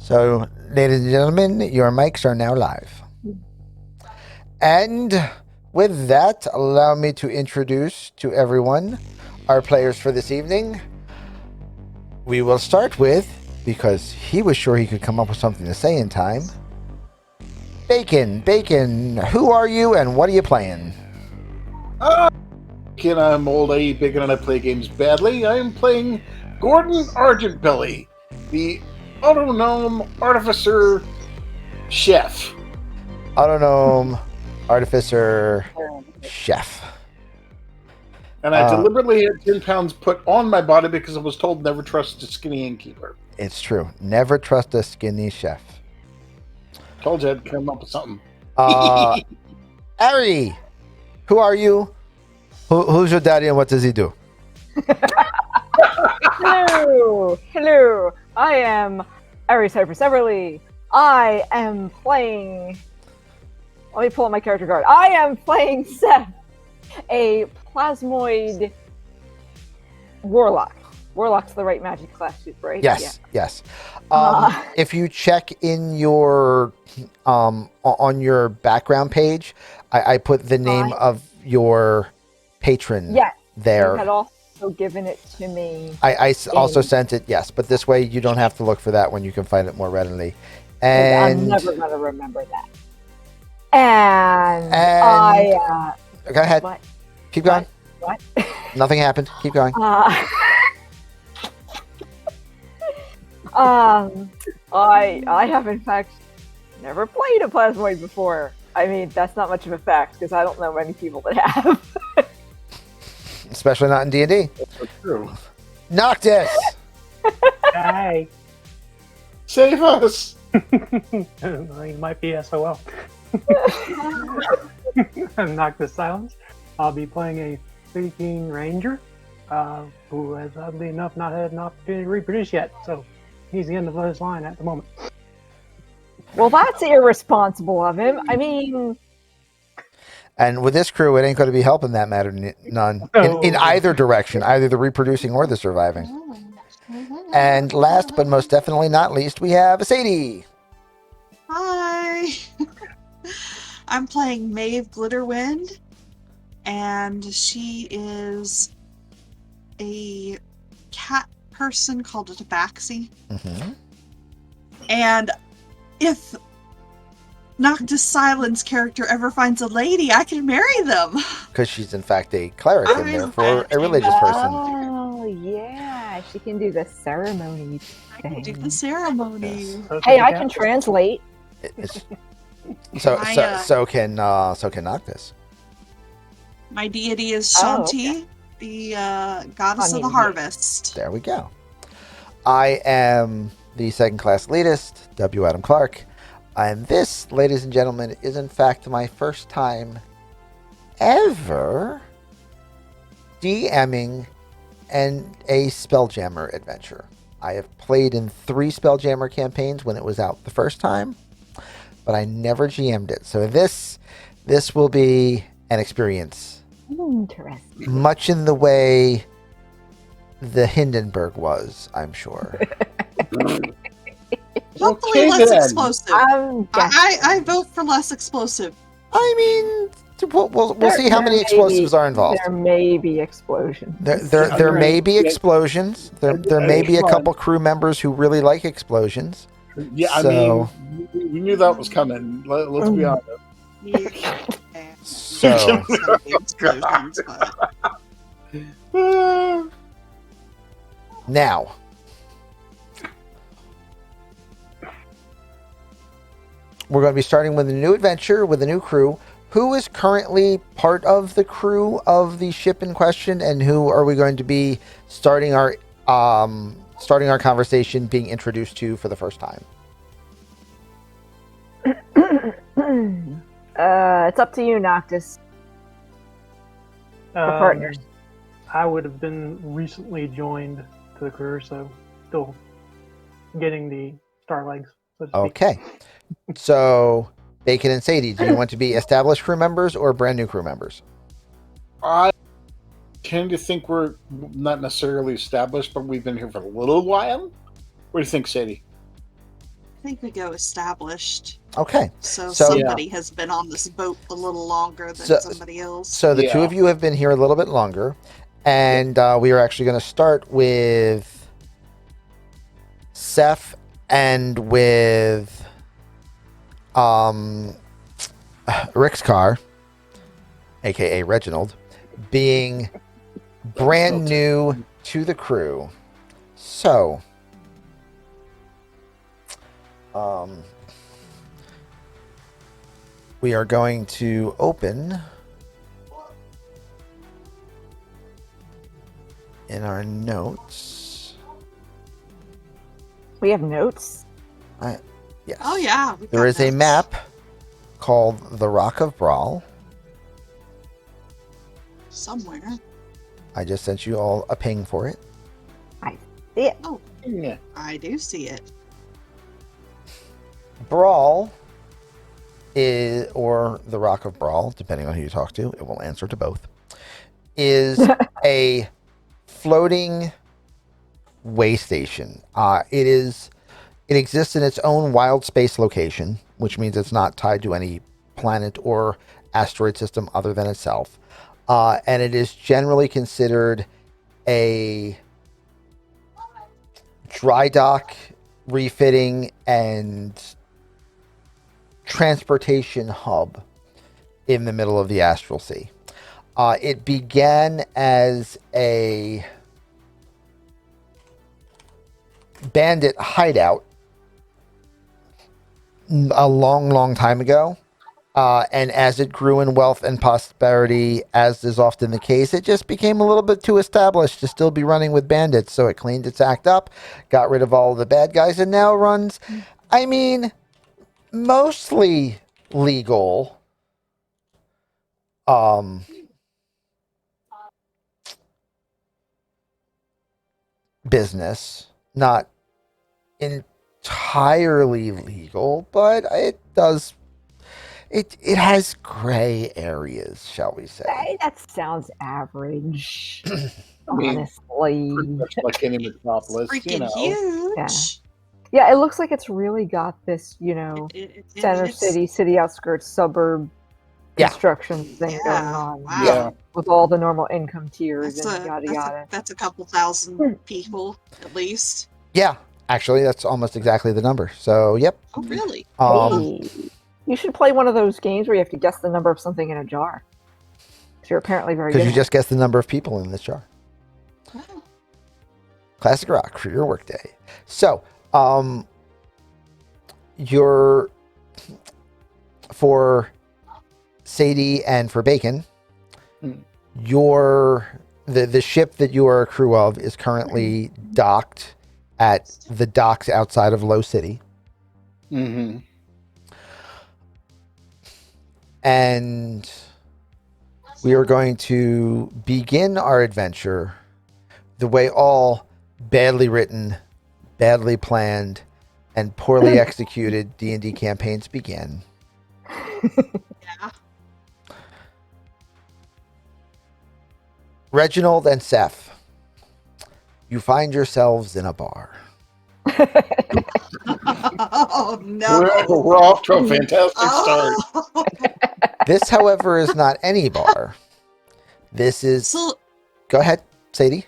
So, ladies and gentlemen, your mics are now live. And with that, allow me to introduce to everyone our players for this evening. We will start with, because he was sure he could come up with something to say in time, Bacon. Bacon, who are you and what are you playing? Bacon, I'm old, I eat bacon, and I play games badly. I am playing Gordon Argentbelly, the Autonome Artificer Chef. Autonome Artificer Chef. And I deliberately had 10 pounds put on my body because I was told never trust a skinny innkeeper. It's true. Never trust a skinny chef. Told you I'd come up with something. Ari, who are you? Who's your daddy and what does he do? Hello. I am Ari Cypress Everly. I am playing. Let me pull up my character card. I am playing Seth, a plasmoid warlock. Warlock's the right magic class, right? Yes. If you check in your on your background page, I put the name of your patron there. You had also given it to me. I also sent it, yes, but this way you don't have to look for that when you can find it more readily. And I'm never going to remember that. And I... go ahead. What? Keep going. What? Nothing happened. Keep going. I have in fact never played a plasmoid before. I mean, that's not much of a fact because I don't know many people that have. Especially not in D&D. That's true. Noctis! Hi. Save us! You might be SOL. Noctis Silence. I'll be playing a Speaking Ranger who has, oddly enough, not had an opportunity to reproduce yet. So he's the end of his line at the moment. Well, that's irresponsible of him. I mean... And with this crew, it ain't going to be helping that matter none. In either direction, either the reproducing or the surviving. And last but most definitely not least, we have Sadie. Hi. I'm playing Maeve Glitterwind, and she is a cat person called a tabaxi. Mm-hmm. And if Noctis Silence character ever finds a lady, I can marry them. Because she's in fact a cleric and therefore a religious person. Oh, yeah. She can do the ceremony thing. I can do the ceremony. Yes. Hey, I can translate. So can Noctis. My deity is Shanti, the goddess of the harvest. There we go. I am the second class elitist, W. Adam Clark. And this, ladies and gentlemen, is in fact my first time ever DMing a Spelljammer adventure. I have played in 3 Spelljammer campaigns when it was out the first time, but I never GM'd it. So this will be an experience. Interesting. Much in the way the Hindenburg was, I'm sure. Hopefully Okay, less then. explosive. I vote for less explosive. I mean, we'll see how many explosives are involved. There may be explosions. There may be explosions. There may be a couple crew members who really like explosions. Yeah, I mean, we knew that was coming. Let's be honest. So, now, we're going to be starting with a new adventure with a new crew. Who is currently part of the crew of the ship in question, and who are we going to be starting our conversation being introduced to for the first time? It's up to you, Noctis. We're partners. I would have been recently joined to the crew, so still getting the star legs. So to speak. Okay. So, Bacon and Sadie, do you want to be established crew members or brand new crew members? I tend to think we're not necessarily established, but we've been here for a little while. What do you think, Sadie? I think we go established. Okay. So So- somebody has been on this boat a little longer than So- somebody else. So the two Yeah. of you have been here a little bit longer, and we are actually going to start with Seth and with Rick's car, aka Reginald, being brand new to the crew. So, we are going to open in our notes. We have notes. Yes. Oh yeah. we've There got is a notes. map called the Rock of Brawl. Somewhere. I just sent you all a ping for it. See it. Yeah. I do see it. Brawl is, or the Rock of Brawl, depending on who you talk to, it will answer to both, is a floating way station. It exists in its own wild space location, which means it's not tied to any planet or asteroid system other than itself. And it is generally considered a dry dock, refitting, and transportation hub in the middle of the Astral Sea. It began as a bandit hideout a long, long time ago. And as it grew in wealth and prosperity, as is often the case, it just became a little bit too established to still be running with bandits. So it cleaned its act up, got rid of all of the bad guys, and now runs, I mean, mostly legal. Business, not entirely legal, but it does. It has gray areas, shall we say? Hey, that sounds average. I mean, honestly. pretty much like any metropolis, Freaking you know. huge. Yeah, it looks like it's really got this, you know, It center is. city outskirts, suburb Yeah. construction thing Yeah, going on. wow. Yeah. With all the normal income tiers That's and yada yada. that's a couple thousand people at least. Yeah, actually, that's almost exactly the number. So, yep. Oh really? Hey, you should play one of those games where you have to guess the number of something in a jar. Because you're apparently very good. Because you at just guessed the number of people in this jar. Wow. Classic rock for your workday. So, your for Sadie and for Bacon, the ship that you are a crew of is currently docked at the docks outside of Low City. Mm-hmm. And we are going to begin our adventure the way all badly written, badly planned, and poorly executed D&D campaigns begin. Yeah. Reginald and Seth, you find yourselves in a bar. Oh no. We're off to a fantastic start. Oh. This, however, is not any bar. This is... So Go ahead, Sadie.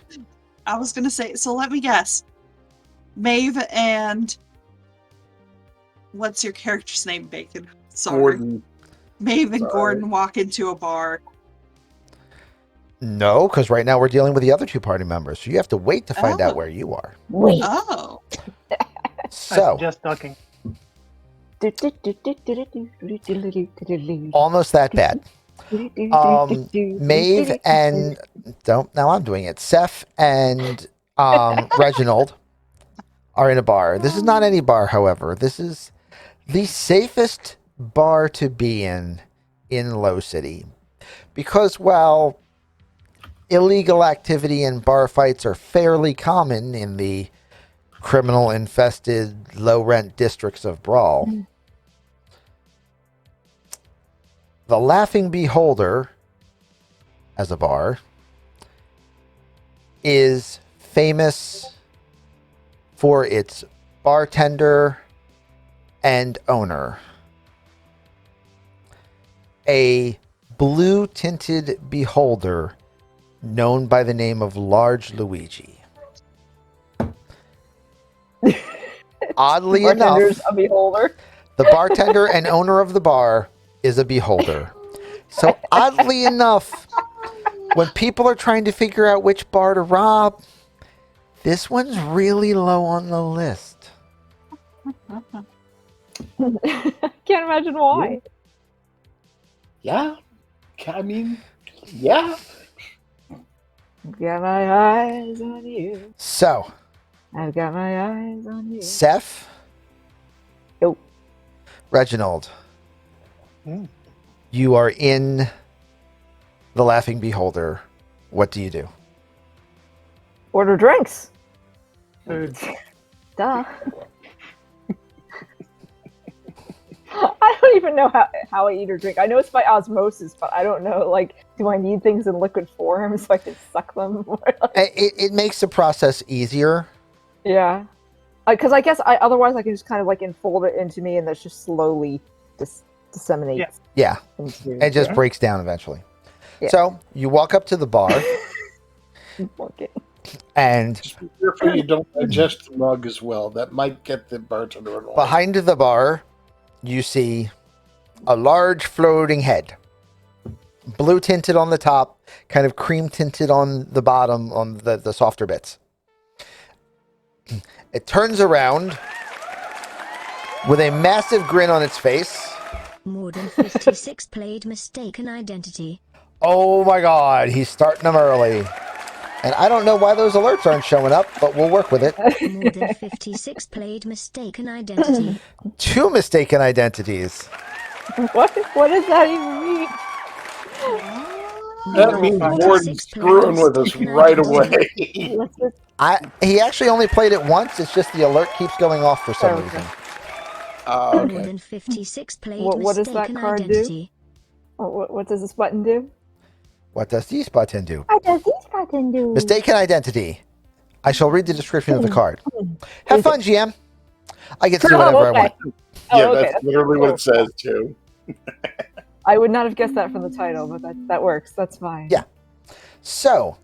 I was gonna say, so let me guess. Maeve and what's your character's name, Bacon? Sorry. Gordon. Maeve and Sorry. Gordon walk into a bar. No, because right now we're dealing with the other two party members. So you have to wait to find out Oh. where you are. Wait. Oh. So, Just ducking. almost that bad. Maeve and now I'm doing it. Seth and Reginald are in a bar. This is not any bar, however. This is the safest bar to be in Low City, because while illegal activity and bar fights are fairly common in the criminal infested low rent districts of Brawl, the Laughing Beholder, as a bar, is famous for its bartender and owner. A blue-tinted beholder known by the name of Large Luigi. Oddly enough, Bartender's a beholder. the bartender and owner of the bar is a beholder. So oddly enough, when people are trying to figure out which bar to rob, this one's really low on the list. Can't imagine why. Yeah. I mean, yeah. Got my eyes on you. So, I've got my eyes on you. Seth. Yo. Reginald. Hmm. You are in the Laughing Beholder. What do you do? Order drinks. Food. Duh. I don't even know how I eat or drink. I know it's by osmosis, but I don't know, like, do I need things in liquid form so I can suck them? It makes the process easier. Yeah. Because I guess otherwise I can just kind of, like, enfold it into me and that's just slowly disseminates. Yeah. Into It just breaks down eventually. Yeah. So, you walk up to the bar Okay. and Just be careful you don't digest the mug as well. That might get the bartender annoyed. behind the bar, you see a large floating head. Blue tinted on the top, kind of cream tinted on the bottom, on the softer bits. It turns around with a massive grin on its face. More than 56 played mistaken identity. Oh my god, he's starting them early. And I don't know why those alerts aren't showing up, but we'll work with it. More than 56 played mistaken identity. 2 mistaken identities. What does that even mean? That means Gordon's screwing with us right away. He actually only played it once. It's just the alert keeps going off for some Okay. reason. More Okay. than 56 played What does that mistaken card do? identity. What does this button do? What does this button do? What does this button do? Mistaken identity. I shall read the description of the card. Have fun, GM. I get to do whatever I want. Yeah, okay. that's literally what it says too. I would not have guessed that from the title, but that works. That's fine. Yeah. So,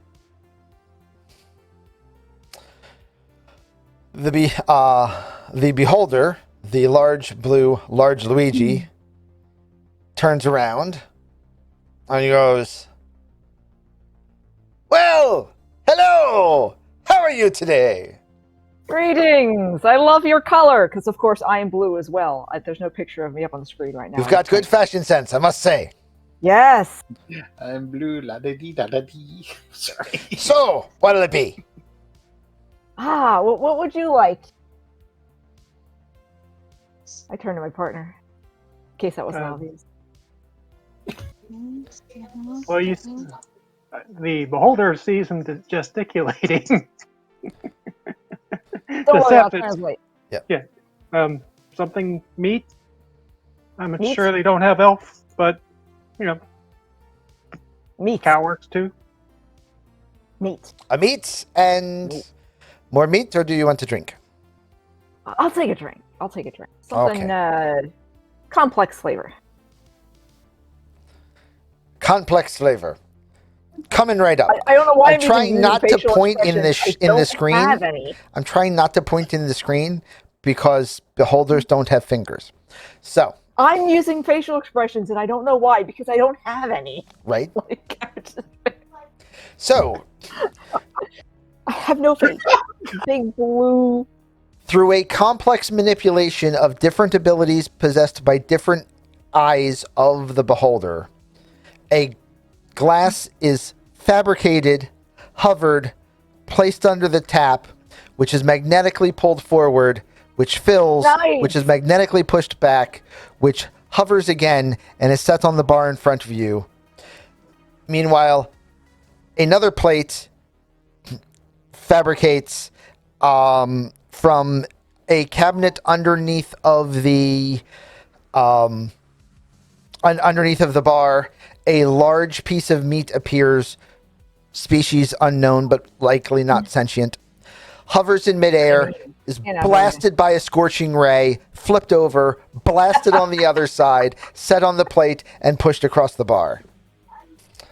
the beholder, the large Luigi, turns around and he goes, "Well, hello. How are you today?" Greetings! I love your color, because of course I am blue as well. There's no picture of me up on the screen right now. You've got good fashion sense, I must say. Yes! I'm blue, la da dee da da dee. Sorry. So, what'll it be? What would you like? I turn to my partner, in case that wasn't obvious. Well, the beholder sees him gesticulating. Don't worry, I'll Seth, translate. Something meat. I'm Meat? sure they don't have elf, but Meat. cow works too. Meat. A meat and Meat. more meat, or do you want to drink? I'll take a drink. Something, complex flavor. Complex flavor. Coming right up. I don't know why I'm trying not to point in the screen. Have any. I'm trying not to point in the screen because beholders don't have fingers. So, I'm using facial expressions, and I don't know why, because I don't have any. right? Like, So, I have no face. Big blue. through a complex manipulation of different abilities possessed by different eyes of the beholder, a glass is fabricated, hovered, placed under the tap, which is magnetically pulled forward, which fills, Nice. which is magnetically pushed back, which hovers again and is set on the bar in front of you. Meanwhile, another plate fabricates from a cabinet underneath of the underneath of the bar. A large piece of meat appears, species unknown but likely not sentient, hovers in midair, is You know, blasted by a scorching ray, flipped over, blasted on the other side, set on the plate, and pushed across the bar.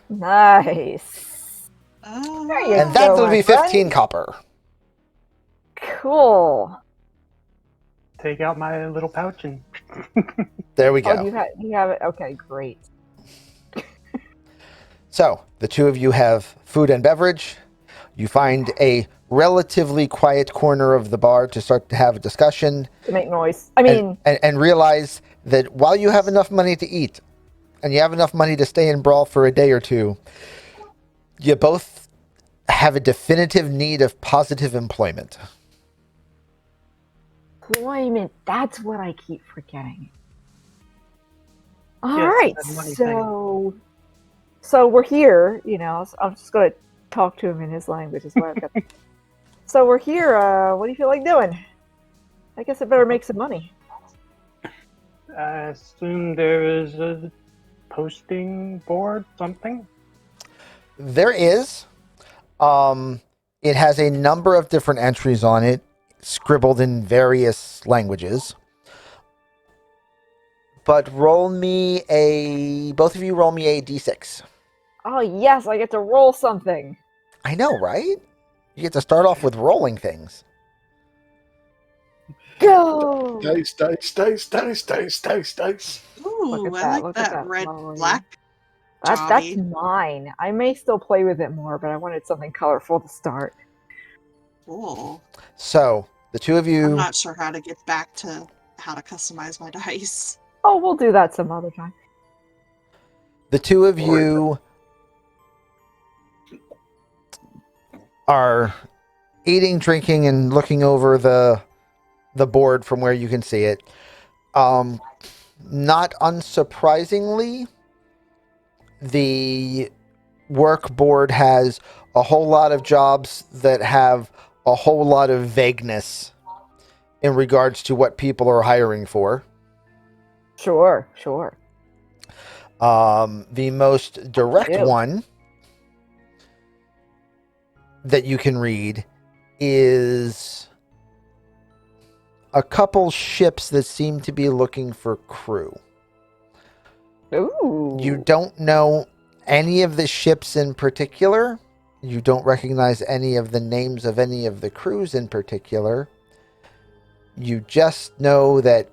Nice. There you And go, that will my be 15 friend. copper. Cool. Take out my little pouch and There we Oh, go. you have it? Okay, great. So, the two of you have food and beverage. You find a relatively quiet corner of the bar to start to have a discussion. To make noise. I mean, And realize that while you have enough money to eat, and you have enough money to stay in Brawl for a day or two, you both have a definitive need of positive employment. employment. That's what I keep forgetting. All Yes, right, that money thing. so we're here. You know, so I'm just gonna talk to him in his language as well. So we're here. What do you feel like doing? I guess I better make some money. I assume there is a posting board, something. There is. It has a number of different entries on it, scribbled in various languages. But both of you roll me a d6. Oh yes, I get to roll something. I know, right? You get to start off with rolling things. Go. Dice, dice, dice, dice, dice, dice, dice. Ooh, at I that, like look at that that red lovely- black That's jobby. mine. I may still play with it more, but I wanted something colorful to start. Cool. So, the two of I'm you, not sure how to get back to how to customize my dice. Oh, we'll do that some other time. the two of you are eating, drinking, and looking over the board from where you can see it. Not unsurprisingly, the work board has a whole lot of jobs that have a whole lot of vagueness in regards to what people are hiring for. Sure. The most direct Ew. one that you can read is a couple ships that seem to be looking for crew. Ooh. You don't know any of the ships in particular. You don't recognize any of the names of any of the crews in particular. You just know that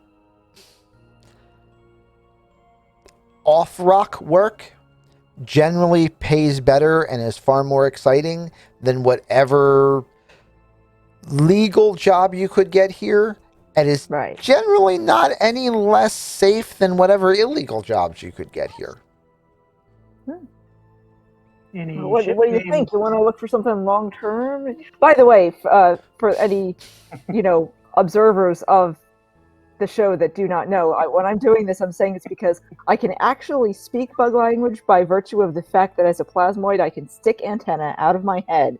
off-rock work generally pays better and is far more exciting than whatever legal job you could get here, and is Right. generally not any less safe than whatever illegal jobs you could get here. Any What ship do you name- think? You want to look for something long term? By the way, for any observers of the show that do not know, when I'm doing this, I'm saying it's because I can actually speak bug language by virtue of the fact that as a plasmoid, I can stick antenna out of my head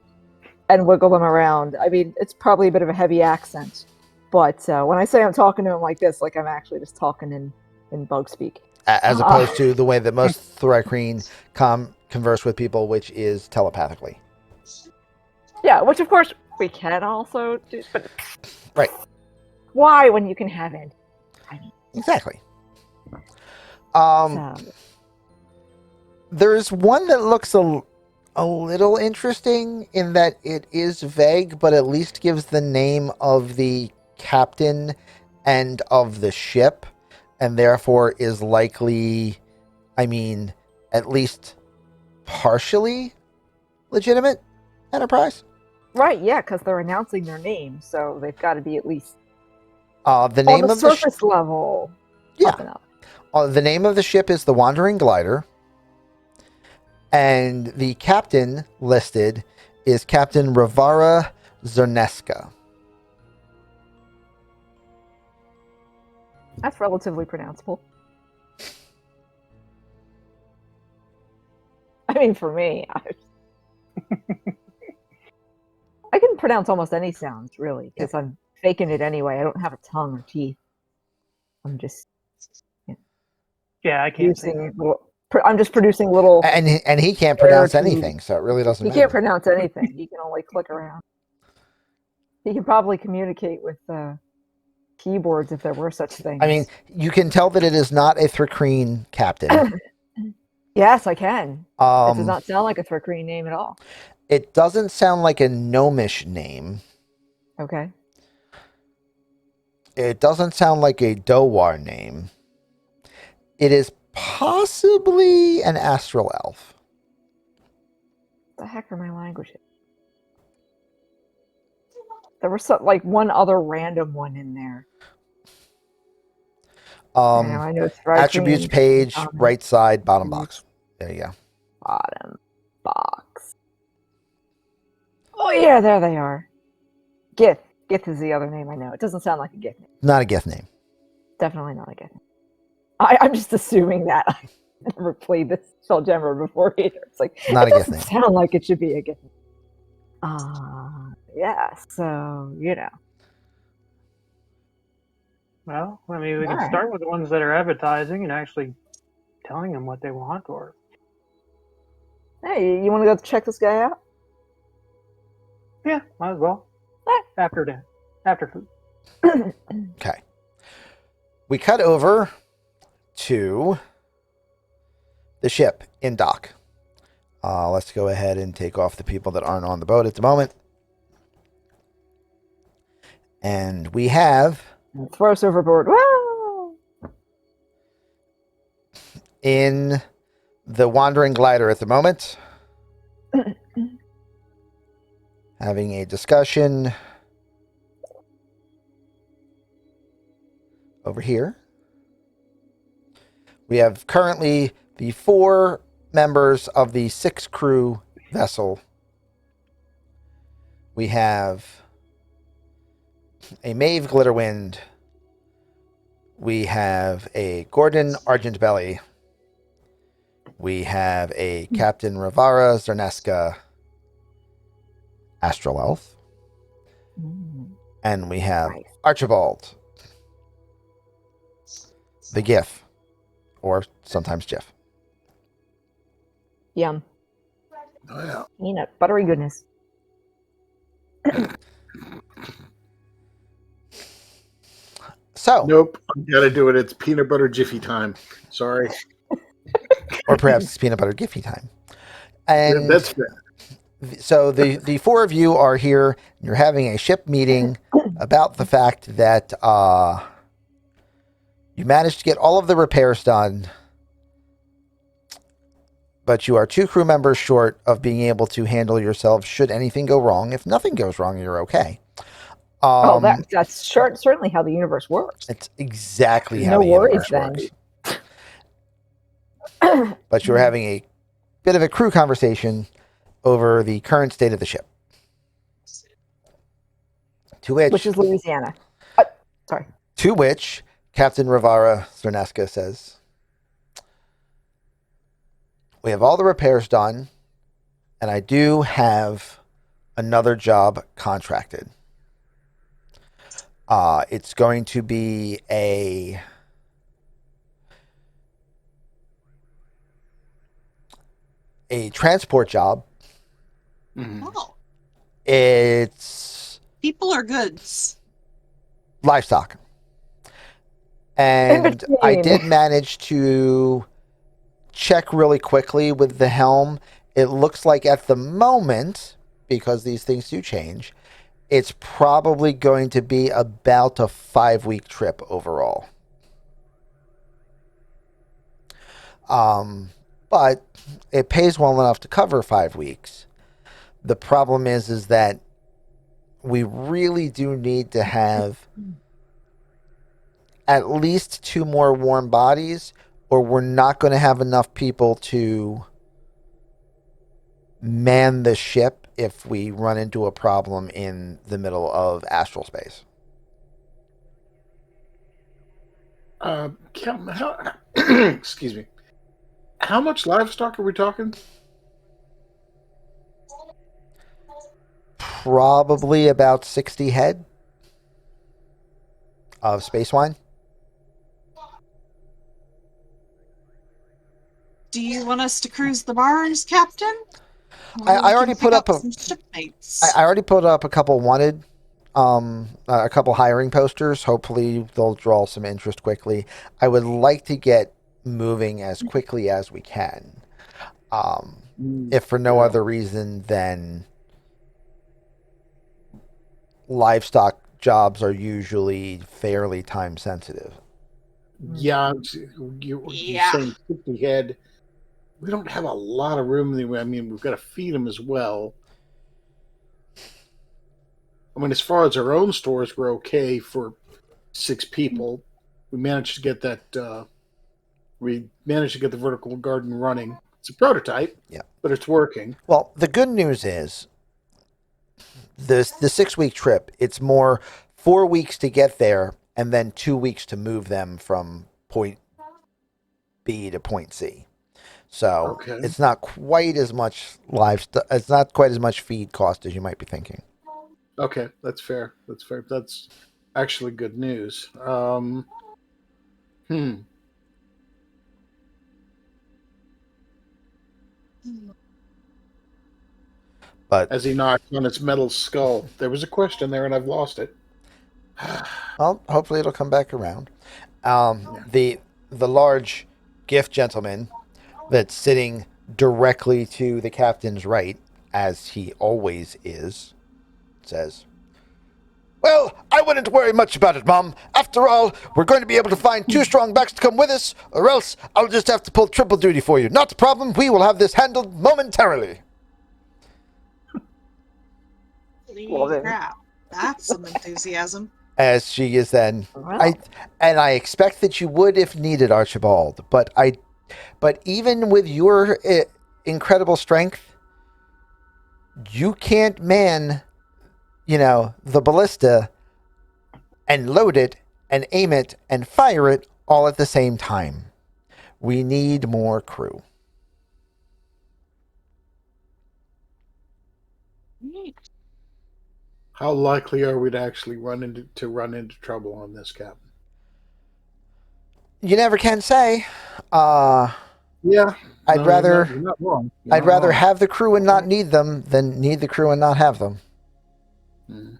and wiggle them around. I mean, it's probably a bit of a heavy accent, but when I say I'm talking to him like this, like I'm actually just talking in bug speak. As opposed to the way that most Thrycreen converse with people, which is telepathically. Yeah, which of course we can also do, but Right. why when you can have it? Exactly. So, There's one that looks a little interesting in that it is vague, but at least gives the name of the captain and of the ship, and therefore is likely, at least partially legitimate enterprise. right, yeah, because they're announcing their name, so they've got to be at least The name on the of the surface level. Yeah. Up and up. The name of the ship is the Wandering Glider, and the captain listed is Captain Ravara Zerneska. That's relatively pronounceable. I mean, for me, I can pronounce almost any sounds, really, because I'm faking it anyway. I don't have a tongue or teeth. I'm just Yeah, I can't say. I'm just producing little. And he can't pronounce Rare to- anything, so it really doesn't He matter. can't pronounce anything. He can only click around. He could probably communicate with keyboards if there were such things. I mean, you can tell that it is not a Thrakreen captain. yes, I can. It does Um, not sound like a Thrakreen name at all. it doesn't sound like a gnomish name. Okay. It doesn't sound like a Dowar name. It is possibly an Astral elf. What the heck are my languages? There was like one other random one in there. I know it's Thrakreen, Attributes page, common. right side, bottom box. There you go. Bottom box. Oh yeah, there they are. Gith. Gith is the other name I know. It doesn't sound like a Gith name. Not a Gith name. Definitely not a Gith name. I'm just assuming that. I never played this Spelljammer before either. It's like, Not it a Gith doesn't name. sound like it should be a Gith name. Yeah, so, you know. Well, I mean, we can Alright. start with the ones that are advertising and actually telling them what they want, or Hey, you want to go check this guy out? yeah, might as well. After dinner, after food. Okay. We cut over to the ship in dock. Let's go ahead and take off the people that aren't on the boat at the moment. And we have Throw us overboard. Woo! in the Wandering Glider at the moment having a discussion over here. We have currently the 4 members of the 6 crew vessel. We have a Maeve Glitterwind. We have a Gordon Argentbelly. We have a Captain Rivara Zerneska Astral Elf. And we have Nice. Archibald the GIF, or sometimes GIF. Yum. Oh, yeah. Peanut buttery goodness. So, Nope, I gotta do it. It's peanut butter jiffy time. Sorry. or perhaps it's peanut butter Giffy time. And That's fair. so the 4 of you are here. You're having a ship meeting about the fact that you managed to get all of the repairs done, but you are 2 crew members short of being able to handle yourselves should anything go wrong. If nothing goes wrong, you're okay. That's certainly how the universe works. It's exactly how No the worries universe then. works. But you're having a bit of a crew conversation over the current state of the ship. Which is Louisiana. Sorry. To which Captain Rivara Zerneska says, we have all the repairs done, and I do have another job contracted. It's going to be a transport job. Mhm. Oh, It's people are goods. livestock. And between. I did manage to check really quickly with the helm. It looks like at the moment, because these things do change, it's probably going to be about a 5-week trip overall. But it pays well enough to cover 5 weeks. The problem is that we really do need to have at least 2 more warm bodies, or we're not going to have enough people to man the ship if we run into a problem in the middle of astral space. Excuse me. How much livestock are we talking? Probably about 60 head of space wine. Do you want us to cruise the bars, Captain? Or I we already can put pick up some shipmates. I already put up a couple wanted a couple hiring posters. Hopefully, they'll draw some interest quickly. I would like to get moving as quickly as we can. If for no other reason than livestock jobs are usually fairly time sensitive. Yeah, you're Yeah. saying 50 head. We don't have a lot of room. I mean, we've got to feed them as well. I mean, as far as our own stores, we're okay for 6 people. We managed to get that. We managed to get the vertical garden running. It's a prototype, Yeah, but it's working. well, the good news is the 6 week trip. It's more 4 weeks to get there, and then 2 weeks to move them from point B to point C. So Okay. it's not quite as much livestock. It's not quite as much feed cost as you might be thinking. Okay, that's fair. That's fair. That's actually good news. Hmm. But As he knocks on its metal skull, there was a question there, and I've lost it. well, hopefully it'll come back around. The large gift gentleman that's sitting directly to the captain's right, as he always is, says, "Well, I wouldn't worry much about it, Mom. After all, we're going to be able to find 2 strong backs to come with us, or else I'll just have to pull triple duty for you. Not a problem. We will have this handled momentarily." Well, Holy then. crap. That's some enthusiasm. As she is then, Well. I expect that you would if needed, Archibald. But even with your incredible strength, you can't man, the ballista and load it and aim it and fire it all at the same time. We need more crew. How likely are we to actually run into trouble on this, Captain? You never can say. Yeah, I'd rather you're not wrong. You're I'd not rather wrong. have the crew and not need them than need the crew and not have them. Hmm.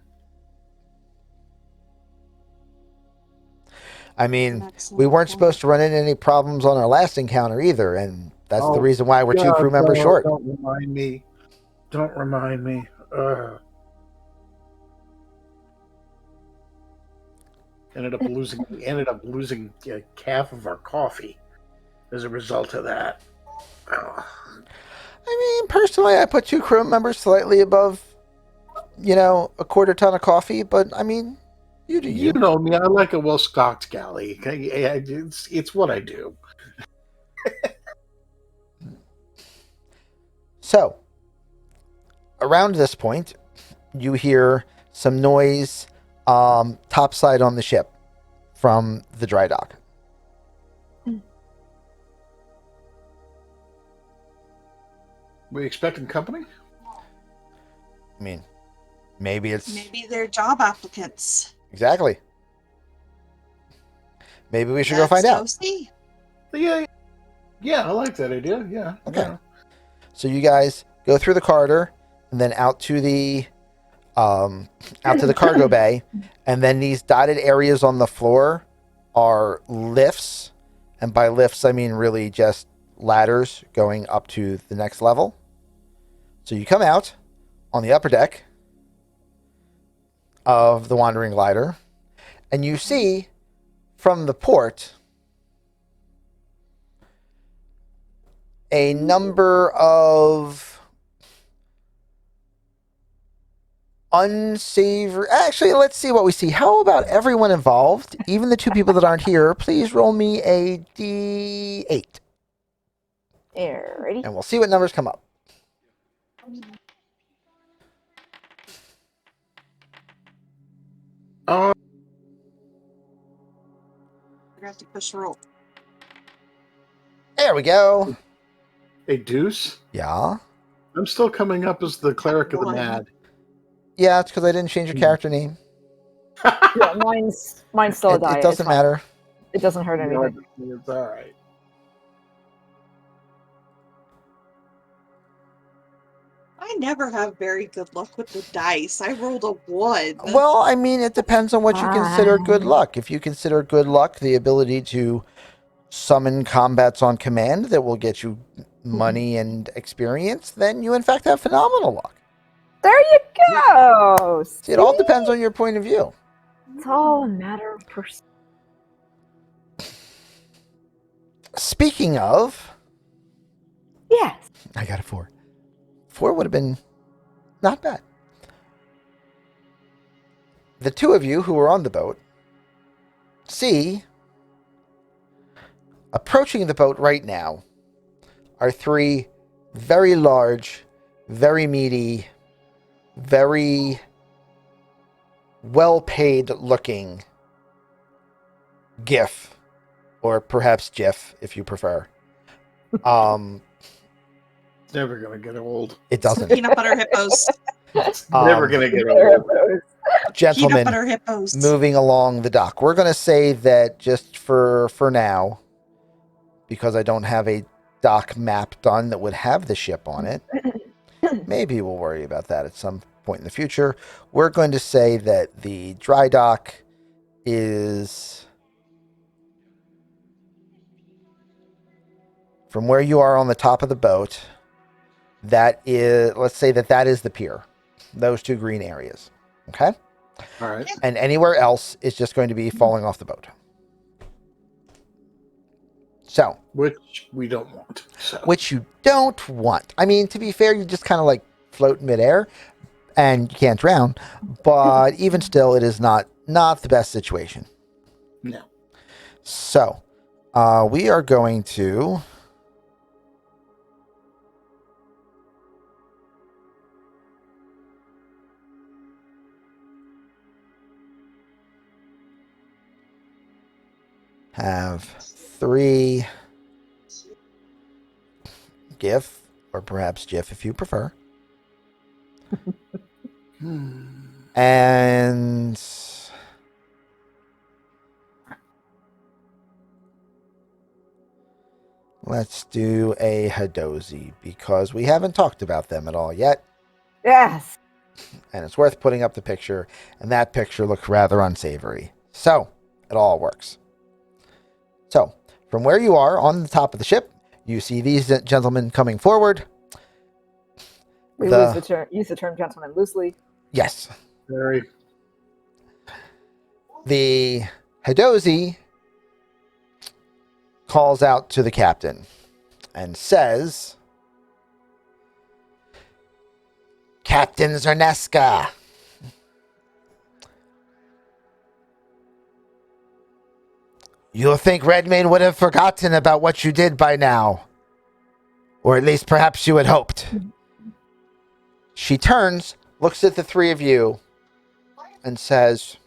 I mean, That's we weren't not supposed to run into any problems on our last encounter either, and that's the Oh, reason why we're 2 God, crew members no, short. Don't remind me. Don't remind me. Ended up losing half of our coffee as a result of that. Ugh. I mean, personally, I put 2 crew members slightly above, a quarter ton of coffee, but I mean, you do you. You know me. I like a well-stocked galley. It's what I do. So, around this point, you hear some noise topside on the ship from the dry dock. We expecting company? I mean, maybe it's Maybe they're job applicants. exactly. Maybe we should go Let's find go out. see. Yeah, I like that idea. Yeah. Okay. Yeah. So you guys go through the corridor and then out to the cargo bay, and then these dotted areas on the floor are lifts, and by lifts I mean really just ladders going up to the next level. So you come out on the upper deck of the Wandering Glider, and you see from the port a number of unsavory. Actually, let's see what we see. How about everyone involved, even the 2 people that aren't here? Please roll me a d8, Alrighty. and we'll see what numbers come up. Oh, I have to push roll. There we go. a deuce. Yeah. I'm still coming up as the cleric of the Boy. mad. Yeah, it's because I didn't change your character name. Yeah, mine's still a die. It doesn't It's fine. matter. It doesn't hurt anything. It's all right. I never have very good luck with the dice. I rolled a 1. Well, I mean, it depends on what you consider good luck. If you consider good luck the ability to summon combats on command that will get you money and experience, then you in fact have phenomenal luck. There you go. See, it all depends on your point of view. It's all a matter of perspective. Speaking of, Yes. I got a 4. 4 would have been not bad. The two of you who are on the boat see, approaching the boat right now, are 3 very large, very meaty, very well-paid looking GIF, or perhaps GIF if you prefer. Never gonna get old. It doesn't. Peanut butter hippos. Never gonna get old. Peanut Gentlemen, butter hippos. moving along the dock. We're going to say that just for now, because I don't have a dock map done that would have the ship on it, maybe we'll worry about that at some point in the future. We're going to say that the dry dock is from where you are on the top of the boat. That is, let's say that is the pier. Those 2 green areas. Okay? All right. And anywhere else is just going to be falling off the boat. So. Which we don't want. So. Which you don't want. I mean, to be fair, you just kind of like float in midair and you can't drown. But even still, it is not the best situation. No. So, we are going to... have 3 GIF, or perhaps GIF if you prefer. And let's do a Hadozi, because we haven't talked about them at all yet. Yes. And it's worth putting up the picture, and that picture looks rather unsavory. So, it all works. So, from where you are on the top of the ship, you see these gentlemen coming forward. We use the term gentleman loosely. Yes. Very. The Hadozi calls out to the captain and says, Captain Zerneska, you'll think Redmayne would have forgotten about what you did by now. Or at least perhaps you had hoped. She turns, looks at the 3 of you, and says,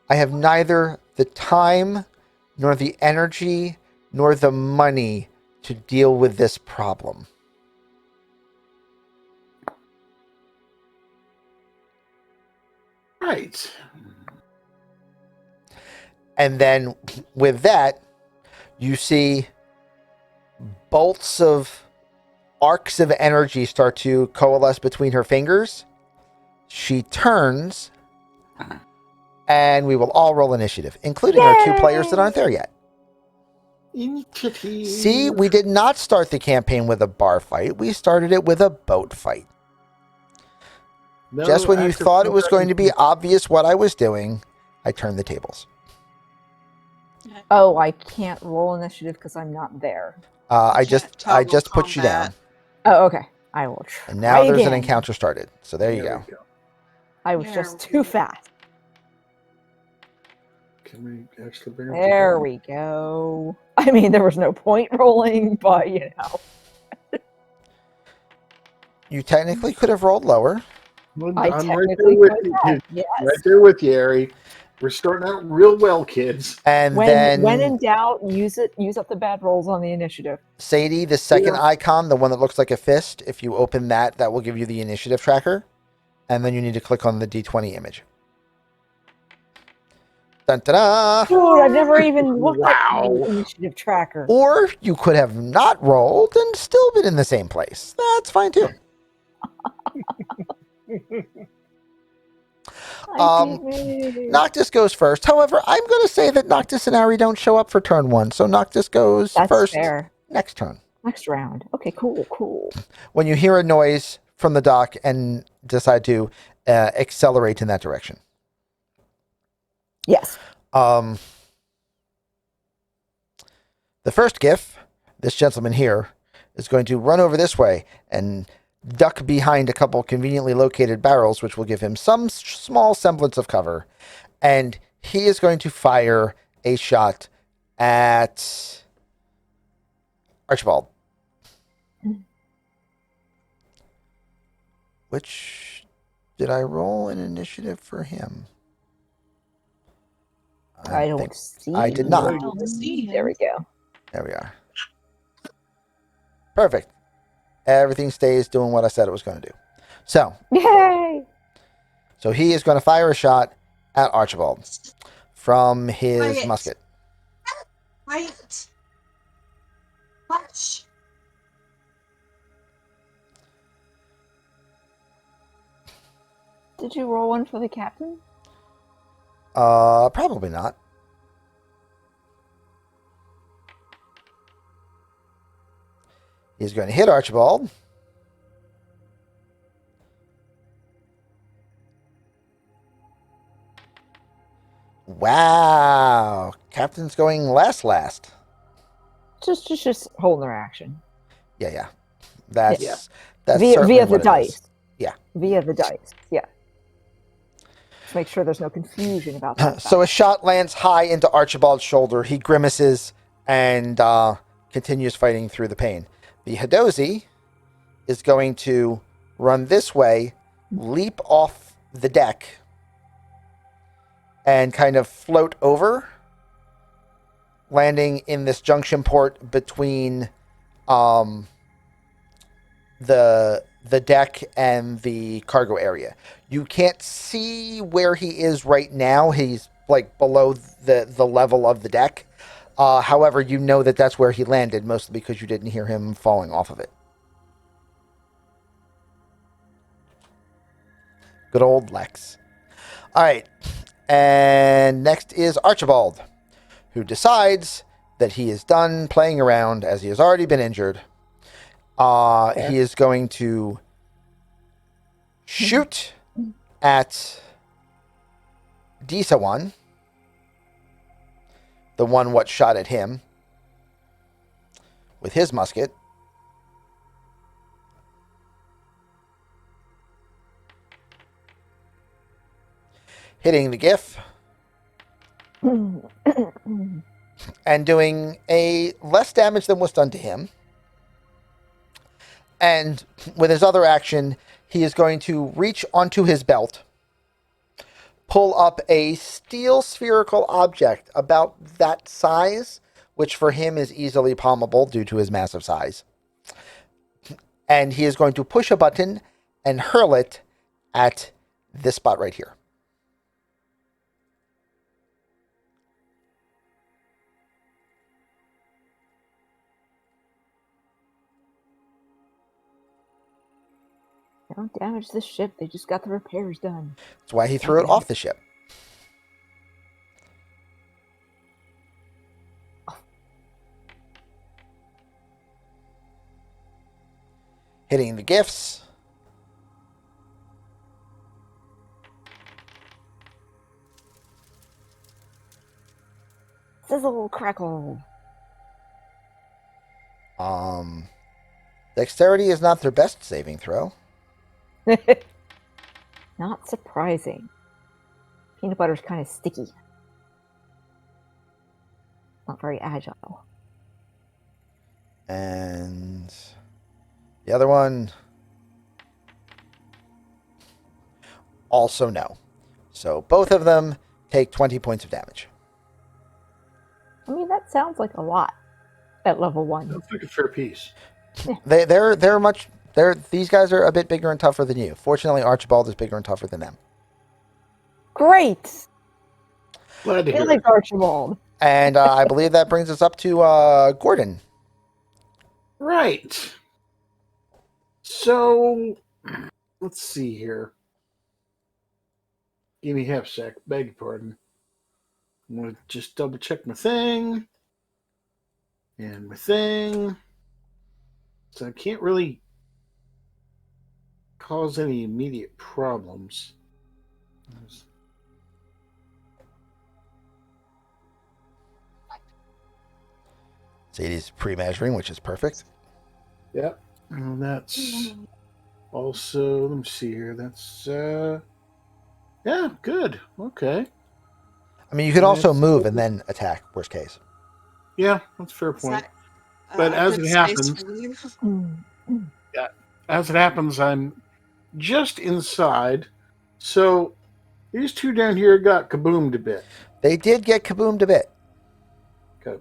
I have neither the time, nor the energy, nor the money to deal with this problem. Right. And then with that, you see bolts of arcs of energy start to coalesce between her fingers. She turns, and we will all roll initiative, including our 2 players that aren't there yet. Initiative. See, we did not start the campaign with a bar fight. We started it with a boat fight. No Just when you active thought it was combat. going to be obvious what I was doing, I turned the tables. Oh, I can't roll initiative because I'm not there. I just Toggle put you down. combat. Oh, okay. I will try And now there's an again. encounter started. So there you go. we go. I was There just we too go. fast. Can we actually bring up There the we go. I mean, there was no point rolling, but you know. You technically could have rolled lower. Well, I I'm right there technically with could you. have, Kid. yes. Right there with you, Ari. We're starting out real well, kids. And When then in doubt, use up the bad rolls on the initiative. Sadie, the second Yeah. icon, the one that looks like a fist, if you open that, that will give you the initiative tracker. And then you need to click on the D20 image. Dun, dun, dun. Dude, I've never even looked at Wow. the initiative tracker. Or you could have not rolled and still been in the same place. That's fine too. Noctis goes first. However, I'm going to say that Noctis and Ari don't show up for turn 1. So Noctis goes That's first fair. next turn. Next round. Okay, cool. When you hear a noise from the dock and decide to accelerate in that direction. Yes. The first GIF, this gentleman here, is going to run over this way and duck behind a couple conveniently located barrels, which will give him some small semblance of cover. And he is going to fire a shot at Archibald. Which, did I roll an initiative for him? I don't see. I did not. I don't see There we go. There we are. Perfect. Everything stays doing what I said it was going to do. So Yay! he is going to fire a shot at Archibald from his Quiet. musket. Quiet. Hush. Did you roll one for the captain? Probably not. He's going to hit Archibald. Wow. Captain's going last. Just holding their action. Yeah. That's Yeah. that's Via certainly the what it dice. is. Yeah. Via the dice. Yeah. Just make sure there's no confusion about that. So a shot lands high into Archibald's shoulder. He grimaces and continues fighting through the pain. The Hadozi is going to run this way, leap off the deck, and kind of float over, landing in this junction port between the deck and the cargo area. You can't see where he is right now. He's like below the level of the deck. However, you know that that's where he landed, mostly because you didn't hear him falling off of it. Good old Lex. All right. And next is Archibald, who decides that he is done playing around as he has already been injured. He is going to shoot at Disa-1, the one what shot at him, with his musket. Hitting the GIF and doing a less damage than was done to him. And with his other action, he is going to reach onto his belt, pull up a steel spherical object about that size, which for him is easily palmable due to his massive size. And he is going to push a button and hurl it at this spot right here. Don't damage the ship. They just got the repairs done. That's why he threw it off the ship. Hitting the gifts. Sizzle crackle. Dexterity is not their best saving throw. Not surprising. Peanut butter's kind of sticky. Not very agile. And the other one also no. So both of them take 20 points of damage. I mean, that sounds like a lot at level 1. That's like a fair piece. These guys are a bit bigger and tougher than you. Fortunately, Archibald is bigger and tougher than them. Great! Glad to hear Felix it. Archibald. And I believe that brings us up to Gordon. Right. So, let's see here. Give me half a sec. Beg your pardon. I'm going to just double check my thing. And my thing. So I can't really cause any immediate problems. Sadie's pre-measuring, which is perfect. Yep. And that's also, let me see here. That's, yeah, good. Okay. I mean, you could also That's- move and then attack, worst case. Yeah, that's a fair Is point. that, But as good it space happens, for you? as it happens, I'm just inside. So these two down here got kaboomed a bit. They did get kaboomed a bit. Okay.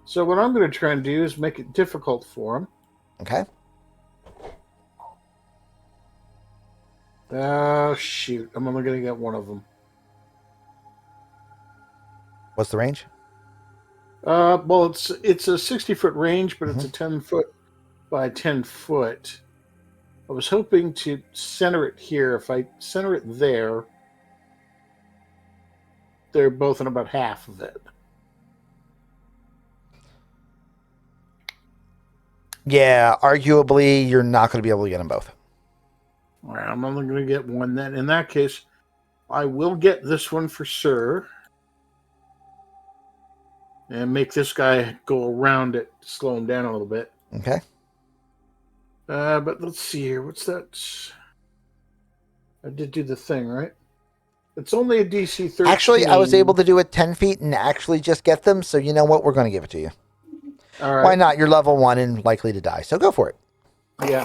So what I'm going to try and do is make it difficult for them. Okay. Oh, shoot. I'm only going to get one of them. What's the range? Well, it's a 60-foot range, but it's a 10-foot by 10-foot. I was hoping to center it here. If I center it there, they're both in about half of it. Yeah, arguably, you're not going to be able to get them both. All right, I'm only going to get one then. In that case, I will get this one for sure. And make this guy go around it, slow him down a little bit. Okay. But let's see here. What's that? I did do the thing, right? It's only a DC 13. Actually, I was able to do it 10 feet and actually just get them, so you know what? We're going to give it to you. All right. Why not? You're level 1 and likely to die, so go for it. Yeah.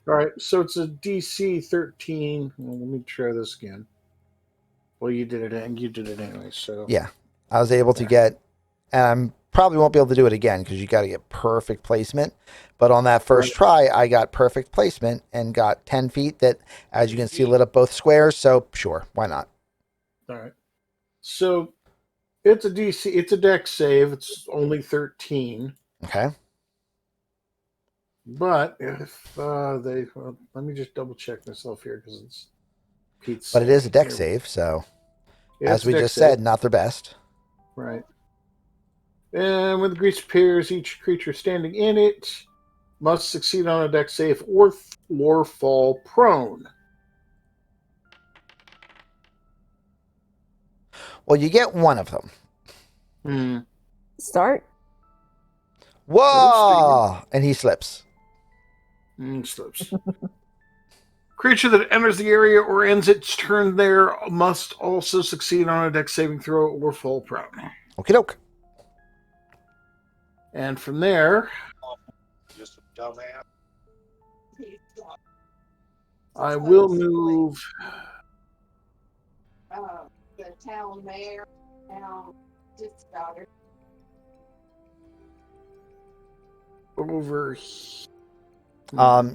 All right. So it's a DC 13. Well, let me try this again. Well, you did it, and you did it anyway. So Yeah. I was able to get, and I probably won't be able to do it again because you got to get perfect placement. But on that first try, I got perfect placement and got 10 feet that, as you can see, lit up both squares. So sure, why not? All right. So it's a DC. It's a dex save. It's only 13. Okay. But if they, well, let me just double check myself here because it's Pete's. But it is a deck Here. save, so Yeah, as it's we a dex just save. said, not their best. Right. And when the grease appears, each creature standing in it must succeed on a dex save or fall prone. Well, you get one of them. Hmm. Start. Whoa! And he slips. Slips. Creature that enters the area or ends its turn there must also succeed on a dex saving throw or fall prone. Okie doke. And from there, Just a dumbass. I will move The town mayor, just daughter. over.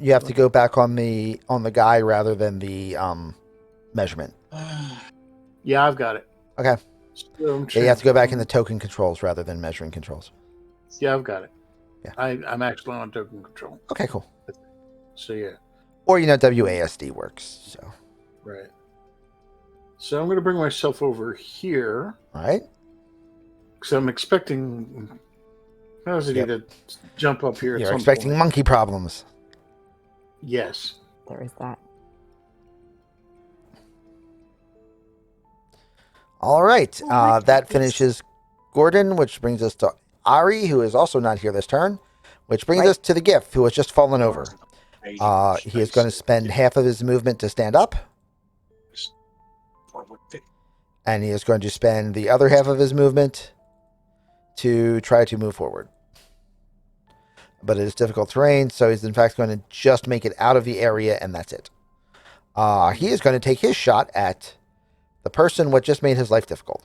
You have to go back on the guy rather than the measurement. Yeah, I've got it. Okay. So Yeah, you have to go back in the token controls rather than measuring controls. Yeah, I've got it. Yeah. I'm actually on token control. Okay, cool. So yeah, Or WASD works. So right. So I'm going to bring myself over here all right. because I'm expecting. How does it Yep. need to jump up here? At You're some expecting point? monkey problems. Yes. There is that. All right. Oh my That goodness. finishes Gordon, which brings us to Ari, who is also not here this turn, which brings Right. us to the Gif, who has just fallen over. He is going to spend half of his movement to stand up, and he is going to spend the other half of his movement to try to move forward. But it is difficult terrain, so he's in fact going to just make it out of the area, and that's it. He is going to take his shot at the person what just made his life difficult.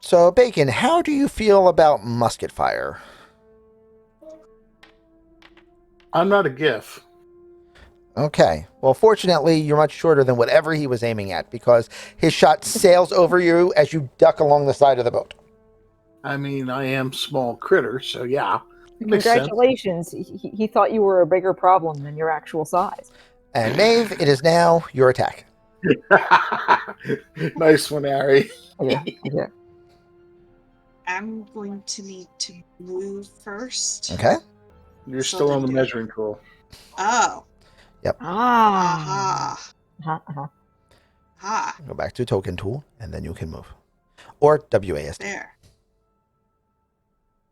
So, Bacon, how do you feel about musket fire? I'm not a GIF. Okay. Well, fortunately, you're much shorter than whatever he was aiming at because his shot sails over you as you duck along the side of the boat. I mean, I am small critter, so yeah. It makes sense. Congratulations. He thought you were a bigger problem than your actual size. And Maeve, it is now your attack. Nice one, Harry. Yeah, yeah. I'm going to need to move first. Okay. You're So still on the then- measuring tool. Oh. Ah. Aha. Uh-huh. Ah. Go back to token tool, and then you can move. Or WASD. There.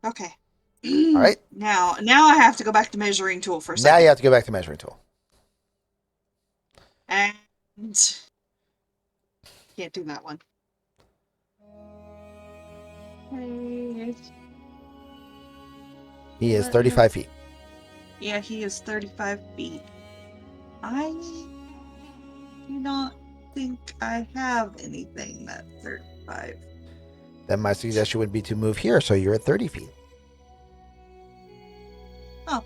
Okay. All right. Now I have to go back to measuring tool for a Now second. you have to go back to measuring tool. And can't do that one. Okay. He is 35 feet. Yeah, he is 35 feet. I do not think I have anything that's 35. Then my suggestion would be to move here so you're at 30 feet. Oh.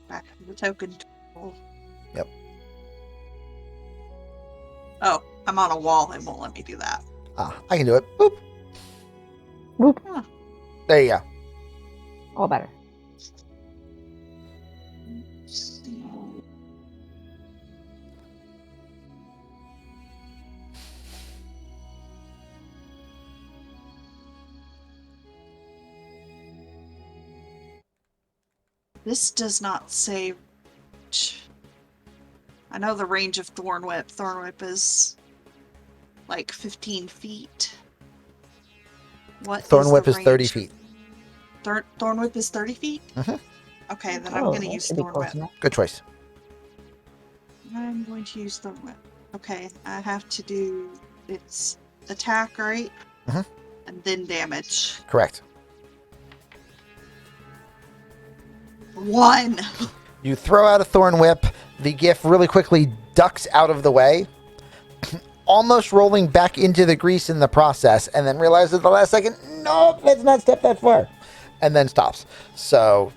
Back to the token tool. Yep. Oh, I'm on a wall. It won't let me do that. Ah, I can do it. Boop. Boop. Huh. There you go. All better. This does not say. I know the range of Thorn Whip. Thorn Whip is like 15 feet. What? Thorn is Whip the is 30 range? feet. Thorn Whip is 30 feet? Mhm. Okay, then I'm Oh, going to that use should be Thorn close Whip. enough. Good choice. I'm going to use Thorn Whip. Okay, I have to do its attack, right? Mhm. And then damage. Correct. 1! You throw out a thorn whip. The GIF really quickly ducks out of the way, almost rolling back into the grease in the process, and then realizes at the last second, nope, let's not step that far, and then stops. So,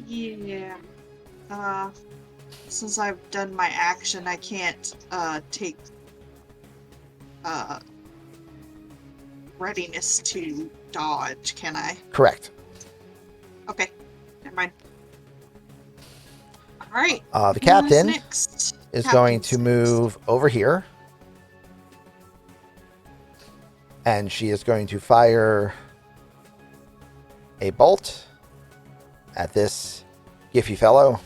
Yeah. Since I've done my action, I can't take readiness to dodge, can I? correct. Okay, never mind. All right. The captain Next. is going Captain's to move over here, and she is going to fire a bolt at this Giffy fellow.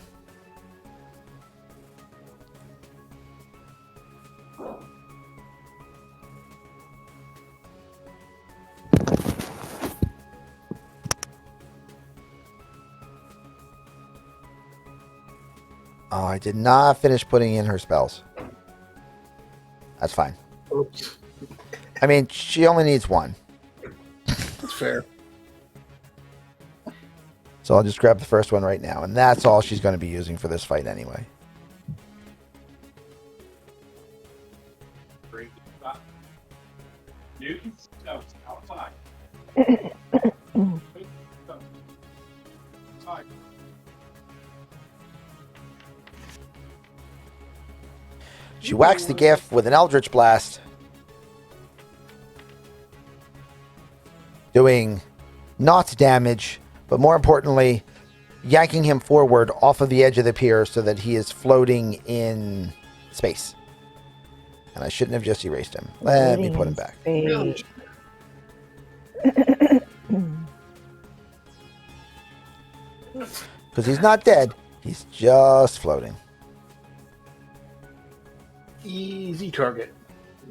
Oh, I did not finish putting in her spells. That's fine. Oops. I mean, she only needs one. That's fair. So I'll just grab the first one right now. And that's all she's going to be using for this fight anyway. Newton? No, it's outside. Outside. She whacks the GIF with an Eldritch Blast, doing not damage, but more importantly, yanking him forward off of the edge of the pier so that he is floating in space. And I shouldn't have just erased him. Let me put him back. Space. Because he's not dead, he's just floating. Easy target.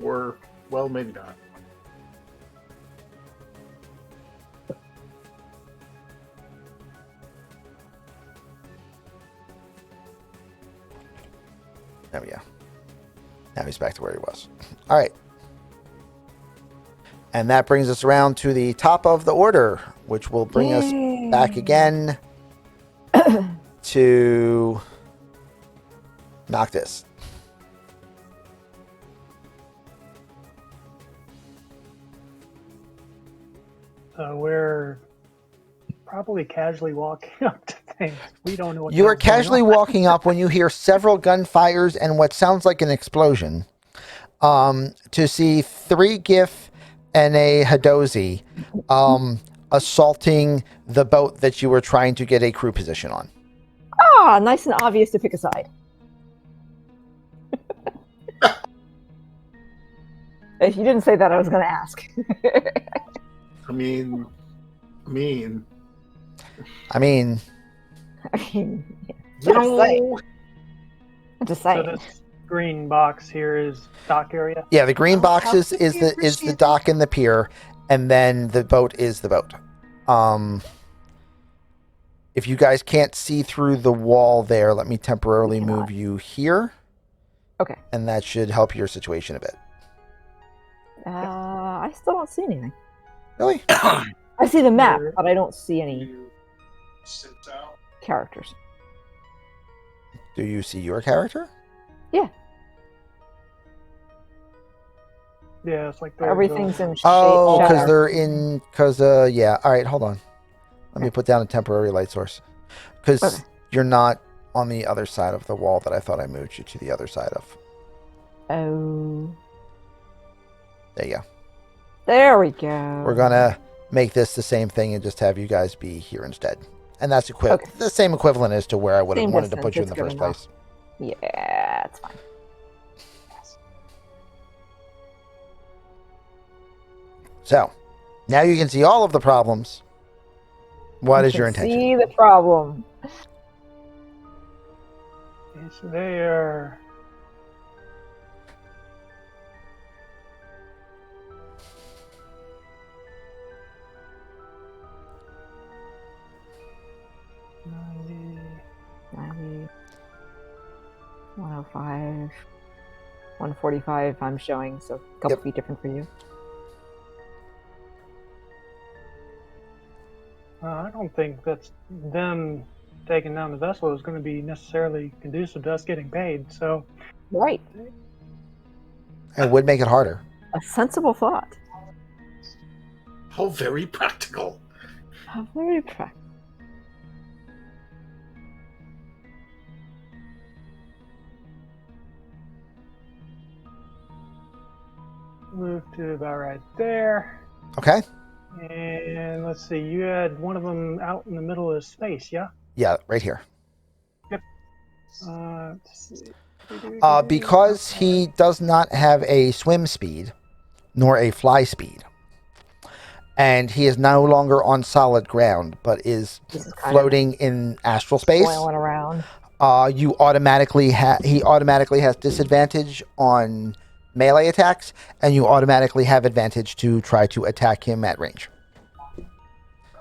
Or, well, maybe not. There we go. Now he's back to where he was. All right. And that brings us around to the top of the order, which will bring us back again to Noctis. So we're probably casually walking up to things. We don't know what the You are hell's going casually on. walking up when you hear several gunfires and what sounds like an explosion. To see 3 GIF and a Hadozi assaulting the boat that you were trying to get a crew position on. Ah, nice and obvious to pick a side. If you didn't say that, I was going to ask. I mean, I mean, no. just So saying. this green box here is dock area. Yeah, the green Oh, box how is could the we is the appreciate dock and the pier, and then the boat is the boat. If you guys can't see through the wall there, let me temporarily We cannot. move you here, Okay. and that should help your situation a bit. I still don't see anything. Really? I see the map, There- but I don't see any You sit down. characters. Do you see your character? Yeah, Yeah, it's like there's everything's in Oh, because shadow. they're in. Yeah. All right, hold on. Let me put down a temporary light source. Because Okay. you're not on the other side of the wall that I thought I moved you to the other side of. Oh, There you go. there we go. We're gonna make this the same thing and just have you guys be here instead. And that's Okay. the same equivalent as to where I would have Same wanted to distance, put you in it's the good first enough. place. Yeah, it's fine. So now you can see all of the problems. What is your intention? See the problem. It's there. Ninety. 90, 105, 145. I'm showing, so a couple Yep. feet different for you. I don't think that's them taking down the vessel is going to be necessarily conducive to us getting paid. So Right, It would make it harder. a sensible thought. How very practical. How very practical. move to about right there. Okay? And let's see, you had one of them out in the middle of space, yeah? Yeah, right here. Let's see. Because he does not have a swim speed nor a fly speed, and he is no longer on solid ground, but is This is kind floating in astral of space. flailing around. He automatically has disadvantage on melee attacks, and you automatically have advantage to try to attack him at range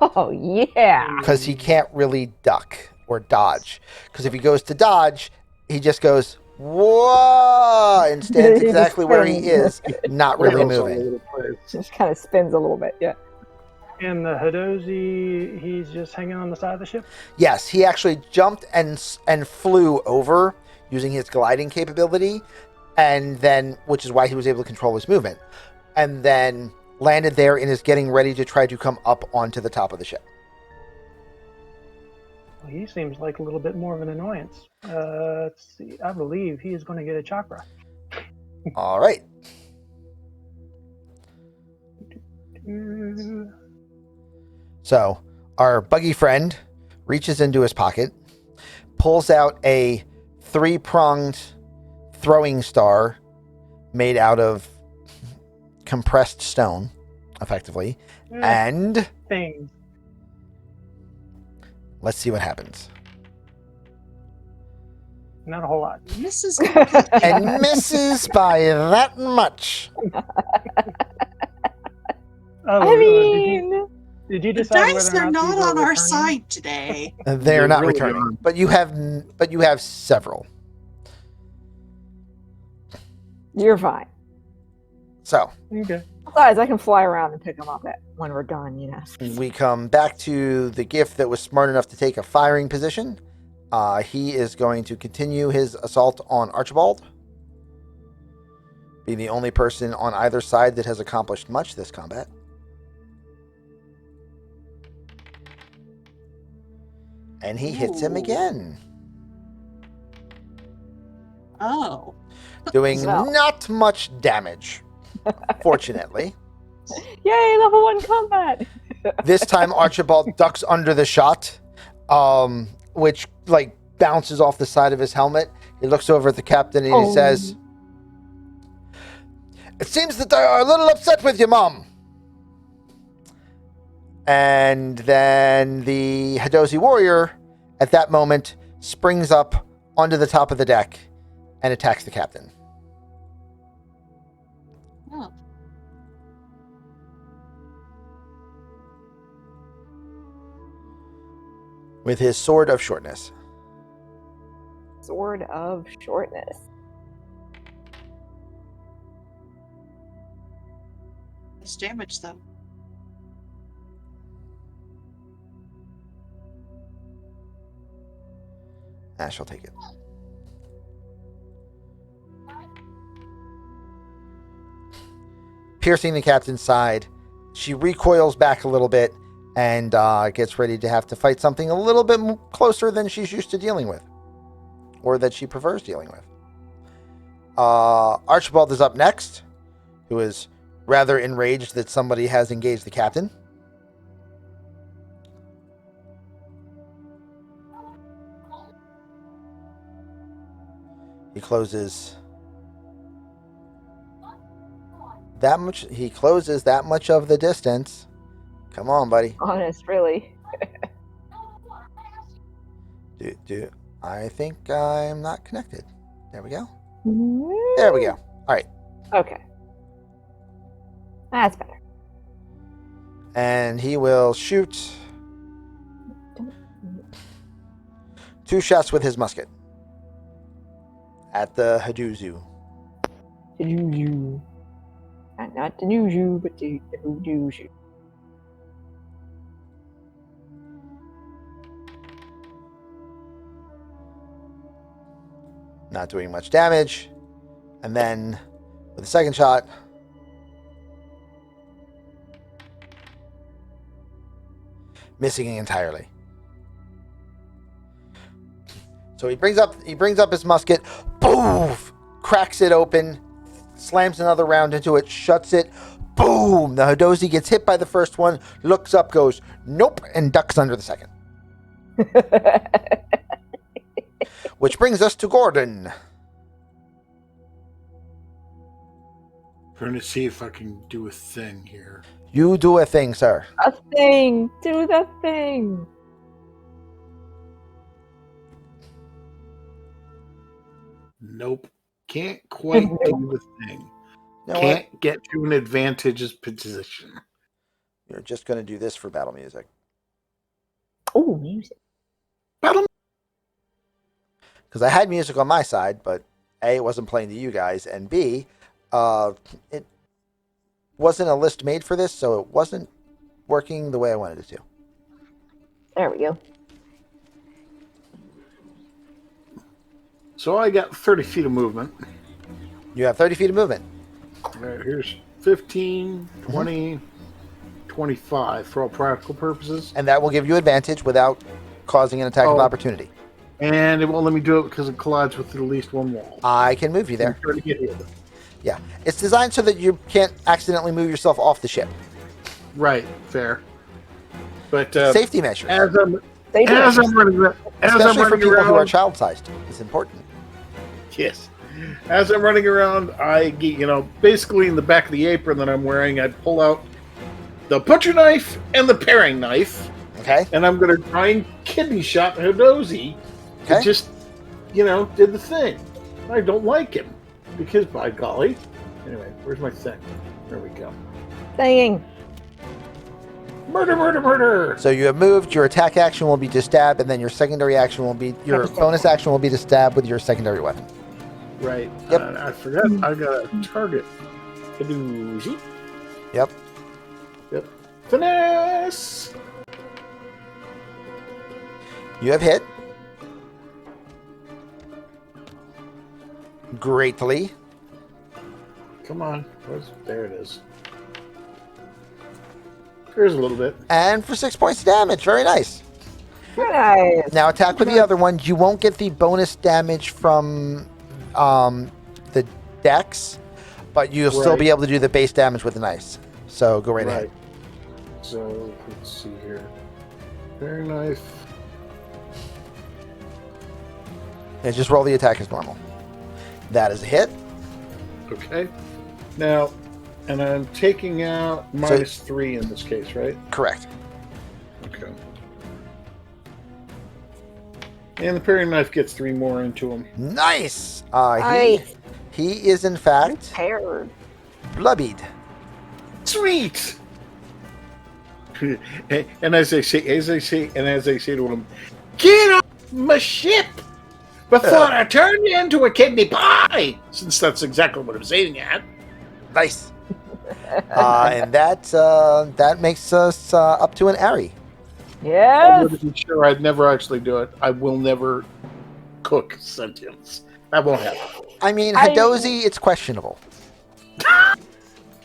Oh yeah. because he can't really duck or dodge. Because if he goes to dodge, he just goes whoa and stands He just exactly where he spins. is, not really Rails all moving. over the place. Just kind of spins a little bit. Yeah. And the Hadozi, he's just hanging on the side of the ship? Yes, he actually jumped and flew over using his gliding capability, and then, which is why he was able to control his movement, and then landed there and is getting ready to try to come up onto the top of the ship. Well, he seems like a little bit more of an annoyance. Let's see, I believe he is going to get a chakra. All right. So our buggy friend reaches into his pocket, pulls out a 3-pronged throwing star made out of compressed stone, effectively, and Thing. let's see what happens. Not a whole lot. Misses And misses by that much. Oh, I mean, did you The decide dice whether or are not not these on our returning? side today. They're They not really returning, aren't. but you have several. you're fine. So Okay. Besides, I can fly around and pick them up when we're done. You know. we come back to the gift that was smart enough to take a firing position. He is going to continue his assault on Archibald. Be the only person on either side that has accomplished much this combat. And he hits him Ooh. again, Oh. doing So. not much damage, fortunately. Yay, level 1 combat! This time Archibald ducks under the shot, which like bounces off the side of his helmet. He looks over at the captain and he says, "It seems that they are a little upset with you, Mom." And then the Hadozi warrior, at that moment, springs up onto the top of the deck and attacks the captain. Oh. With his sword of shortness. Sword of shortness. It's damage though. Ash will take it. Piercing the captain's side, she recoils back a little bit and gets ready to have to fight something a little bit closer than she's used to dealing with, or that she prefers dealing with. Archibald is up next, who is rather enraged that somebody has engaged the captain. He closes that much. He closes that much of the distance. Come on, buddy. Honest, really. I think I'm not connected. There we go. There we go. All right. Okay. That's better. And he will shoot 2 shots with his musket at the Haduzu. The Juju. Not the Juju, but the Juju. Not doing much damage. And then with the second shot, missing entirely. So he brings up his musket, boom, cracks it open, slams another round into it, shuts it, boom. The Hadozi gets hit by the first one, looks up, goes, nope, and ducks under the second. Which brings us to Gordon. Trying to see if I can do a thing here. You do a thing, sir. A thing! Do the thing! Nope. Can't quite do the thing. You know Can't what? get to an advantageous position. You're just going to do this for battle music. Oh, music. Battle. Because I had music on my side, but A, it wasn't playing to you guys, and B, it wasn't a list made for this, so it wasn't working the way I wanted it to. There we go. So I got 30 feet of movement. You have 30 feet of movement. All right, here's 15, 20, 25 for all practical purposes. And that will give you advantage without causing an attack of Oh. opportunity. And it won't let me do it because it collides with at least one wall. I can move you there. I'm trying to get hit. Yeah. It's designed so that you can't accidentally move yourself off the ship. Right, fair. But Safety measures. as I'm They do. as I'm running Especially for people who are around, child-sized. It's important. yes. As I'm running around, I get, basically in the back of the apron that I'm wearing, I pull out the butcher knife and the paring knife, Okay? and I'm going to try and kidney shot Hadozi. Okay. It just, did the thing. I don't like him because, by golly. Anyway, where's my thing? There we go. Singing. Murder, murder, murder! So you have moved. Your attack action will be to stab, and then your secondary action will be... Your bonus action will be to stab with your secondary weapon. Right. Yep. I forgot I got a target. Hadozi. Yep. Yep. Finesse! You have hit. Greatly. Come on. There it is. Here's a little bit. And for 6 points of damage. Very nice. Nice. Now attack with the other one. You won't get the bonus damage from the dex, but you'll still be able to do the base damage with the knife. So go right ahead. So let's see here. Very knife. And just roll the attack as normal. That is a hit. Okay. Now, and I'm taking out -3 in this case, right? Correct. Okay. And the parry knife gets 3 more into him. Nice. Nice. He is in fact Paired. bloodied. Sweet. and as I say to him, get off my ship before I turn you into a kidney pie. Since that's exactly what I'm saying at. Nice. And that makes us up to an Ari. I Yes. would be sure I'd never actually do it. I will never cook sentience. That won't happen. I mean, Hadozi, it's questionable.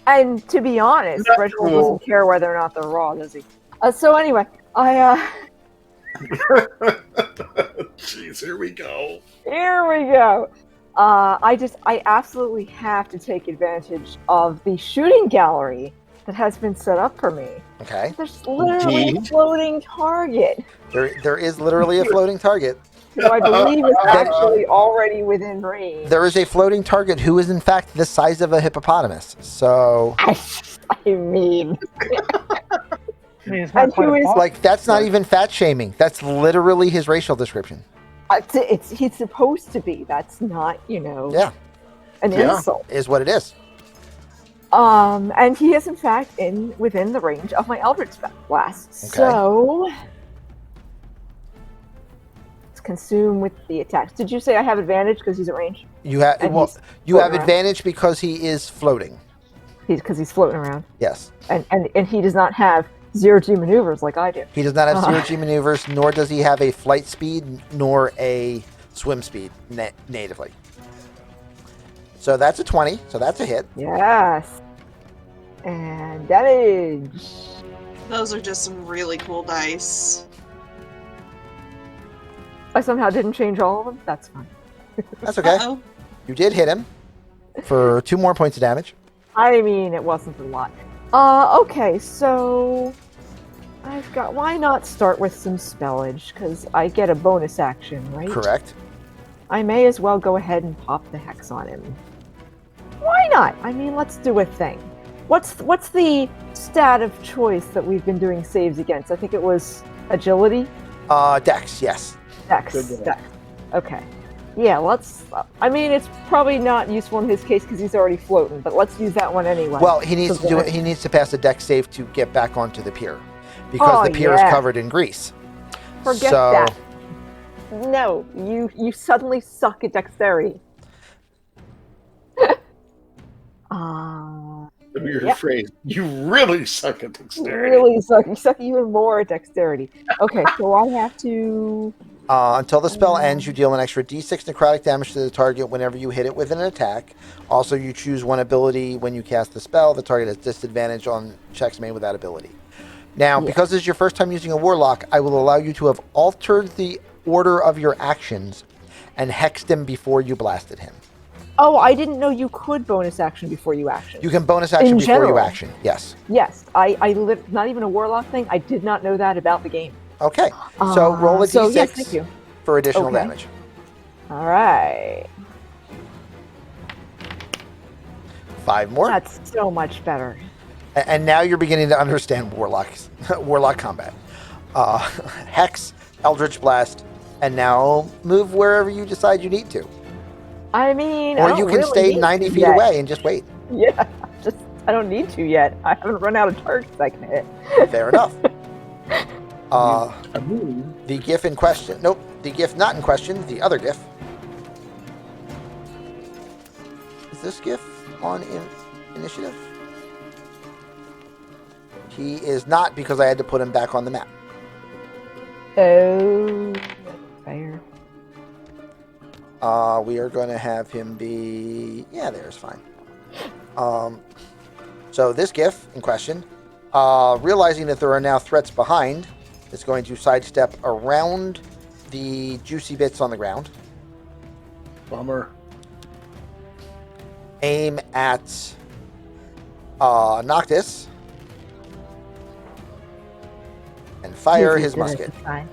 And to be honest, Not Reginald cool. doesn't care whether or not they're raw, does he? So anyway, I Jeez, here we go. here we go. I absolutely have to take advantage of the shooting gallery that has been set up for me. Okay. There's literally a Indeed. floating target, There is literally a floating target. who I believe is actually already within range. There is a floating target who is in fact the size of a hippopotamus. So, I mean, I mean, it's not And quite who a is, boss. like, that's not even fat shaming. That's literally his racial description. he's supposed to be. That's not, Yeah, an insult. is what it is. And he is in fact within the range of my Eldritch Blast. Okay. So let's consume with the attacks. Did you say I have advantage because he's at range? You have And well, he's you have floating around. advantage because he is floating. Because he's floating around, Yes. and he does not have 0G maneuvers like I do. He does not have Uh-huh. 0G maneuvers, nor does he have a flight speed, nor a swim speed natively. So that's a 20. So that's a hit. Yes. And damage. Those are just some really cool dice. I somehow didn't change all of them. That's fine. That's okay. Uh-oh. You did hit him for 2 more points of damage. I mean, it wasn't a lot. Okay, so I've got. Why not start with some spellage? Because I get a bonus action, right? Correct. I may as well go ahead and pop the hex on him. Why not? I mean, let's do a thing. What's the stat of choice that we've been doing saves against? I think it was agility. Dex, yes. Dex. Good one. Dex. Okay. Yeah, let's. I mean, it's probably not useful in his case because he's already floating, but let's use that one anyway. Well, he needs So to do then- it. He needs to pass a Dex save to get back onto the pier, because Oh, the pier is yeah. covered in grease. Forget So- that. No, you suddenly suck at dexterity. Weird Yep. phrase. You really suck at dexterity. Really suck. You suck even more at dexterity. Okay, so I have to. Until the spell ends, you deal an extra d6 necrotic damage to the target whenever you hit it with an attack. Also, you choose one ability when you cast the spell. The target has disadvantage on checks made with that ability. Now, Yeah. because this is your first time using a warlock, I will allow you to have altered the order of your actions and hexed him before you blasted him. Oh, I didn't know you could bonus action before you action. You can bonus action In before you general. action. Yes. Yes, not even a warlock thing. I did not know that about the game. Okay. So roll a d6 So yes, thank you. for additional Okay. damage. All right, 5 more. that's so much better. And now you're beginning to understand warlock combat. Hex, Eldritch Blast, and now move wherever you decide you need to. I mean, I Or don't you can really stay need 90 to feet yet. away and just wait. Yeah, I don't need to yet. I haven't run out of targets I can hit. Fair enough. I mean, The GIF in question. Nope. The GIF not in question. The other GIF. Is this GIF on initiative? He is not, because I had to put him back on the map. Oh, that's fair. We are going to have him be... Yeah, there's fine. So this GIF in question, realizing that there are now threats behind, is going to sidestep around the juicy bits on the ground. Bummer. Aim at Noctis. And fire Easy his to musket. decide.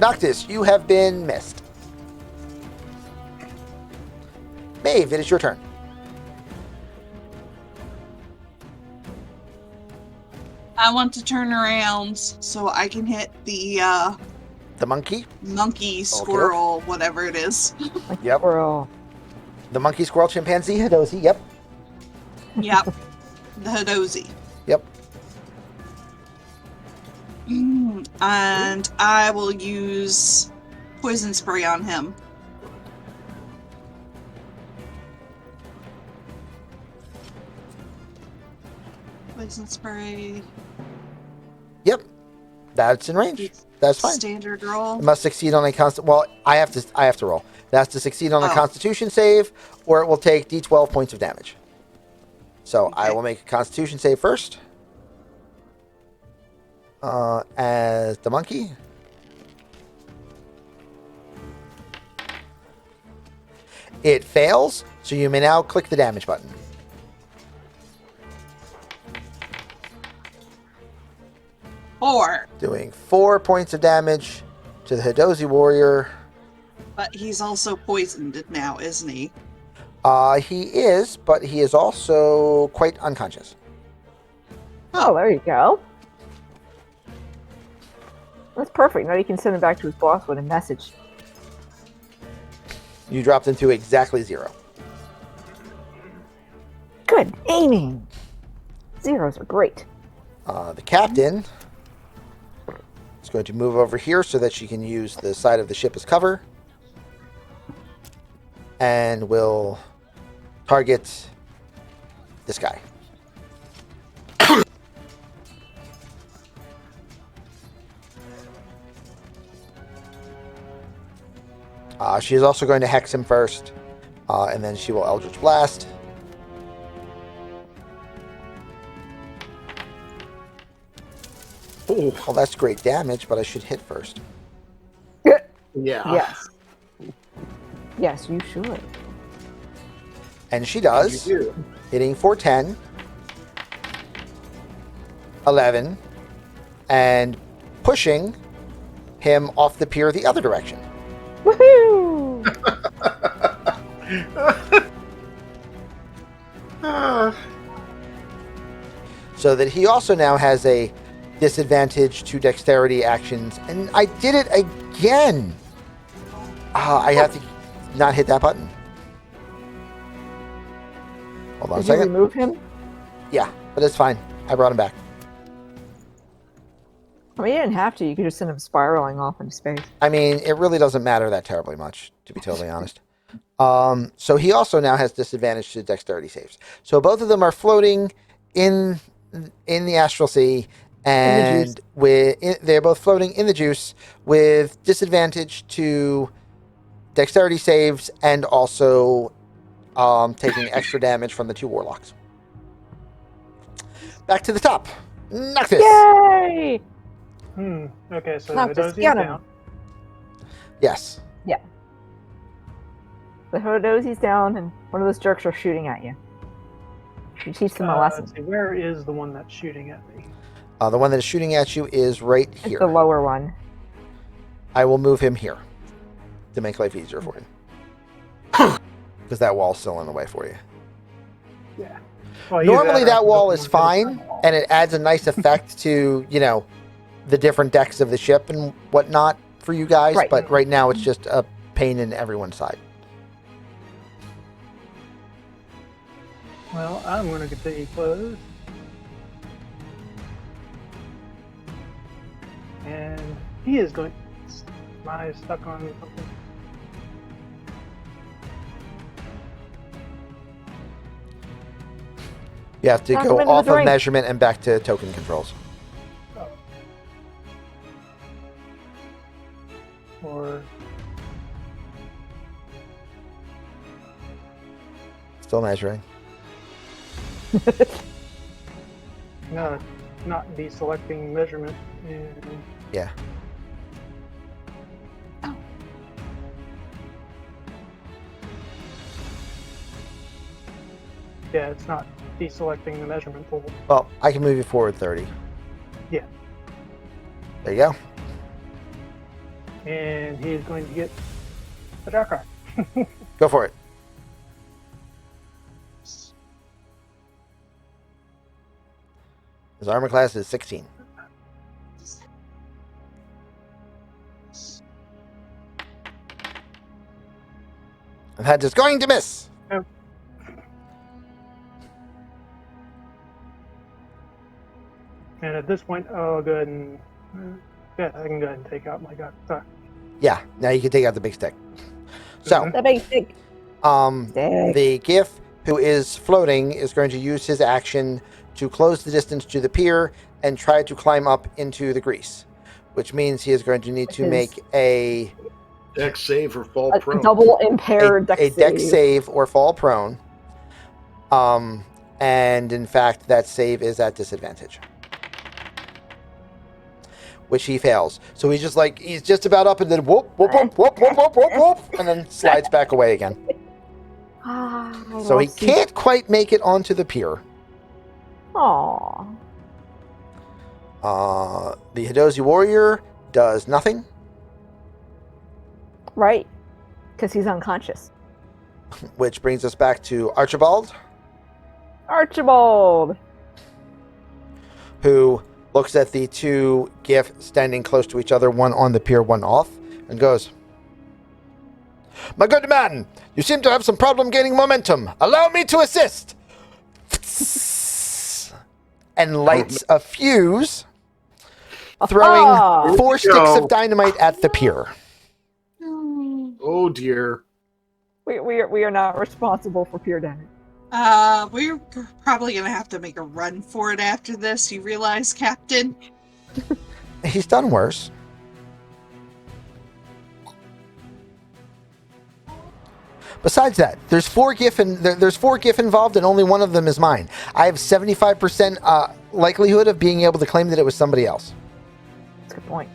Noctis, you have been missed. Maeve, it is your turn. I want to turn around so I can hit the The monkey? monkey, squirrel, whatever it is. Like Yep. squirrel. The monkey, squirrel, chimpanzee, Hidozi. Yep. Yep. The Hidozi. Yep. And I will use poison spray on him. Poison spray. Yep. That's in range. That's fine. Standard roll. It must succeed on a constant. Well, I have to roll. It has to succeed on a Oh. Constitution save, or it will take D12 points of damage. So I Okay. will make a Constitution save first. As the monkey. It fails, so you may now click the damage button. Four. Doing 4 points of damage to the Hidozi warrior. But he's also poisoned now, isn't he? He is, but he is also quite unconscious. Oh, there you go. That's perfect. Now you can send him back to his boss with a message. You dropped into exactly 0. Good aiming. Zeros are great. The captain is going to move over here so that she can use the side of the ship as cover. And will target this guy. She is also going to hex him first, and then she will Eldritch Blast. Oh, Well, that's great damage, but I should hit first. yeah. Yes. Yes, you should. And she does, You do. hitting for 10, 11, and pushing him off the pier the other direction. Woohoo! So that he also now has a disadvantage to dexterity actions. And I did it again. I have to not hit that button. Hold on a Did you second. remove him? Yeah, but it's fine. I brought him back. I mean, you didn't have to. You could just send him spiraling off into space. I mean, it really doesn't matter that terribly much, to be totally honest. So he also now has disadvantage to dexterity saves. So both of them are floating in the Astral Sea, and they're both floating in the juice with disadvantage to dexterity saves and also taking extra damage from the 2 warlocks. Back to the top. Noctis. Yay! Okay, so Noctis, Hidozi's get him. down. Yes. The Hidozi's down, and one of those jerks are shooting at you. You teach them a lesson. Let's see, where is the one that's shooting at me? The one that is shooting at you is right It's here. the lower one. I will move him here to make life easier for you. Because that wall's still in the way for you. Yeah. Well, Normally either that or wall I is can fine, wall. and it adds a nice effect to, the different decks of the ship and whatnot for you guys, Right. but right now it's just a pain in everyone's side. Well, I'm going to continue close. And he is going. Am I stuck on something? You have to Knock go him into off the of drink. measurement and back to token controls. Or Still measuring. No, not deselecting measurement. And Yeah. yeah, it's not deselecting the measurement tool. Well, I can move you forward 30. Yeah. There you go. And he's going to get the Darkrai. Go for it. His armor class is 16. And that is going to miss. Oh. And at this point, I'll go ahead and yeah, I can go ahead and take out my gun. Sorry. Yeah, now you can take out the big stick. So, The big stick. Stick. the GIF who is floating is going to use his action to close the distance to the pier and try to climb up into the grease, which means he is going to need to make a Dex save or fall A prone. double impaired dex a dex save or fall prone. And in fact, that save is at disadvantage, which he fails. So he's just about up and then whoop, whoop, whoop, whoop, whoop, whoop, whoop, whoop, and then slides back away again. So he can't quite make it onto the pier. Aww. The Hidozi warrior does nothing, Right. Because he's unconscious. which brings us back to Archibald, Archibald! who looks at the two GIF standing close to each other, one on the pier, one off, and goes, "My good man, you seem to have some problem gaining momentum. Allow me to assist." And lights a fuse, throwing 4 sticks of dynamite at the pier. Oh dear. We are not responsible for pure damage. We're probably gonna have to make a run for it after this. You realize, Captain? He's done worse. Besides that, there's 4 GIF involved, and only one of them is mine. I have 75% likelihood of being able to claim that it was somebody else. That's a good point.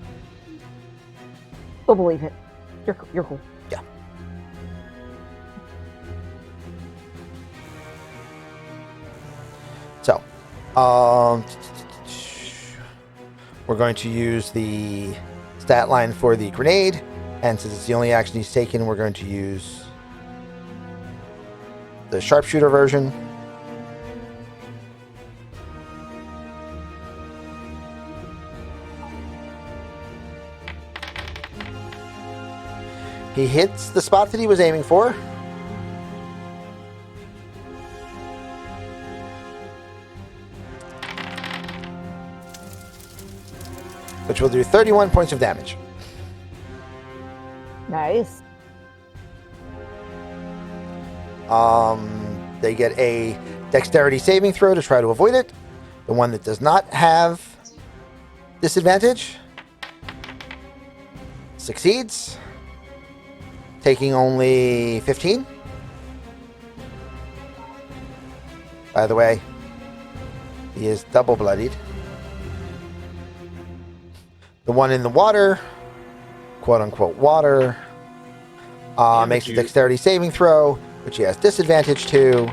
We'll believe it. You're cool. Yeah. So, we're going to use the stat line for the grenade, and since it's the only action he's taken, we're going to use the sharpshooter version. He hits the spot that he was aiming for. Which will do 31 points of damage. Nice. They get a dexterity saving throw to try to avoid it. The one that does not have disadvantage succeeds, taking only 15. By the way, he is double bloodied. The one in the water, quote unquote water, makes a dexterity saving throw, which he has disadvantage to,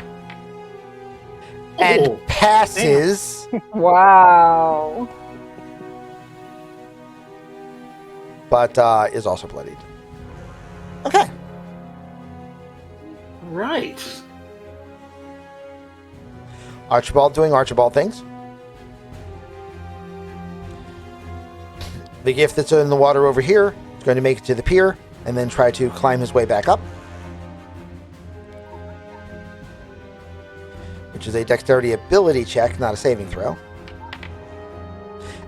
and passes. Wow. But is also bloodied. Okay. Right. Archibald doing Archibald things. The gift that's in the water over here is going to make it to the pier and then try to climb his way back up, which is a dexterity ability check, not a saving throw,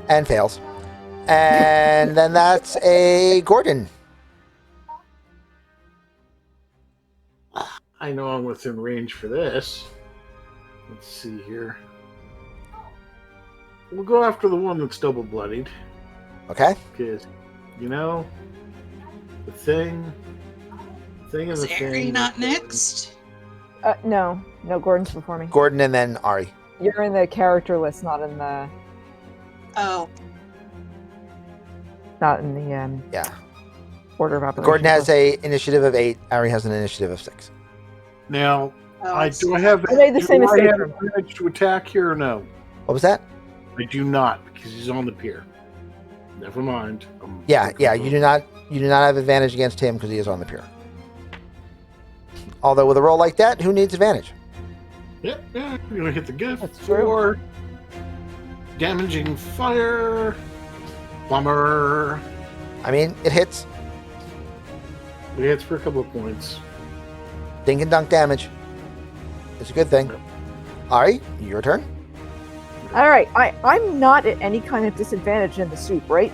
and fails. And then that's a Gordon. I know I'm within range for this. Let's see here. We'll go after the one that's double bloodied. Okay. Because, you know, the thing Is Aerie not next? No, Gordon's before me. Gordon and then Ari. You're in the character list, not in the Oh, Yeah. order of operations. Gordon has a initiative of 8. Ari has an initiative of 6. Now, oh I see. do I have I made the same do I mistake. have advantage to attack here or no? What was that? I do not because he's on the pier. Never mind. Yeah. You do not have advantage against him because he is on the pier. Although with a roll like that, who needs advantage? Yeah, you're gonna hit the gift That's true. for damaging fire. Bummer. I mean, it hits. It hits for a couple of points. Dink and dunk damage. It's a good thing. Ari, your turn. All right, I'm not at any kind of disadvantage in the soup, right?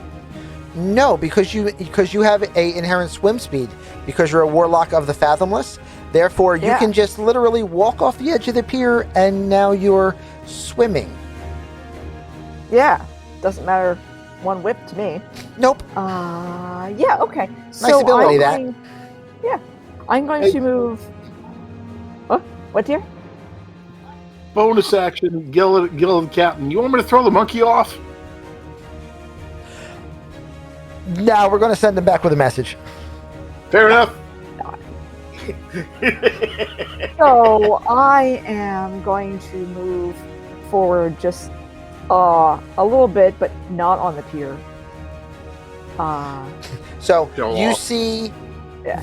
No, because you have a inherent swim speed because you're a warlock of the fathomless. Therefore, you Yeah. can just literally walk off the edge of the pier and now you're swimming. Yeah, doesn't matter one whip to me. Nope. Yeah, okay. Nice ability, that. Yeah, I'm going Hey. to move. What dear? Bonus action, Gil the captain. You want me to throw the monkey off? Now we're going to send him back with a message. Fair enough. So I am going to move forward just a little bit, but not on the pier. So Go you off. see Yeah.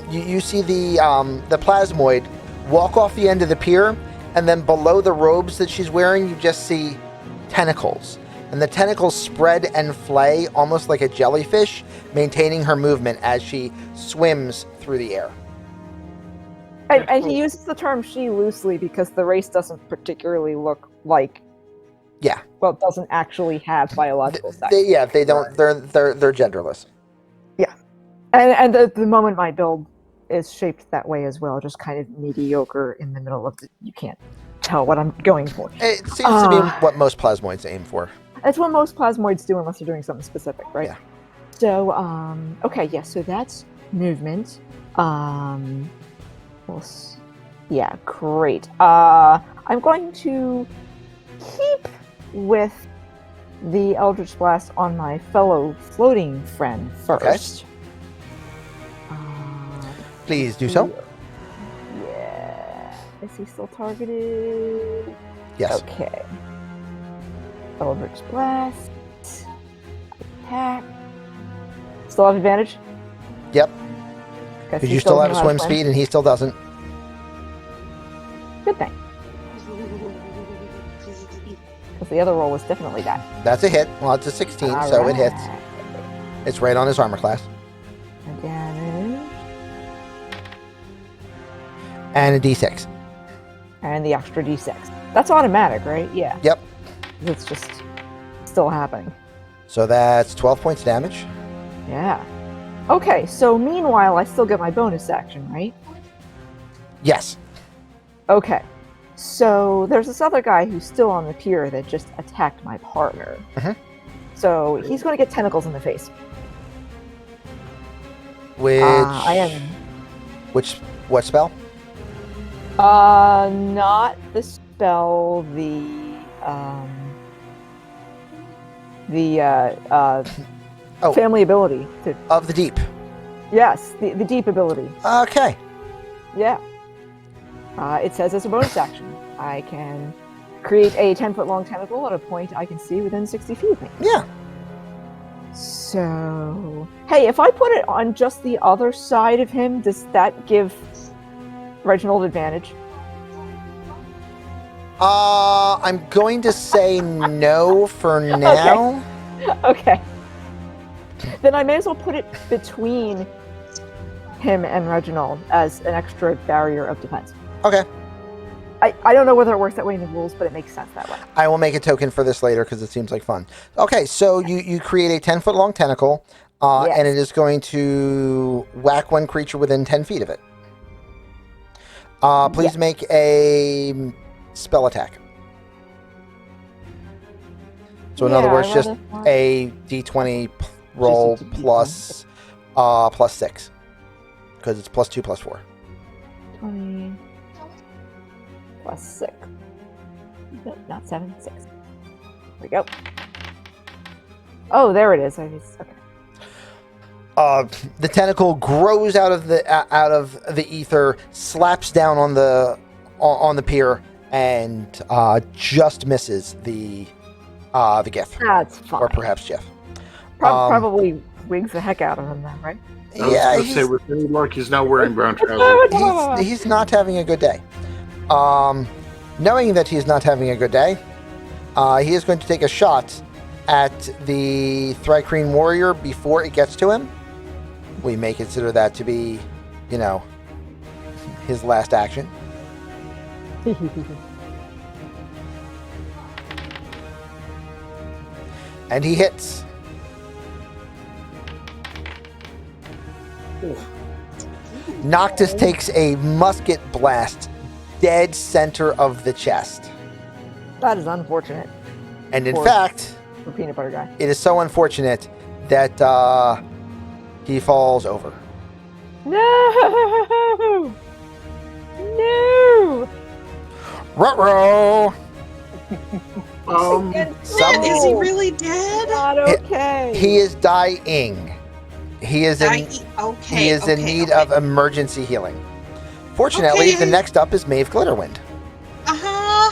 you see the plasmoid walk off the end of the pier, and then below the robes that she's wearing, you just see tentacles. And the tentacles spread and flay almost like a jellyfish, maintaining her movement as she swims through the air. And he uses the term "she" loosely because the race doesn't particularly look like. Yeah. Well, it doesn't actually have biological sex. They don't. They're genderless. And the moment my build is shaped that way as well, just kind of mediocre in the middle of the. You can't tell what I'm going for. It seems to be what most plasmoids aim for. That's what most plasmoids do, unless they're doing something specific, right? Yeah. So, okay, yeah. So that's movement. Yeah, great. I'm going to keep with the Eldritch Blast on my fellow floating friend first. Please do so. Yeah. Is he still targeted? Yes. Okay. Eldritch Blast. Attack. Still have advantage? Yep. Okay, Because he you still doesn't have know how to swim speed and he still doesn't. Good thing. Because the other roll was definitely that. That's a hit. Well, it's a 16, so it hits. Alright. It's right on his armor class. And damage. And a d6. And the extra d6. That's automatic, right? Yeah. Yep. It's just still happening. So that's 12 points damage. Yeah. Okay, so meanwhile, I still get my bonus action, right? Yes. Okay. So there's this other guy who's still on the pier that just attacked my partner. Mhm. So he's going to get tentacles in the face. Which I am what spell? not the spell, Oh. family ability. Of the deep. Yes, the deep ability. Okay. Yeah. It says as a bonus action, I can create a 10-foot long tentacle at a point I can see within 60 feet of me. Yeah. So, hey, if I put it on just the other side of him, does that give Reginald advantage? I'm going to say no for now. Okay. Then I may as well put it between him and Reginald as an extra barrier of defense. Okay. I don't know whether it works that way in the rules, but it makes sense that way. I will make a token for this later because it seems like fun. Okay, so you create a 10-foot long tentacle, Yes. and it is going to whack one creature within 10 feet of it. Please Yes. make a spell attack. So in other Yeah, words, I just rather not- a d20 roll Just a D20. plus 6. Because it's +2 +4. 20 plus 6. No, not 7, 6. There we go. Oh, there it is. Okay. The tentacle grows out of the ether, slaps down on the pier, and just misses the Gif, That's fine. or perhaps Jeff. Probably wigs the heck out of him then, right? I was Yeah, going to say, with any luck, he's now wearing brown trousers. he's not having a good day. Knowing that he's not having a good day, he is going to take a shot at the Thrycreen warrior before it gets to him. We may consider that to be, his last action. And he hits. Noctis takes a musket blast dead center of the chest. That is unfortunate And in Poor. fact, for Peanut Butter Guy. it is so unfortunate that he falls over. No! No! Ruh-roh! Is he really dead? Not okay. He is dying. He is in need of emergency healing. Fortunately, Okay. the next up is Maeve Glitterwind. Uh-huh.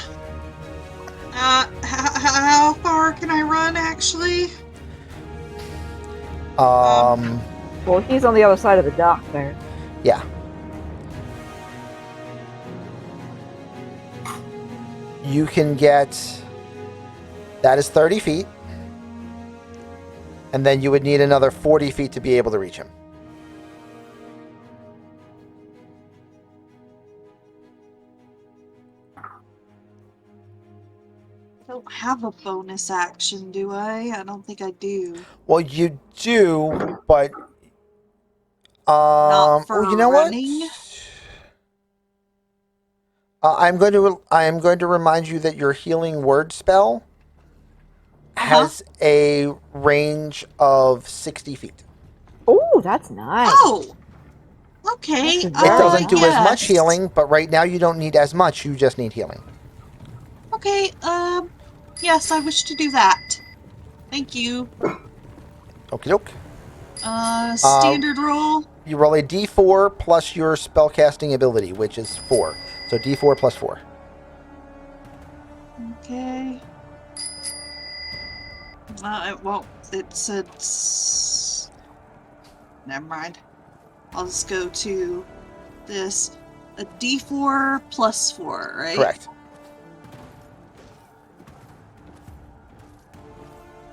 How far can I run, actually? Well, he's on the other side of the dock there. Yeah. You can get... That is 30 feet. And then you would need another 40 feet to be able to reach him. I don't have a bonus action, do I? I don't think I do. Well, you do, but... Not for well, you know running? what? I am going to remind you that your healing word spell has a range of 60 feet. Oh, that's nice. Oh! Okay. That's It very doesn't do as much yes. healing, but right now you don't need as much. You just need healing. Okay, yes, I wish to do that. Thank you. Okie doke. Standard roll. You roll a d4 plus your spellcasting ability, which is 4. So d4 plus 4. Okay. Well, it said... Never mind. I'll just go to this. A d4 plus 4, right? Correct.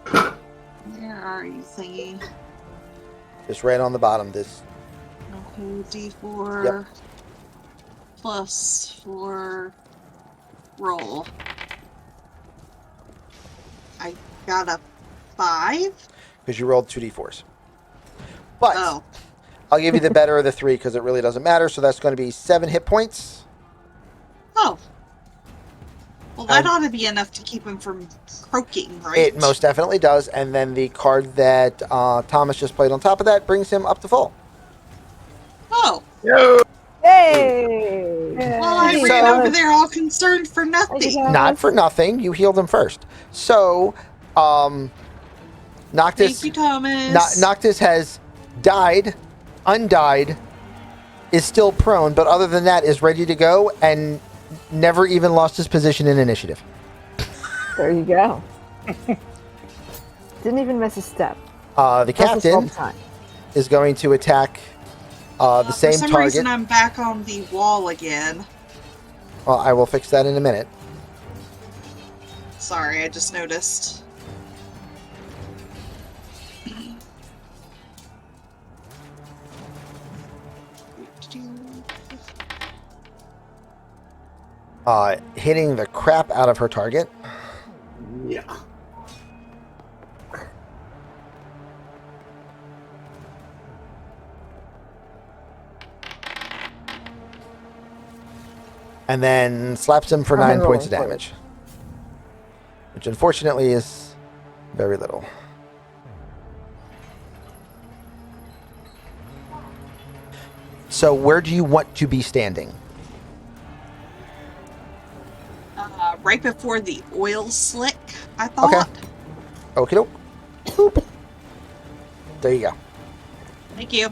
Where are you, thingy? Just right on the bottom. This. Okay, d4 Yep. plus 4 roll. I got a 5? Because you rolled 2 d4s. But Oh. I'll give you the better of the 3 because it really doesn't matter. So that's going to be 7 hit points. Oh. Well, that And- ought to be enough to keep him from croaking, right? It most definitely does. And then the card that Thomas just played on top of that brings him up to full. Oh. Hey! Well, I So- ran over there all concerned for nothing. Not for nothing. You healed him first. So, Noctis... Thank you, Thomas. Noctis has died, undied, is still prone, but other than that is ready to go and never even lost his position in initiative. There you go. Didn't even miss a step. The Does this all captain the time. is going to attack the same For some target. reason, I'm back on the wall again. Well, I will fix that in a minute. Sorry, I just noticed. Hitting the crap out of her target. Yeah. And then slaps him for 9 I'm points of rolling for damage. Which unfortunately is very little. So where do you want to be standing? Right before the oil slick, I thought. Okay. Okie doke. There you go. Thank you.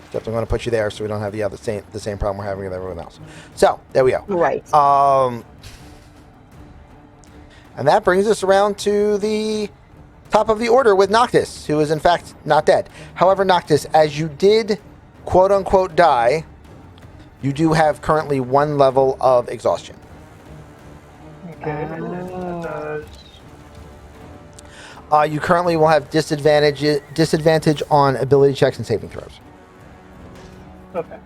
Definitely want to put you there so we don't have the same problem we're having with everyone else. So there we go. Right. And that brings us around to the top of the order with Noctis, who is in fact not dead. However, Noctis, as you did quote unquote die, you do have currently 1 level of exhaustion. Okay. That does. You currently will have disadvantage on ability checks and saving throws. Okay.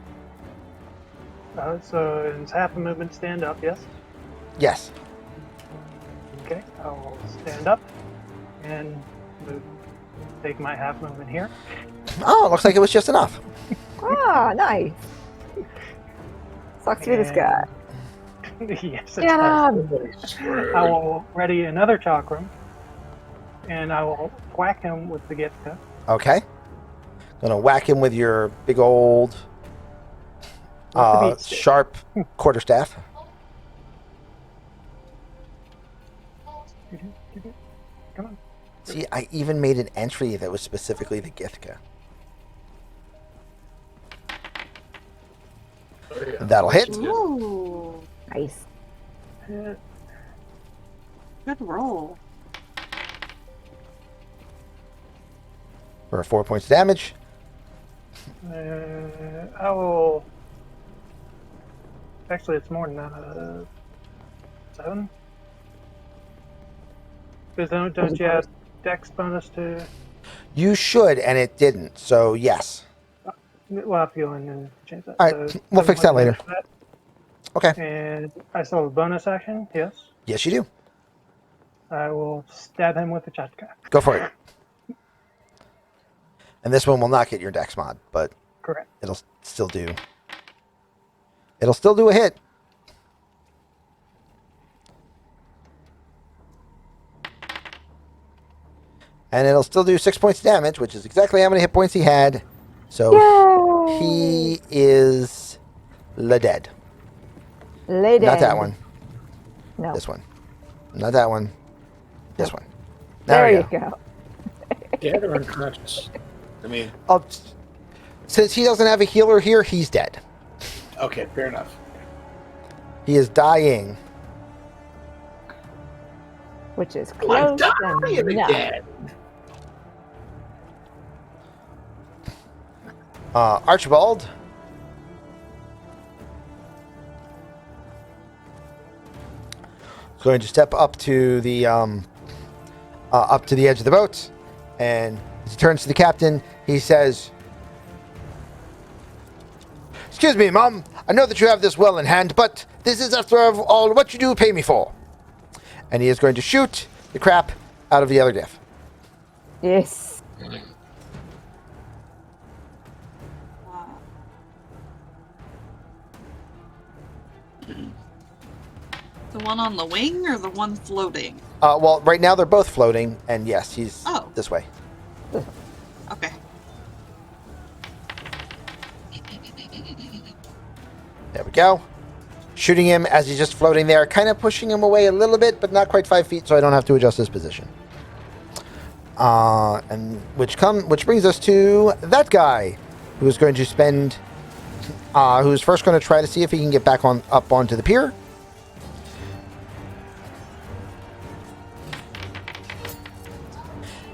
So it's half a movement stand up, yes? Yes. Okay. I will stand up and move, take my half movement here. Oh, looks like it was just enough. Ah, nice. Sucks to be this guy. Yes, it Get does. him! I will ready another chakram, and I will whack him with the Githka. Okay. Gonna whack him with your big old the beat stick. sharp quarterstaff. Come on. See, I even made an entry that was specifically the Githka. That'll hit. Ooh, Nice. Hit. good roll. For 4 points of damage. I will. Actually, it's more than that. 7. Because don't you have Dex bonus to? You should, and it didn't. So yes. We'll have to go in and change that. All right, So we'll fix that later. that. Okay. And I still have a bonus action. Yes. Yes, you do. I will stab him with the chatka. Go for it. And this one will not get your Dex mod, but Correct. it'll still do. It'll still do a hit. And it'll still do 6 points of damage, which is exactly how many hit points he had. So Yay! he is dead. Lay Not that down. one. No. This one. Not that one. This one. There we you go. Dead or unconscious? I mean, Oh, since he doesn't have a healer here, he's dead. okay, fair enough. He is dying. Which is I'm close dying enough. again. Archibald. Is going to step up to the edge of the boat, and as he turns to the captain, he says, "Excuse me, Mum. I know that you have this well in hand, but this is, after all, what you do pay me for." And he is going to shoot the crap out of the other diff. Yes. The one on the wing or the one floating? Well, right now they're both floating, and yes, he's this way. Okay. There we go. Shooting him as he's just floating there, kind of pushing him away a little bit, but not quite 5 feet, so I don't have to adjust his position. And which brings us to that guy, who's going to spend, who's first going to try to see if he can get back up onto the pier.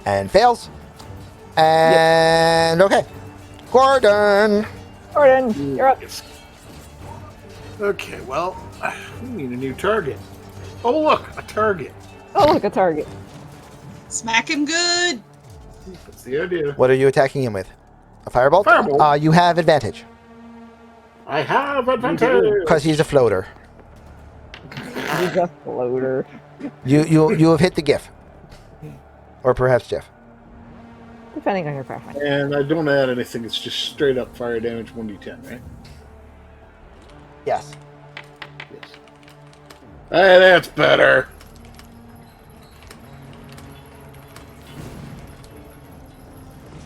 And fails. And okay, Gordon. Gordon, you're up. Okay, well, we need a new target. Oh, look, a target. Oh, look, a target. Smack him good. That's the idea. What are you attacking him with? A firebolt? Firebolt. You have advantage I have advantage. because he's a floater. He's a floater. You have hit the GIF, or perhaps Jeff. Depending on your preference. And I don't add anything. It's just straight up fire damage 1d10, right? Yes. Yes. Hey, that's better.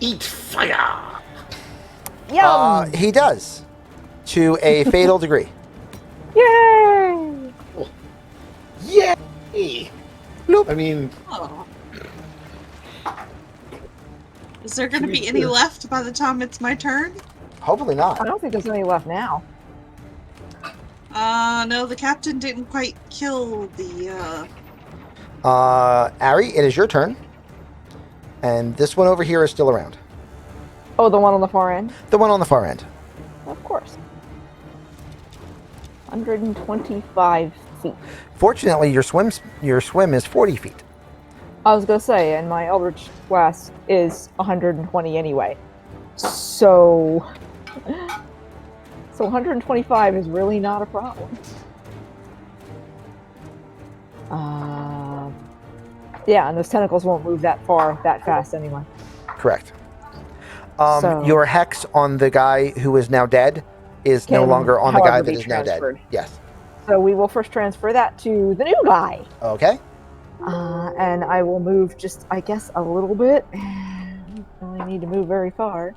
Eat fire. Yum! He does, to a fatal degree. Yay! Yay! Bloop. I mean, Oh. Is there going to be any left by the time it's my turn? Hopefully I not. don't think there's any left now. No, the captain didn't quite kill the, Ari, it is your turn. And this one over here is still around. Oh, the one on the far end? The one on the far end. Of course. 125 feet. Fortunately, your swim is 40 feet. I was gonna say, and my Eldritch Blast is 120 anyway. So 125 is really not a problem. Yeah, and those tentacles won't move that fast anyway. Correct. So- Your hex on the guy who is now dead is no Can, longer on the guy however, that be is now dead. transferred. Yes. So we will first transfer that to the new guy. Okay. And I will move just, I guess, a little bit. I don't really need to move very far.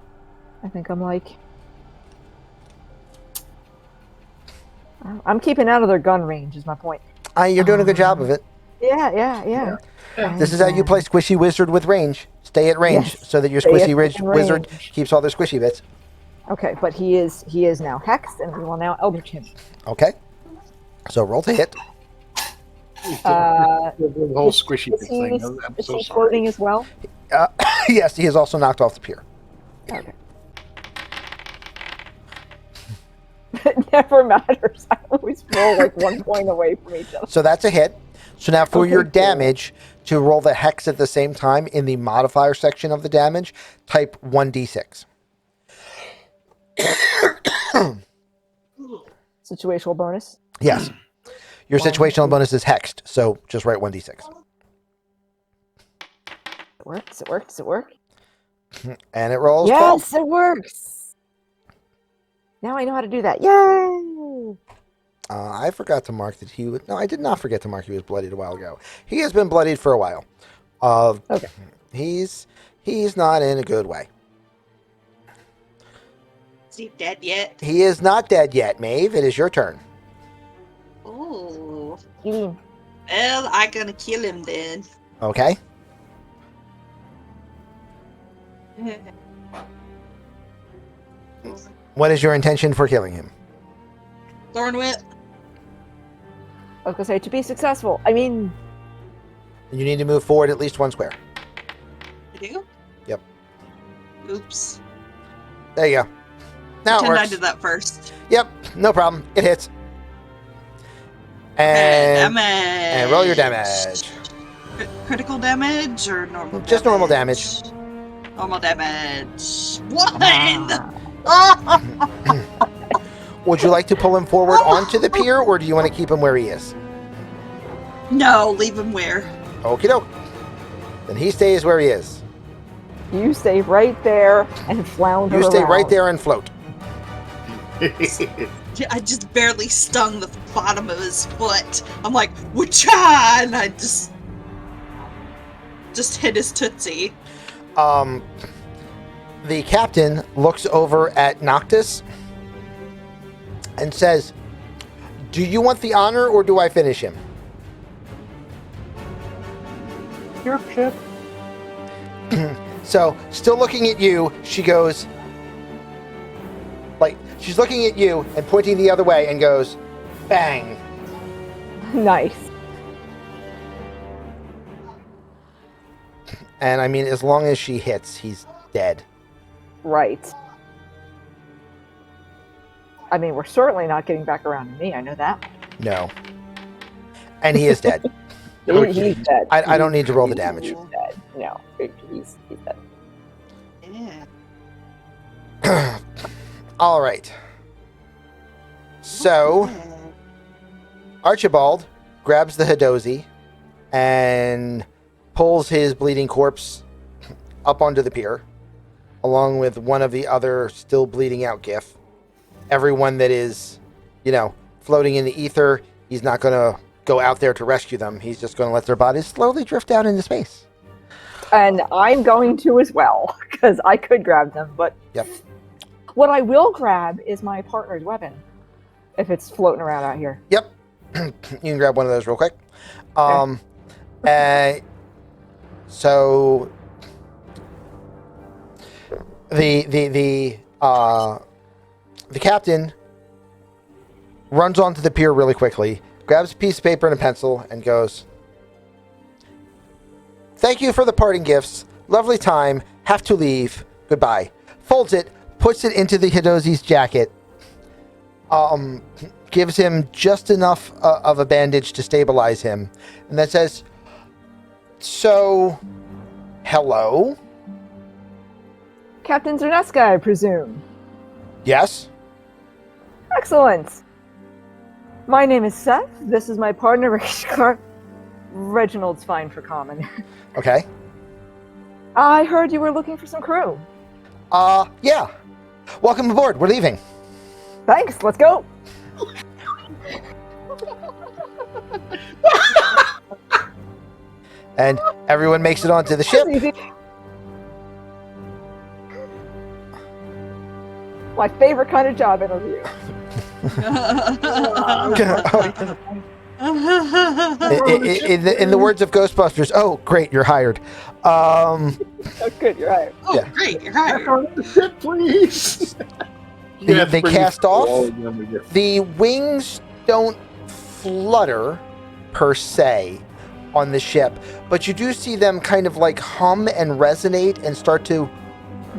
I think I'm like... I'm keeping out of their gun range, is my point. You're doing a good job of it. Yeah. This is how you play Squishy Wizard with range. Stay at range Yes. so that your Stay Squishy at Wizard range. keeps all their squishy bits. Okay, but he is now hexed, and we will now Eldritch him. Okay. So roll to hit. the whole squishy Is he, thing. I'm is so he sorry. floating as well? Yes, he is also knocked off the pier. Okay. It never matters. I always roll like 1 point away from each other. So that's a hit. So now for Okay, your cool. damage, to roll the hex at the same time in the modifier section of the damage, type 1d6. Situational bonus. Yes. Your situational bonus is hexed, so just write 1d6. It works. It works. And it rolls 12. Yes, it works. Now I know how to do that. Yay! I forgot to mark that he was... No, I did not forget to mark he was bloodied a while ago. He has been bloodied for a while. Okay. He's not in a good way. Is he dead yet? He is not dead yet, Maeve. It is your turn. Oh. You mean Well, I gonna kill him then. Okay. What is your intention for killing him? Thorn whip. I was gonna say to be successful. I mean, You need to move forward at least 1 square. I do? Yep. Oops. There you go. Now it Pretend I works. did that first. Yep, no problem. It hits. And roll your damage. Critical damage or normal Just normal damage. Normal damage. One! Would you like to pull him forward onto the pier, or do you want to keep him where he is? No, leave him where? Okie doke. Then he stays where he is. you stay right there and flounder You stay around. right there and float. I just barely stung the bottom of his foot. I'm like, whatcha? And I just hit his tootsie. The captain looks over at Noctis and says, "Do you want the honor, or do I finish him?" Your ship. So, still looking at you, she goes, like, she's looking at you and pointing the other way and goes, bang. Nice. And I mean, as long as she hits, he's dead. Right. I mean, we're certainly not getting back around to me. I know that. No. And he is dead. He's dead. I don't need to roll the damage. He's dead. No, he's dead. Yeah. All right. So, Archibald grabs the Hidozi and pulls his bleeding corpse up onto the pier, along with one of the other still bleeding out GIF. Everyone that is, floating in the ether, he's not going to go out there to rescue them. He's just going to let their bodies slowly drift out into space. And I'm going to as well, because I could grab them, but Yep. What I will grab is my partner's weapon, if it's floating around out here. Yep. You can grab one of those real quick. Uh, so the captain runs onto the pier really quickly, grabs a piece of paper and a pencil, and goes, "Thank you for the parting gifts. Lovely time. Have to leave. Goodbye." Folds it, puts it into the Hidozi's jacket, gives him just enough of a bandage to stabilize him, and then says, "So, hello?" Captain Zerneska, I presume. "Yes?" Excellent. My name is Seth. This is my partner, Rishkar. Reginald's fine for common. "Okay. I heard you were looking for some crew. Yeah. Welcome aboard. We're leaving." Thanks, let's go. And everyone makes it onto the ship. That's easy. My favorite kind of job interview. In the words of Ghostbusters, "Oh, great, you're hired." Oh, good, you're right. Oh, Yeah. great, you're hired. Please. They cast off. The wings don't flutter per se on the ship, but you do see them kind of like hum and resonate and start to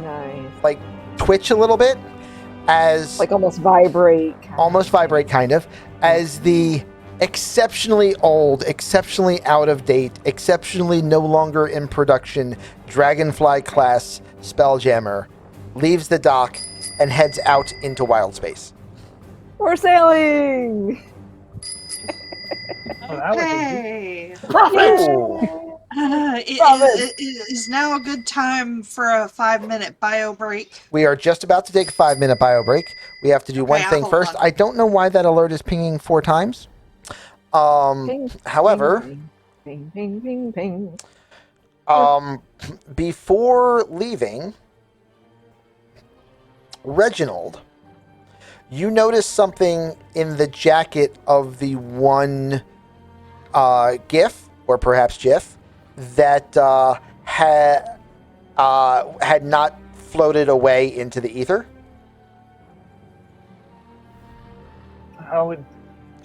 Nice. like twitch a little bit as Like almost vibrate. kind of, as the exceptionally old, exceptionally out of date, exceptionally no longer in production Dragonfly class Spelljammer leaves the dock and heads out into wild space. We're sailing! Oh, that would be Okay. Oh. Is now a good time for a 5-minute bio break? We are just about to take a 5-minute bio break. We have to do one Okay, thing hold first. on. I don't know why that alert is pinging 4 times. Ping, However, ping, ping, ping, ping. before leaving, Reginald, you notice something in the jacket of the one GIF, or perhaps GIF, that had not floated away into the ether. I would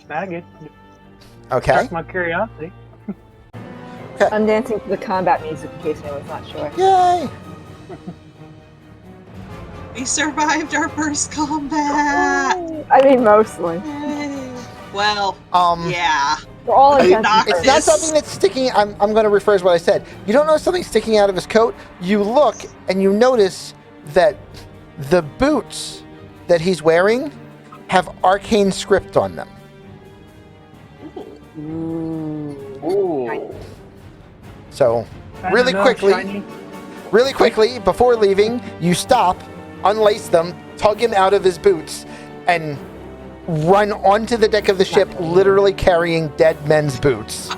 snag it. Okay. That's my curiosity. I'm dancing to the combat music in case anyone's not sure. Yay! We survived our first combat. I mean, mostly. Yay. Well, Um, yeah. For all intents and knocked It's purposes. not This- something that's sticking. I'm going to rephrase what I said. You don't notice something sticking out of his coat. You look and you notice that the boots that he's wearing have arcane script on them. So, really quickly, before leaving, you stop, unlace them, tug him out of his boots, and run onto the deck of the ship, literally carrying dead men's boots.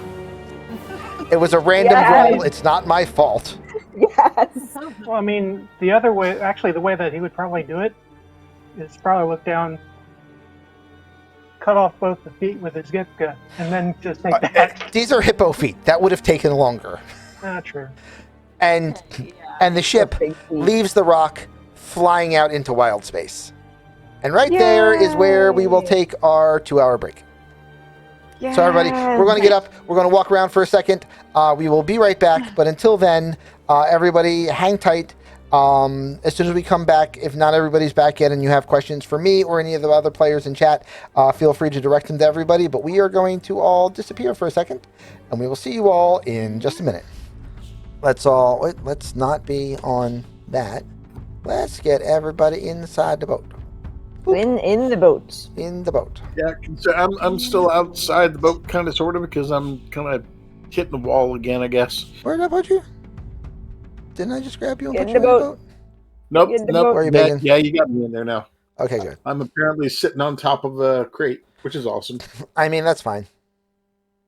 It was a random Yes. roll. It's not my fault. Yes. Well, I mean, the other way, actually, the way that he would probably do it is probably look down, cut off both the feet with his gift gun, and then just take that. These are hippo feet. That would have taken longer. Not true. And Yeah. and the ship Big feet. leaves the rock, flying out into wild space. And right there is where we will Yay. take our 2-hour break. So everybody, we're going to get up. We're going to walk around for a second. We will be right back. But until then, everybody hang tight. As soon as we come back, if not everybody's back yet and you have questions for me or any of the other players in chat, feel free to direct them to everybody. But we are going to all disappear for a second. And we will see you all in just a minute. Let's not be on that. Let's get everybody inside the boat. In the boat. In the boat. Yeah, so I'm still outside the boat, kind of, sort of, because I'm kind of hitting the wall again, I guess. Where did I put you? Didn't I just grab you and In put the you in the boat. boat? Nope, In the nope. boat. Where are you Yeah, being? yeah, you got me in there now. Okay, good. I'm apparently sitting on top of a crate, which is awesome. I mean, that's fine.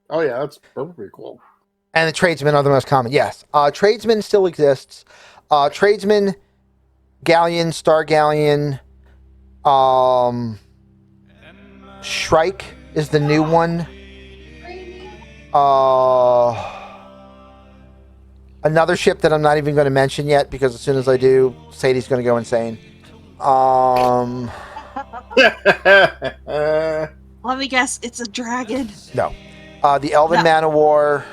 Oh yeah, that's perfectly cool. And the tradesmen are the most common. Yes. Tradesmen still exists. Tradesmen, galleon, star galleon, Shrike is the new one. Another ship that I'm not even going to mention yet because as soon as I do, Sadie's going to go insane. Let me guess, it's a dragon. No. The Elven No. Man of War.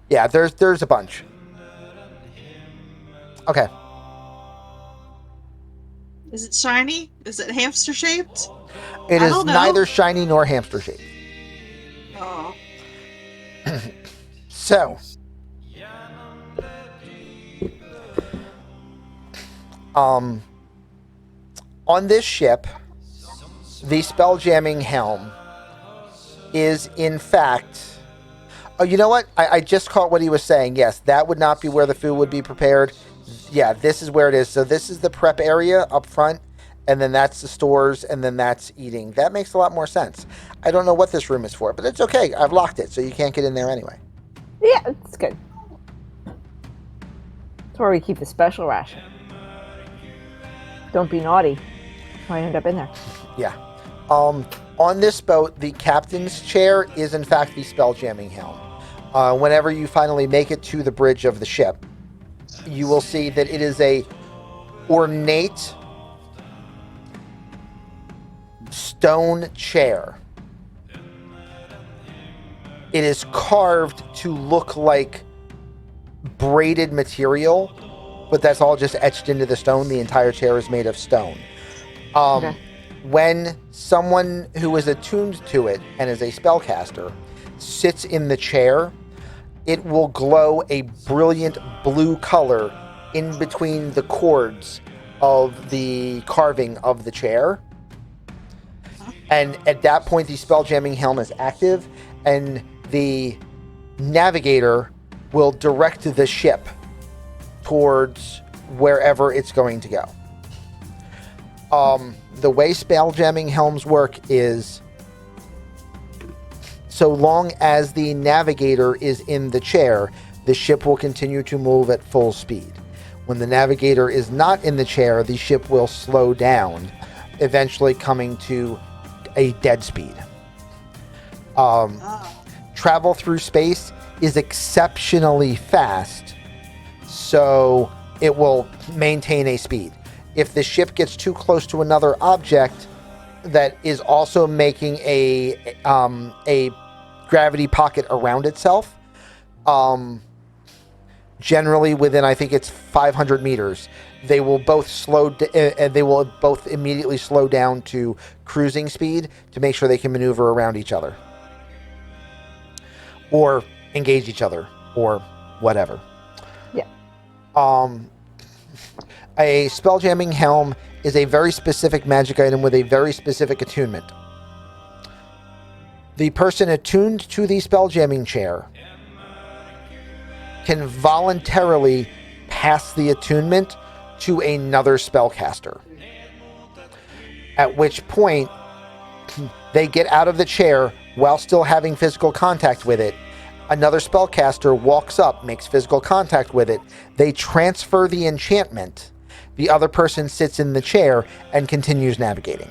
Yeah, there's a bunch. Okay. Is it shiny? Is it hamster shaped? It I is don't know. neither shiny nor hamster shaped. Oh. So, on this ship, the spelljamming helm is in fact. Oh, you know what? I just caught what he was saying. Yes, that would not be where the food would be prepared. Yeah, this is where it is. So this is the prep area up front, and then that's the stores, and then that's eating. That makes a lot more sense. I don't know what this room is for, but it's okay. I've locked it, so you can't get in there anyway. Yeah, it's good. That's where we keep the special ration. Don't be naughty. Might end up in there. Yeah. On this boat, the captain's chair is in fact the spelljamming helm. Whenever you finally make it to the bridge of the ship, you will see that it is a ornate stone chair. It is carved to look like braided material, but that's all just etched into the stone. The entire chair is made of stone. Okay. When someone who is attuned to it and is a spellcaster sits in the chair, it will glow a brilliant blue color in between the cords of the carving of the chair. And at that point, the spelljamming helm is active, and the navigator will direct the ship towards wherever it's going to go. The way spelljamming helms work is so long as the navigator is in the chair, the ship will continue to move at full speed. When the navigator is not in the chair, the ship will slow down, eventually coming to a dead speed. Travel through space is exceptionally fast, so it will maintain a speed. If the ship gets too close to another object that is also making a gravity pocket around itself, generally within, I think it's 500 meters, they will both immediately slow down to cruising speed to make sure they can maneuver around each other or engage each other or whatever. Yeah. A spelljamming helm is a very specific magic item with a very specific attunement. The person attuned to the spelljamming chair can voluntarily pass the attunement to another spellcaster. At which point, they get out of the chair while still having physical contact with it. Another spellcaster walks up, makes physical contact with it. They transfer the enchantment. The other person sits in the chair and continues navigating.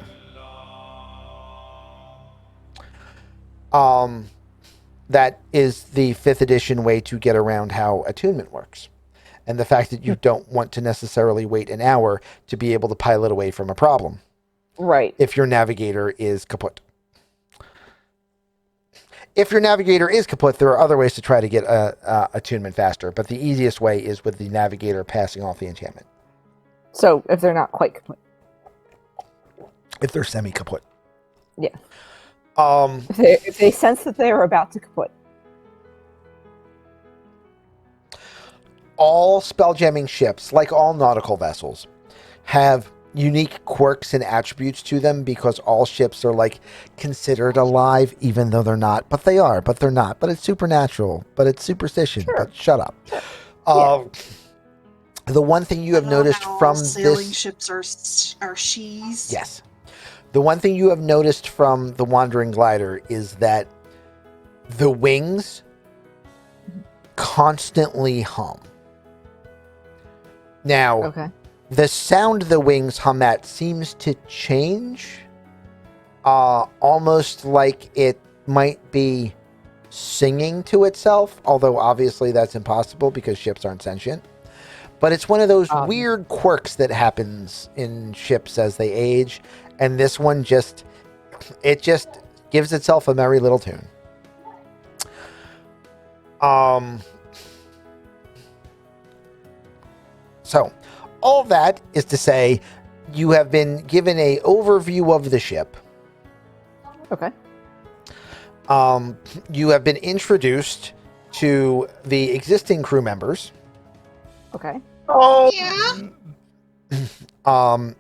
That is the 5th edition way to get around how attunement works. And the fact that you don't want to necessarily wait an hour to be able to pilot away from a problem. Right. If your navigator is kaput. If your navigator is kaput, there are other ways to try to get attunement faster. But the easiest way is with the navigator passing off the enchantment. So if they're not quite kaput. If they're semi-kaput. Yeah. If they sense that they are about to kaput. All spelljamming ships, like all nautical vessels, have unique quirks and attributes to them because all ships are like considered alive even though they're not. But they are, but they're not. But it's supernatural. But it's superstition. Sure. But shut up. The one thing you have noticed from sailing this... ships are she's. Yes. The one thing you have noticed from the Wandering Glider is that the wings constantly hum. Now, Okay. the sound the wings hum at seems to change, almost like it might be singing to itself, although obviously that's impossible because ships aren't sentient. But it's one of those weird quirks that happens in ships as they age, and this one just gives itself a merry little tune. So all that is to say, you have been given a overview of the ship. Okay. You have been introduced to the existing crew members. Okay. Oh, Yeah.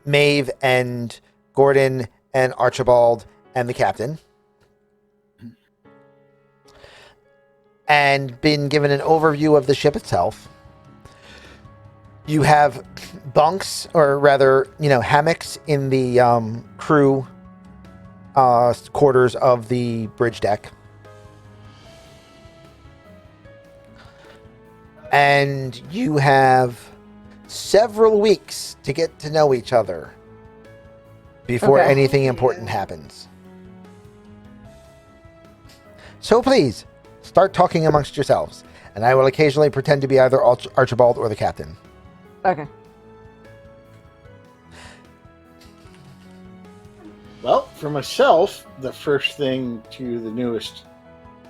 Maeve and Gordon and Archibald and the captain. And been given an overview of the ship itself. You have bunks, or rather, hammocks in the crew quarters of the bridge deck. And you have several weeks to get to know each other before Okay. anything important happens. So please, start talking amongst yourselves, and I will occasionally pretend to be either Archibald or the captain. Okay. well, for myself, the first thing to the newest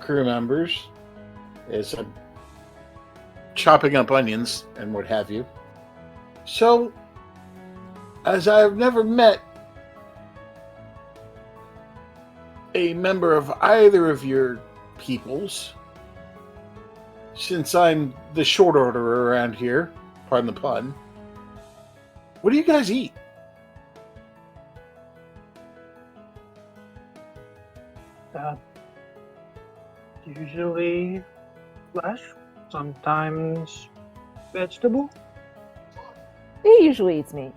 crew members is chopping up onions and what have you. So, as I've never met a member of either of your peoples, since I'm the short order around here, pardon the pun, what do you guys eat? Usually flesh, sometimes vegetable. He usually eats meat.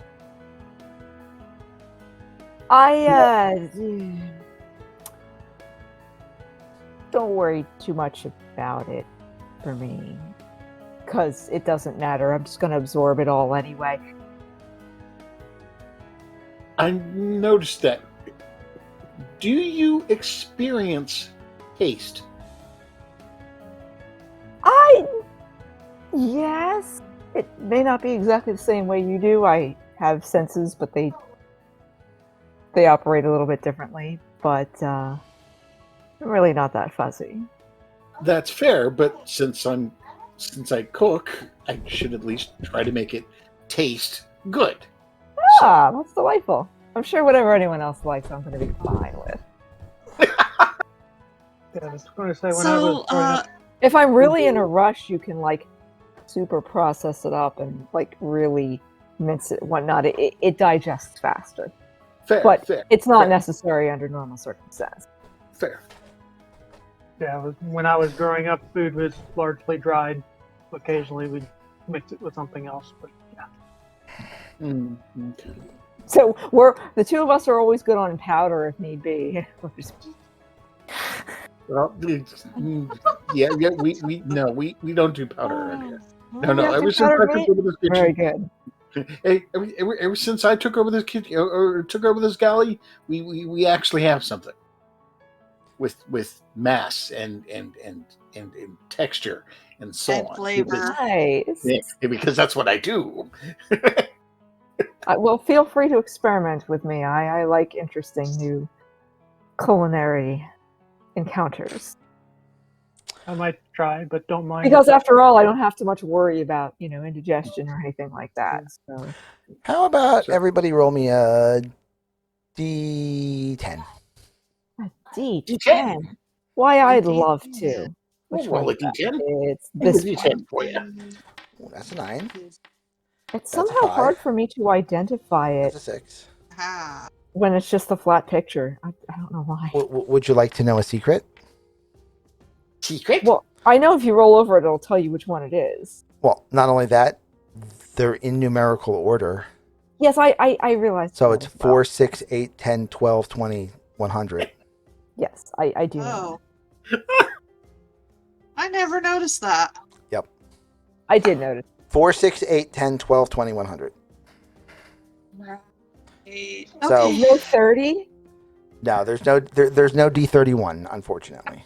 Don't worry too much about it for me, because it doesn't matter. I'm just going to absorb it all anyway. I noticed that. Do you experience taste? Yes. It may not be exactly the same way you do. I have senses, but they operate a little bit differently. But I'm really not that fuzzy. That's fair, but since I cook, I should at least try to make it taste good. Ah, that's delightful. I'm sure whatever anyone else likes, I'm going to be fine with. Yeah, I was going to say when I was growing up, If I'm really in a rush, you can super process it up and really mince it and whatnot. It digests faster. Fair, But fair, it's not fair, necessary under normal circumstances. fair. when I was growing up, food was largely dried. Occasionally, we'd mix it with something else, but yeah. Okay. So the two of us are always good on powder if need be. Well, yeah, we don't do powder around here. No, You have ever to since I powder took meat? over this kitchen, Very good. hey, ever since I took over this kitchen or took over this galley, we actually have something with mass and texture and so And on. flavor. Nice. Because that's what I do. Well, feel free to experiment with me. I like interesting new culinary encounters. I might try, but don't mind. Because after all, I don't have to much worry about, indigestion or anything like that. So How about Sure. everybody roll me a D10? a D10. D10. Why, I'd D10. love to. Which We'll roll one? a D10. It's Roll a this D10 one. for you. Oh, that's a 9. It's That's a somehow 5. hard for me to identify it That's a 6. Ah. when it's just a flat picture. I don't know why. Would you like to know a secret? Secret? Well, I know if you roll over it, it'll tell you which one it is. Well, not only that, they're in numerical order. Yes, I realized. So that it's as well. 4, 6, 8, 10, 12, 20, 100. Yes, I do know. Oh. I never noticed that. I did notice. 4, 6, 8, 10, 12, 20, 100. Right. So- Okay. No 30? No, there's no D31, unfortunately.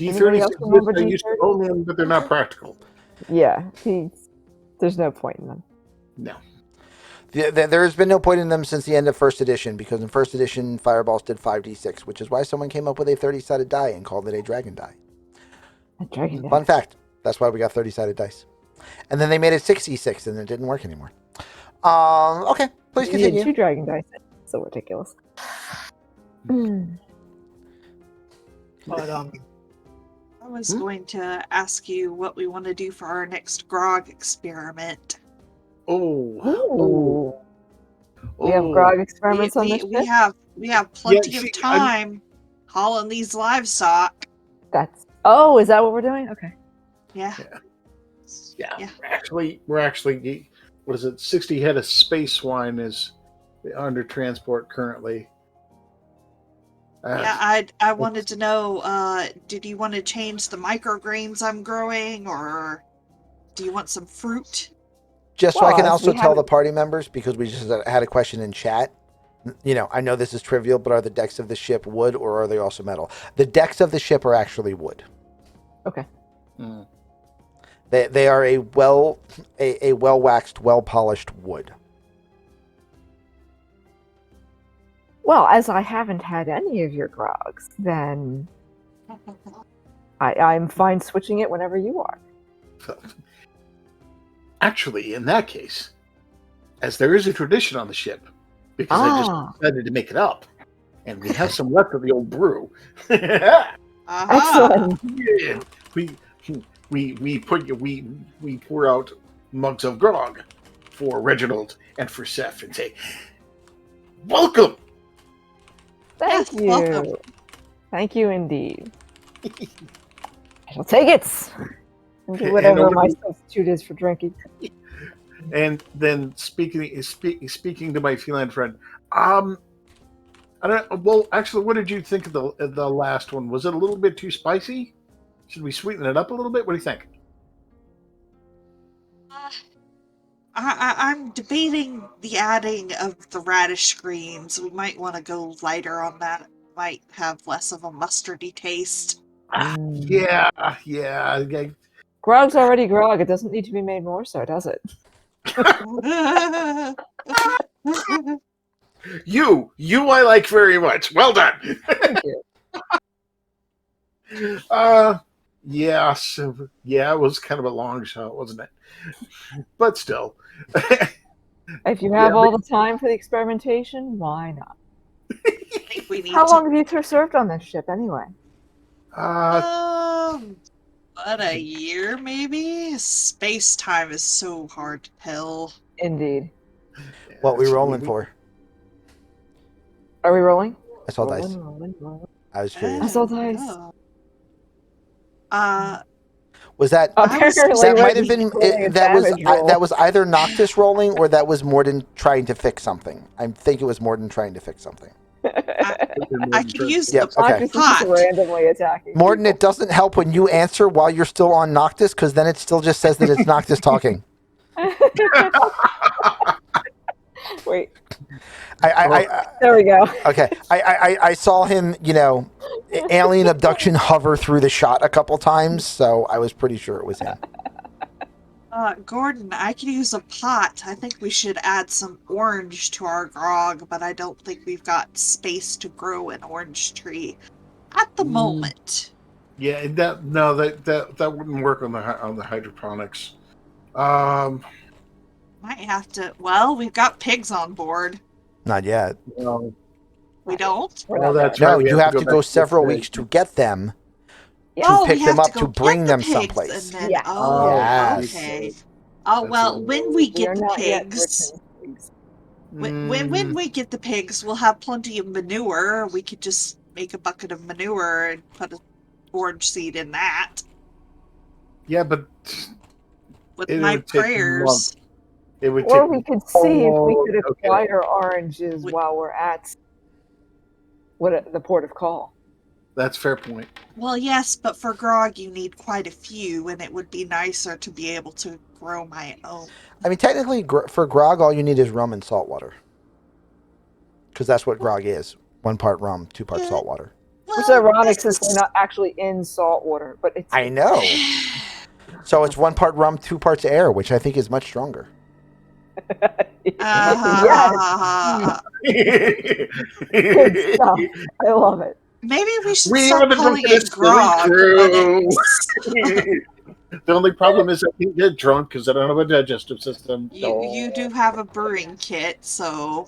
Anybody D30s else exist. remember I used to D30? own them, but they're not practical. Yeah, there's no point in them. No. There's been no point in them since the end of first edition, because in first edition, fireballs did 5d6, which is why someone came up with a 30-sided die and called it a dragon die. A dragon die. Fun fact. That's why we got 30-sided dice. And then they made it 6d6, and it didn't work anymore. Okay, please You need continue. 2 dragon dice. So ridiculous. But I was going to ask you what we want to do for our next grog experiment. Ooh. We have grog experiments on this ship? We have plenty see, of time hauling these livestock. Oh, is that what we're doing? Okay. Yeah. Yeah. We're actually, what is it? 60 head of space swine is under transport currently. Yeah, I wanted to know, did you want to change the microgreens I'm growing, or do you want some fruit? Just so I can Well, also we tell have- the party members, because we just had a question in chat. You know, I know this is trivial, but are the decks of the ship wood or are they also metal? The decks of the ship are actually wood. Okay. Mm. They are a well waxed, well polished wood. Well, as I haven't had any of your grogs, then I'm fine switching it whenever you are. Actually, in that case, as there is a tradition on the ship, because I just decided to make it up, and we have some left of the old brew. Excellent. Yeah. We pour out mugs of grog for Reginald and for Seth and say, "Welcome." Thank Yes, you. welcome. Thank you indeed. I shall take it. And do And whatever over my the- substitute is for drinking. And then speaking to my feline friend, I don't. Well, actually, what did you think of the last one? Was it a little bit too spicy? Should we sweeten it up a little bit? What do you think? I'm debating the adding of the radish greens. We might want to go lighter on that. Might have less of a mustardy taste. Yeah. Grog's already grog. It doesn't need to be made more so, does it? You I like very much. Well done. Thank you. It was kind of a long shot, wasn't it? But still. If you have Yeah, all the time for the experimentation, why not? I think we need How to. long have you two served on this ship anyway? About a year, maybe? Space time is so hard to tell. Indeed. What we rolling for? Are we rolling? I saw dice. Rolling. I was curious. I saw dice. Was that Apparently, that when might have he's been rolling a that was damage roll. that was either Noctis rolling or that was Morden trying to fix something. I think it was Morden trying to fix something. I could use Yep, the okay. Noctis is just pot. randomly attacking. Morden, it people. doesn't help when you answer while you're still on Noctis, because then it still just says that it's Noctis talking. Wait, I there we go. okay. I saw him, alien abduction hover through the shot a couple times, so I was pretty sure it was him. Gordon, I could use a pot. I think we should add some orange to our grog, but I don't think we've got space to grow an orange tree at the moment. Yeah, that wouldn't work on the hydroponics. Might have to. Well, we've got pigs on board. Not yet. No, We don't. We're not that's there. No, right. We you have to back go the several pig. weeks to get them. Yeah. To Oh, pick we them have up go to get bring the them pigs someplace. and then- Yeah. Oh, Yes. okay. Oh That's well, right. when we We get are the not yet pigs, pigs. when we get the pigs, we'll have plenty of manure. We could just make a bucket of manure and put an orange seed in that Yeah, but with It my would take prayers. months. it would Or take. we could see if we could okay. acquire oranges We- while we're at the port of call. That's a fair point. Well, yes, but for grog you need quite a few, and it would be nicer to be able to grow my own. I mean, technically, for grog, all you need is rum and salt water. Because that's what grog is. 1 part rum, 2 parts salt water. Which is Well, ironic since they're not actually in salt water, but it's. I know. So it's 1 part rum, 2 parts air, which I think is much stronger. Yes. Good stuff. I love it. Maybe we should We start are the calling drunkest it grog. crew. But The only problem is I can't get drunk because I don't have a digestive system. you do have a brewing kit, so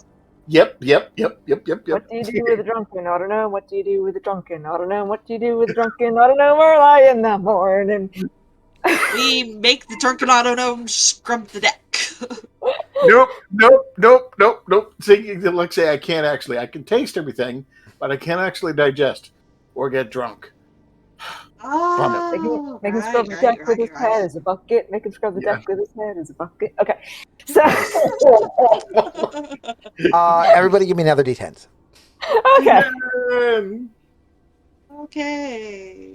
Yep. What do you do with a drunken? I don't know. What do you do with a drunken? I don't know. What do you do with a drunken? I don't know. We're lying in the morning. we make the drunken autognome scrub the deck. Nope. See, like say, I can't actually. I can taste everything, but I can't actually digest or get drunk. Oh, Make him scrub the deck with his head as a bucket. Make him scrub the deck with his head as a bucket. Okay. So. Everybody give me another D10s. Okay. Okay.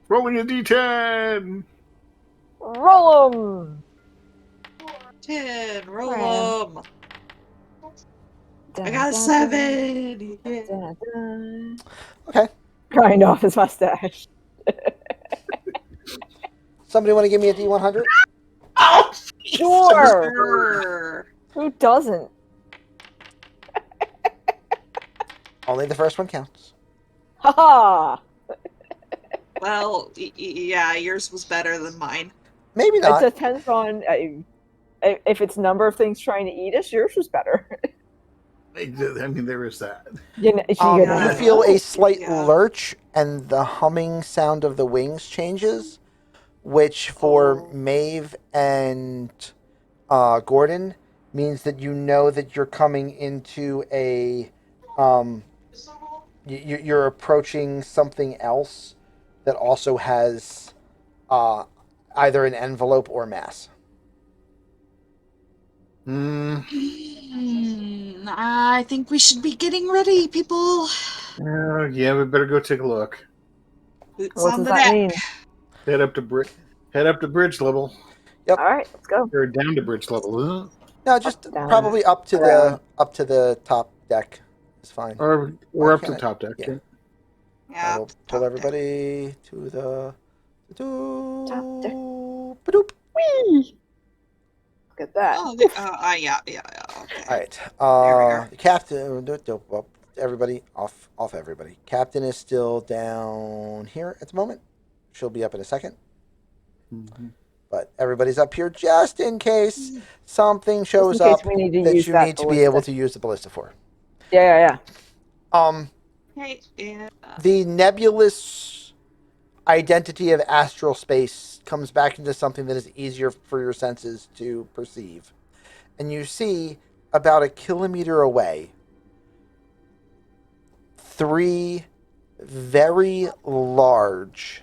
Rolling a D10. Roll them. 10. Roll Wow. them. I got a 7. Yeah. Okay. Crying off his mustache. Somebody want to give me a D100? Oh, Sure. Sure. Who doesn't? Only the first one counts. Haha. Well, yeah, yours was better than mine. Maybe It not. depends on if it's number of things trying to eat us. Yours was better. I mean, there is that. You know, You feel a slight Yeah. lurch, and the humming sound of the wings changes, which for Maeve and Gordon means that you know that you're coming into a you're approaching something else that also has either an envelope or mass. I think we should be getting ready, people. Yeah, we better go take a look. Boots What on does the that deck. mean? Head up to bridge level. Yep. All right, let's go. Or down to bridge level, isn't it? No, just down, probably up to the top deck is fine. Or Why we're up to can't the top deck. Yeah. Yeah. I will pull everybody to the Top deck. Ba-doop. Whee! Look at that. Oh, yeah. Okay. All right. There we are. The captain. Well, everybody off. Everybody. Captain is still down here at the moment. She'll be up in a second. Mm-hmm. But everybody's up here just in case something shows Just in case up we need to that use you that need to be able ballista. to use the ballista for. Yeah. Hey, yeah. The nebulous identity of astral space comes back into something that is easier for your senses to perceive. And you see about 1 kilometer away 3 very large,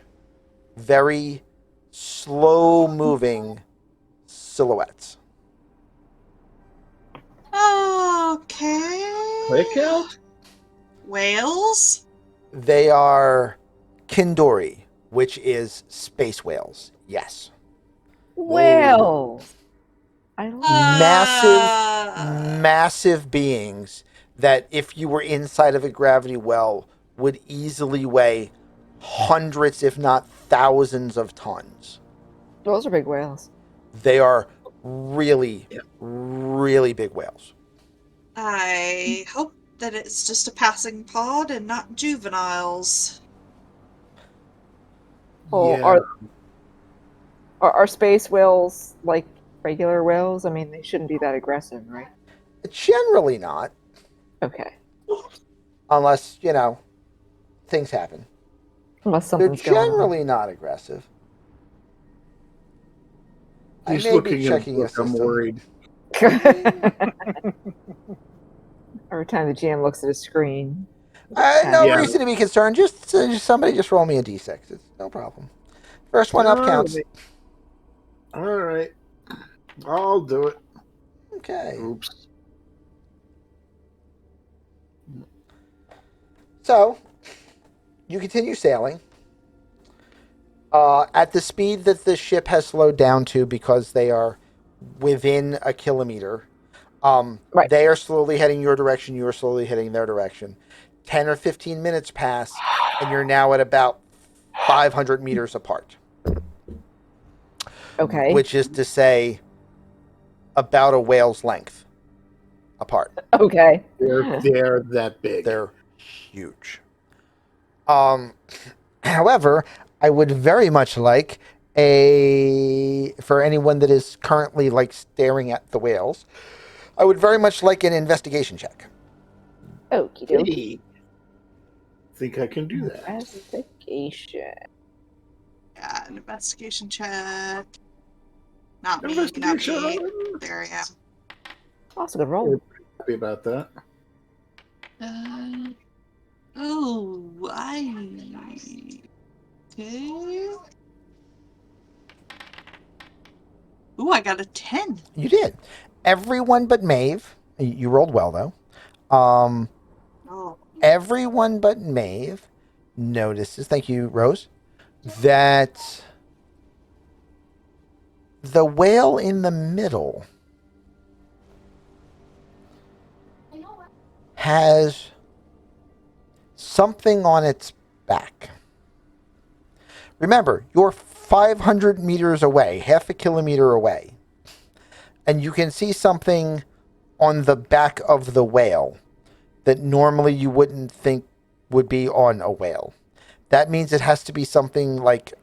very slow moving silhouettes. Okay. Quick out? Whales? They are Kindori, which is space whales. Yes. Well, I love Massive beings that if you were inside of a gravity well would easily weigh hundreds, if not thousands of tons. those are big whales. They are really, really big whales. I hope that it's just a passing pod and not juveniles. Oh, Yeah. are space whales like regular whales? I mean, they shouldn't be that aggressive, right? Generally not, Okay. unless, things happen. Unless They're something's going on. generally not aggressive. He's I may looking be at checking a it. I'm system. worried. Every time the GM looks at a screen. No Yeah. reason to be concerned. Just somebody just roll me a d6. It's no problem. First one up counts. All right. I'll do it. Okay. Oops. So, you continue sailing at the speed that the ship has slowed down to because they are within a kilometer. Right. They are slowly heading your direction. You are slowly heading their direction. 10 or 15 minutes pass, and you're now at about 500 meters apart, Okay. which is to say about a whale's length apart. Okay. They're that big. They're huge. However, I would very much like for anyone that is currently like staring at the whales, I would very much like an investigation check. Okie doke. Hey, think I can do that. Investigation. Yeah, an investigation check. Not me, Investigation. not me. There I am. That's a good roll. Happy about that. Okay. Ooh, I got a 10. You did. Everyone but Maeve. You rolled well though. Oh. Everyone but Maeve notices. Thank you, Rose. That the whale in the middle has something on its back. Remember, you're 500 meters away, half a kilometer away, and you can see something on the back of the whale that normally you wouldn't think would be on a whale. That means it has to be something like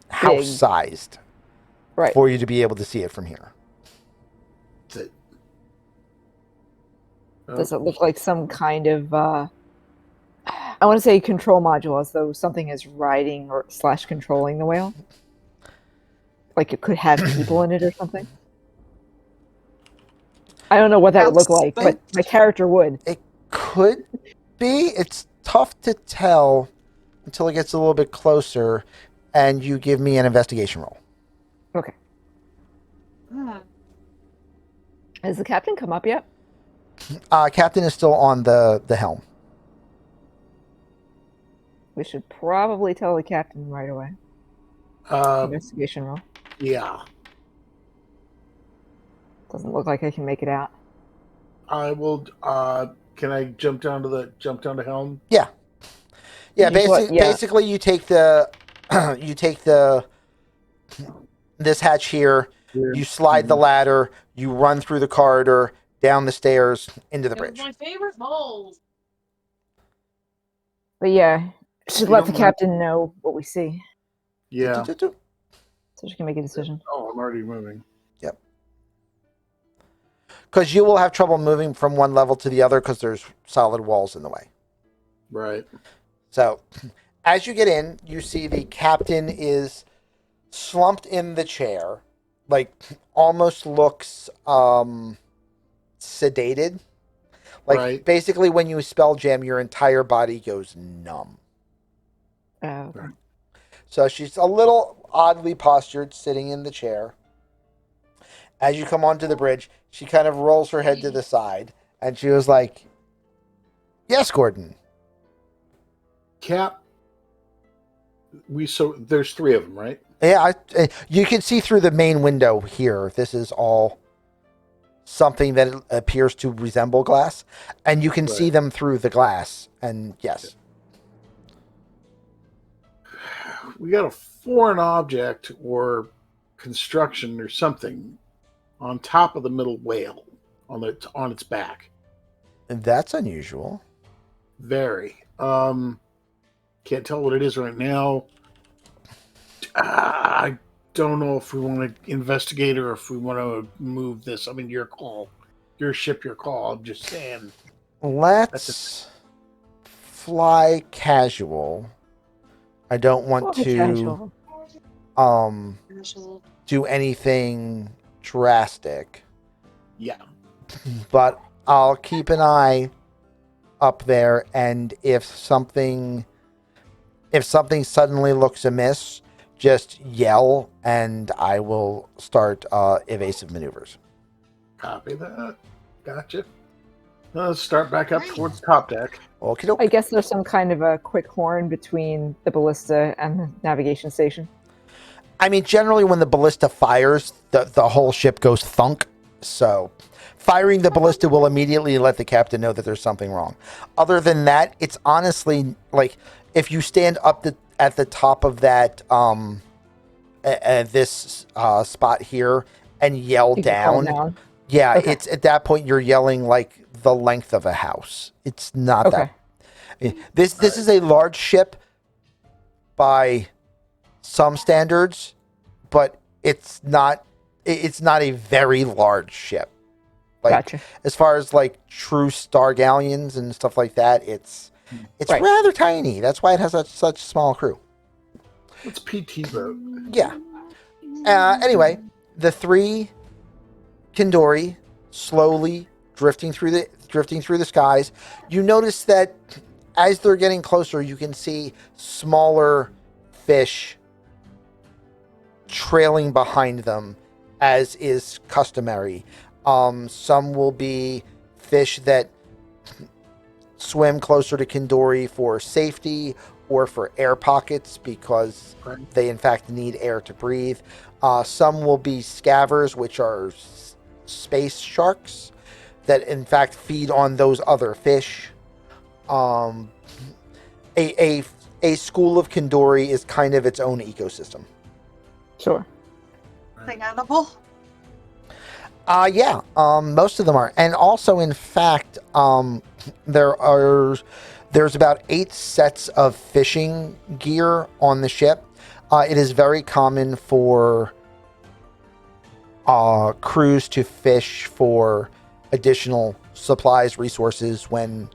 house-sized Right. for you to be able to see it from here. That's it. Does it look like some kind of I want to say control module, as though something is riding or / controlling the whale? Like it could have people in it or something? I don't know what that would look like, but my character would. It could be. It's tough to tell until it gets a little bit closer, and you give me an investigation roll. Okay. Has the captain come up yet? Captain is still on the helm. We should probably tell the captain right away. Investigation roll. Yeah. Doesn't look like I can make it out. I will. Can I jump down to helm? Yeah. Yeah. Basically, you take the this hatch here. You slide the ladder. You run through the corridor, down the stairs, into the bridge. My favorite balls. But yeah, should let the captain know what we see, Yeah. so she can make a decision. Oh, I'm already moving. Yep. Because you will have trouble moving from one level to the other because there's solid walls in the way. Right. So, as you get in, you see the captain is slumped in the chair, like almost looks sedated. Like Right. basically when you spell jam, your entire body goes numb. Oh, okay. So she's a little oddly postured, sitting in the chair. As you come onto the bridge, she kind of rolls her head to the side, and she was like, "Yes, Gordon." Cap. There's 3 of them, right? Yeah, you can see through the main window here. This is all something that appears to resemble glass, and you can see them through the glass. And yes, we got a foreign object or construction or something on top of the middle whale on its back. that's unusual. Very. Can't tell what it is right now. I don't know if we want to investigate or if we want to move this. I mean, your call. Your ship, your call. I'm just saying. Let's fly casual. I don't want to do anything drastic. Yeah. But I'll keep an eye up there, and if something suddenly looks amiss, just yell and I will start evasive maneuvers. Copy that. Gotcha. Let's start back up towards top deck. Okie doke. I guess there's some kind of a quick horn between the ballista and the navigation station. I mean, generally when the ballista fires, the whole ship goes thunk. So firing the ballista will immediately let the captain know that there's something wrong. Other than that, it's honestly like if you stand up at the top of that this spot here and yell You can call down. down. Yeah, Okay. it's at that point you're yelling like the length of a house. It's not Okay. that. This is a large ship by some standards, but it's not a very large ship. Like Gotcha. as far as like true star galleons and stuff like that, it's Right. rather tiny. That's why it has such small crew. It's PT boat. Yeah. Anyway, the three Kindori slowly drifting through the skies. You notice that as they're getting closer, you can see smaller fish trailing behind them, as is customary. Some will be fish that swim closer to Kindori for safety or for air pockets because they in fact need air to breathe. Some will be scavers, which are space sharks that in fact feed on those other fish. A school of Kindori is kind of its own ecosystem. Sure. Thing edible? Yeah, most of them are. And also, in fact, there's about 8 sets of fishing gear on the ship. It is very common for crews to fish for additional supplies, resources when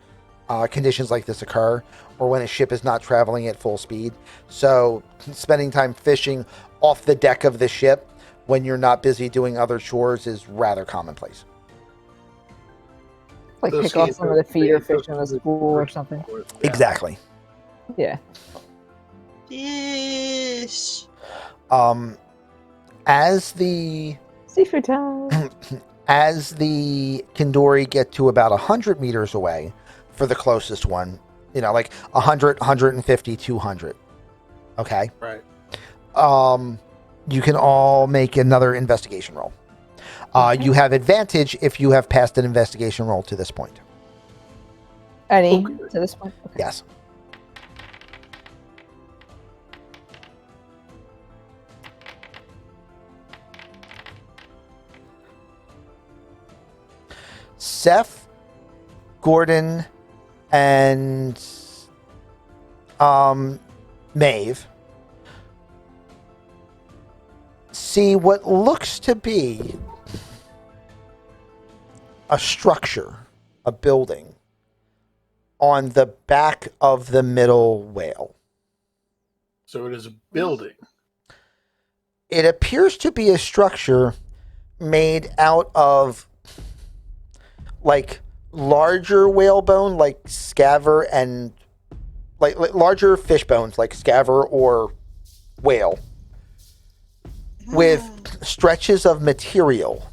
conditions like this occur, or when a ship is not traveling at full speed. So spending time fishing off the deck of the ship when you're not busy doing other chores is rather commonplace. Like pick off some of the feeder fish in the school or something. Yeah. Exactly. Yeah. Fish. As the Seafood time. as the Kindori get to about 100 meters away for the closest one, like 100, 150, 200. Okay. Right. You can all make another investigation roll. Okay. You have advantage if you have passed an investigation roll to this point. Any to this point? Okay. Yes. Seth, Gordon, and Maeve see what looks to be a structure, a building, on the back of the middle whale. So it is a building. It appears to be a structure made out of like larger whalebone, like scaver, and like larger fish bones, like scaver or whale, with stretches of material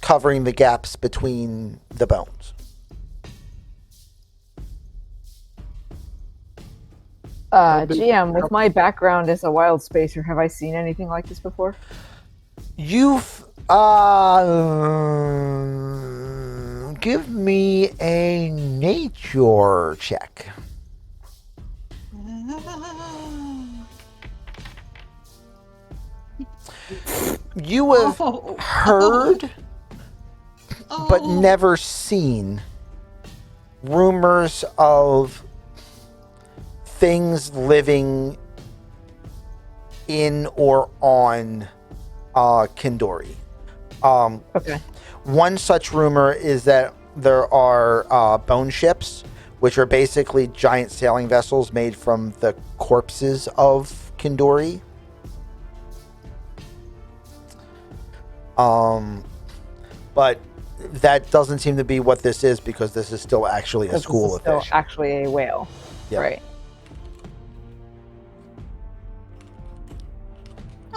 covering the gaps between the bones. GM, with my background as a wild spacer, have I seen anything like this before? You've give me a nature check. You have heard but never seen rumors of things living in or on Kindori. Okay. One such rumor is that there are bone ships, which are basically giant sailing vessels made from the corpses of Kindori. But that doesn't seem to be what this is, because this is still actually a school of still fish. actually a whale. Yeah. Right.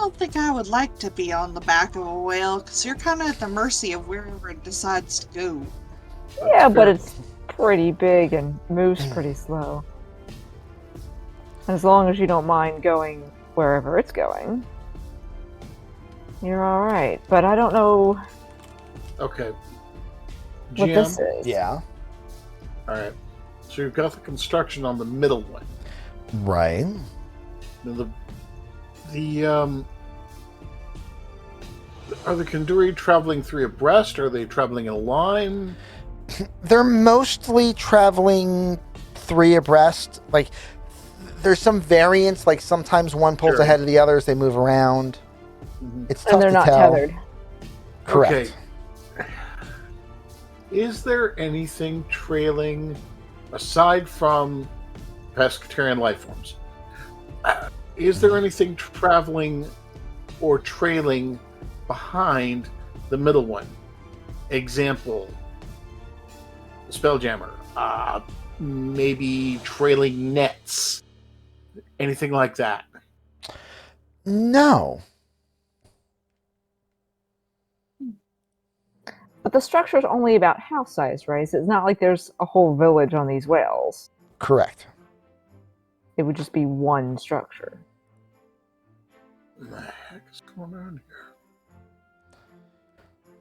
don't think I would like to be on the back of a whale, because you're kind of at the mercy of wherever it decides to go. Yeah, but fair. it's pretty big and moves pretty slow. As long as you don't mind going wherever it's going, you're alright. But I don't know Okay. what GM. this is. Yeah. All right. So you've got the construction on the middle one. Right. Now are the Kanduri traveling three abreast? Are they traveling in a line? They're mostly traveling three abreast. Like, there's some variance. Like, sometimes one pulls Sure. ahead of the other as they move around. Mhm. It's tough And they're to not tell. tethered. Correct. Okay. Is there anything trailing aside from pescatarian life forms? Is there anything traveling or trailing behind the middle one? Example, Spelljammer. Maybe trailing nets. Anything like that. No. But the structure's only about house size, right? So it's not like there's a whole village on these whales. Correct. It would just be one structure. What the heck is going on here?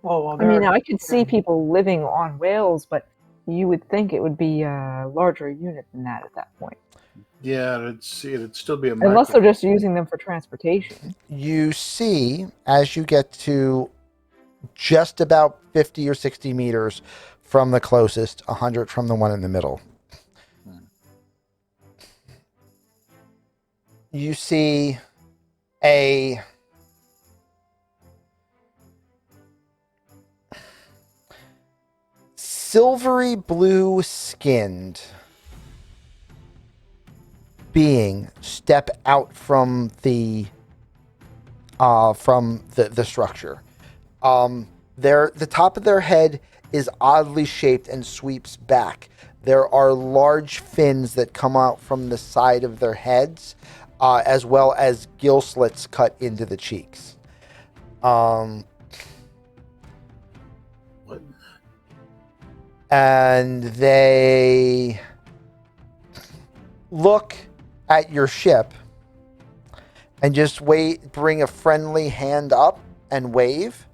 Oh, well, I mean, there- I could see people living on whales, but you would think it would be a larger unit than that at that point. Yeah, it'd still be a Unless micro. they're just using them for transportation. You see, as you get to just about 50 or 60 meters from the closest, 100 from the one in the middle, you see a silvery blue skinned being step out from the structure. The top of their head is oddly shaped and sweeps back. There are large fins that come out from the side of their heads, as well as gill slits cut into the cheeks. What? And they look at your ship and just bring a friendly hand up and wave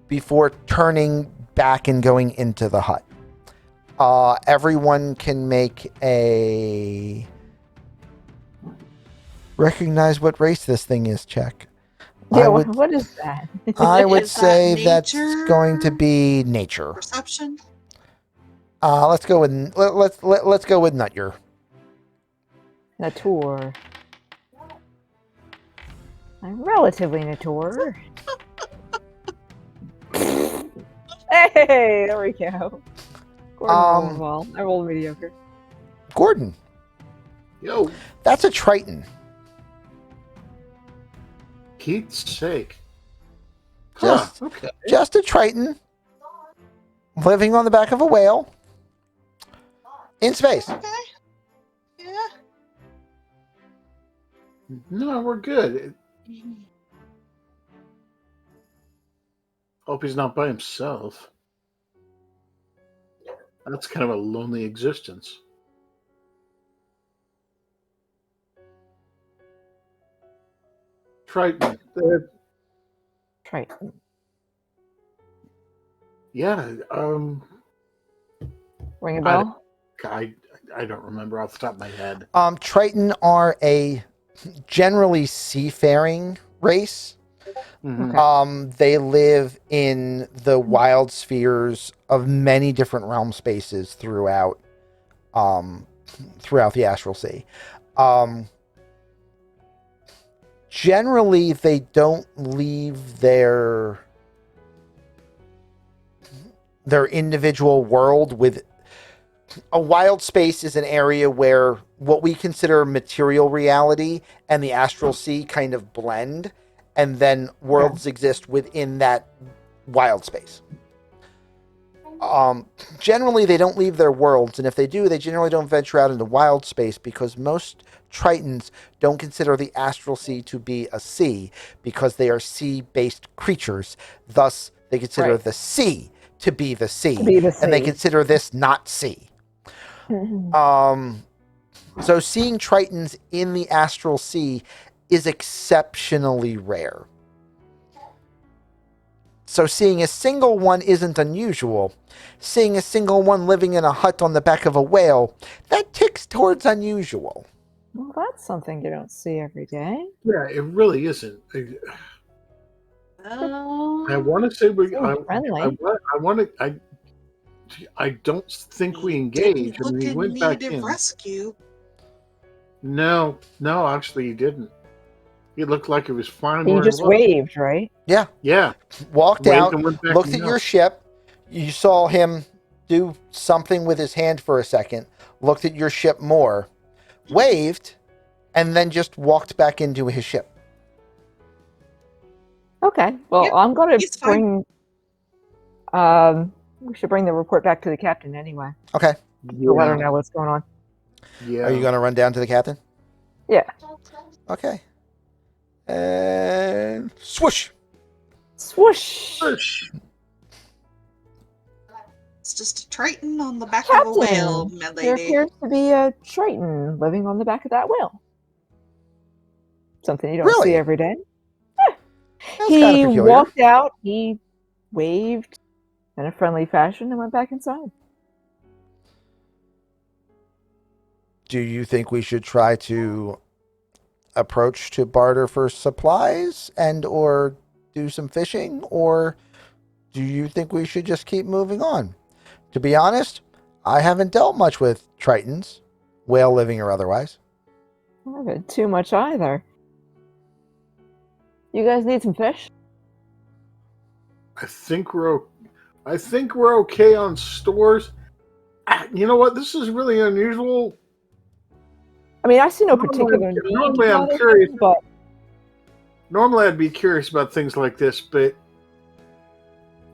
before turning back and going into the hut. Everyone can make a recognize what race this thing is check. Yeah, what is that? I would Is that say that's nature? going to be nature. Perception? Let's go with let's go with Nutyer. Natur. I'm relatively Natur. Hey, there we go. Gordon rolled well. I rolled mediocre. Gordon, Yo, that's a Triton. Pete's sake. Just, Okay. just a Triton living on the back of a whale in space. Okay. Yeah. No, we're good. Hope he's not by himself. That's kind of a lonely existence. Triton. Triton. Yeah, Ring a bell? I don't remember off the top of my head. Triton are a generally seafaring race. Mhm. Okay. They live in the wild spheres of many different realm spaces throughout the Astral Sea. Generally, they don't leave their individual world. With a wild space is an area where what we consider material reality and the Astral Sea kind of blend, and then worlds exist within that wild space. Generally, they don't leave their worlds, and if they do, they generally don't venture out into wild space because most Tritons don't consider the Astral Sea to be a sea because they are sea-based creatures. Thus, they consider Right. the sea to be the sea, To be the and they sea. consider this not sea. So seeing Tritons in the Astral Sea is exceptionally rare. So seeing a single one isn't unusual. Seeing a single one living in a hut on the back of a whale, that ticks towards unusual. Well, that's something you don't see every day. Yeah, it really isn't. I want to say I don't think we engaged. I mean, he went back in. Rescue. No, actually, he didn't. He looked like he was fine. You just waved, right? Yeah. Yeah. Walked Waved out, and went back looked in at the your house. ship. You saw him do something with his hand for a second, looked at your ship more, waved, and then just walked back into his ship. Okay. Well, Yep, I'm going to he's fine. bring. We should bring the report back to the captain anyway. Okay. To let her know what's going on. Yeah. Are you going to run down to the captain? Yeah. Okay. And swoosh. Swoosh. It's just a Triton on the back of a whale, my There lady. appears to be a Triton living on the back of that whale. Something you don't Really? see every day. That's He kind of peculiar. walked out, he waved in a friendly fashion and went back inside. Do you think we should try to approach to barter for supplies and or do some fishing, or do you think we should just keep moving on? To be honest, I haven't dealt much with Tritons, whale living or otherwise. I haven't too much either. You guys need some fish? I think we're okay on stores. You know what? This is really unusual. I mean, I see no Normally, particular need. normally I'm for curious. them, but Normally, I'd be curious about things like this, but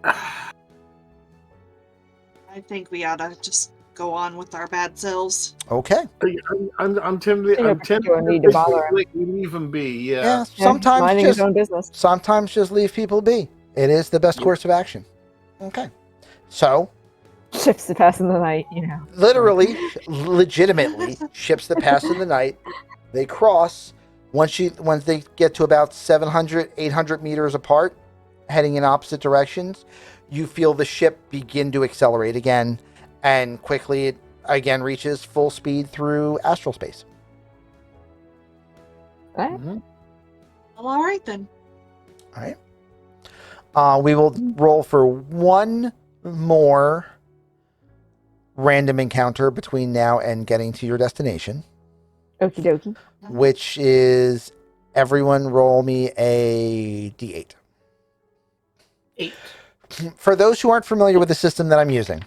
I think we ought to just go on with our bad selves. Okay. I'm tempted. no I'm tempted particular need to bother him. leave him be. Yeah, Yeah. sometimes minding just his own business. sometimes just leave people be. It is the best course of action. Okay. So, Ships that pass in the night, you know. literally, legitimately, ships that pass in the night, they cross. Once they get to about 700, 800 meters apart, heading in opposite directions, you feel the ship begin to accelerate again, and quickly it again reaches full speed through astral space. Right? Mm-hmm. Well, all right then. All right. We will roll for one more random encounter between now and getting to your destination, Okie dokie. which is everyone roll me a d8. 8. For those who aren't familiar with the system that I'm using,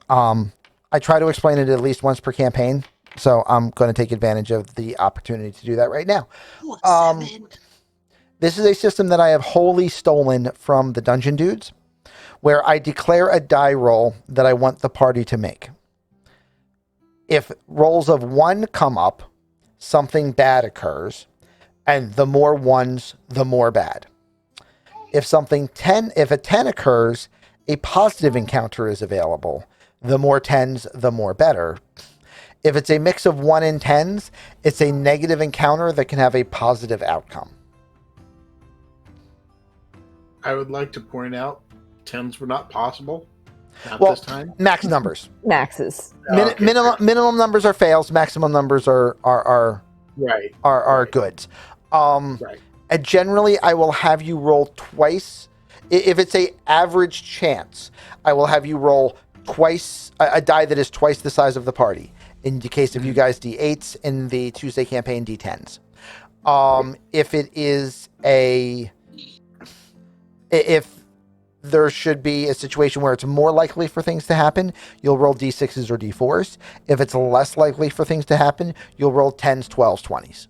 I try to explain it at least once per campaign, so I'm going to take advantage of the opportunity to do that right now. Oh, 7. This is a system that I have wholly stolen from the Dungeon Dudes, where I declare a die roll that I want the party to make. If rolls of 1 come up, something bad occurs, and the more 1s, the more bad. If a 10 occurs, a positive encounter is available. The more 10s, the more better. If it's a mix of 1 and 10s, it's a negative encounter that can have a positive outcome. I would like to point out 10s were not possible. Not Well, this time. max numbers. Maxes. Okay. Minimum numbers are fails. Maximum numbers are Right. goods. Right. And generally, I will have you roll twice. If it's a average chance, I will have you roll twice a die that is twice the size of the party. In the case of you guys, D8s. In the Tuesday campaign, D10s. If it is if there should be a situation where it's more likely for things to happen, you'll roll D6s or D4s. If it's less likely for things to happen, you'll roll 10s, 12s, 20s.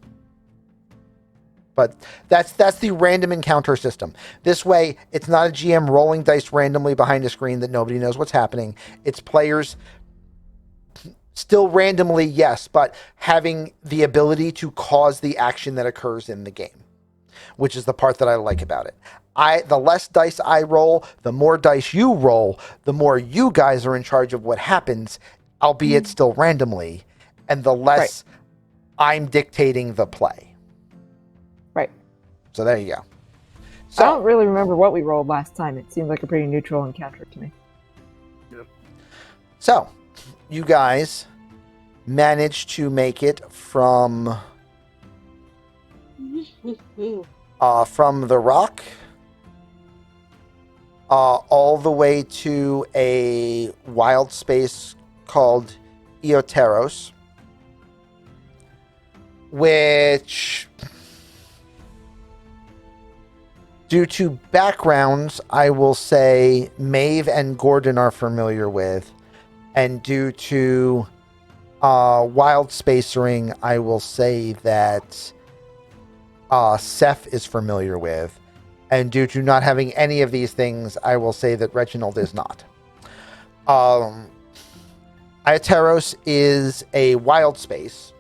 But that's the random encounter system. This way, it's not a GM rolling dice randomly behind a screen that nobody knows what's happening. It's players Still randomly, yes, but having the ability to cause the action that occurs in the game, which is the part that I like about it. The less dice I roll, the more dice you roll, the more you guys are in charge of what happens, albeit still randomly, and the less I'm dictating the play. Right. So there you go. I So don't really remember what we rolled last time. It seemed like a pretty neutral encounter to me. So, you guys managed to make it from the rock all the way to a wild space called Eoteros, which, due to backgrounds, I will say Maeve and Gordon are familiar with, and due to wild spacering, I will say that Seth is familiar with, and due to not having any of these things, I will say that Reginald is not. Eoteros is a wild space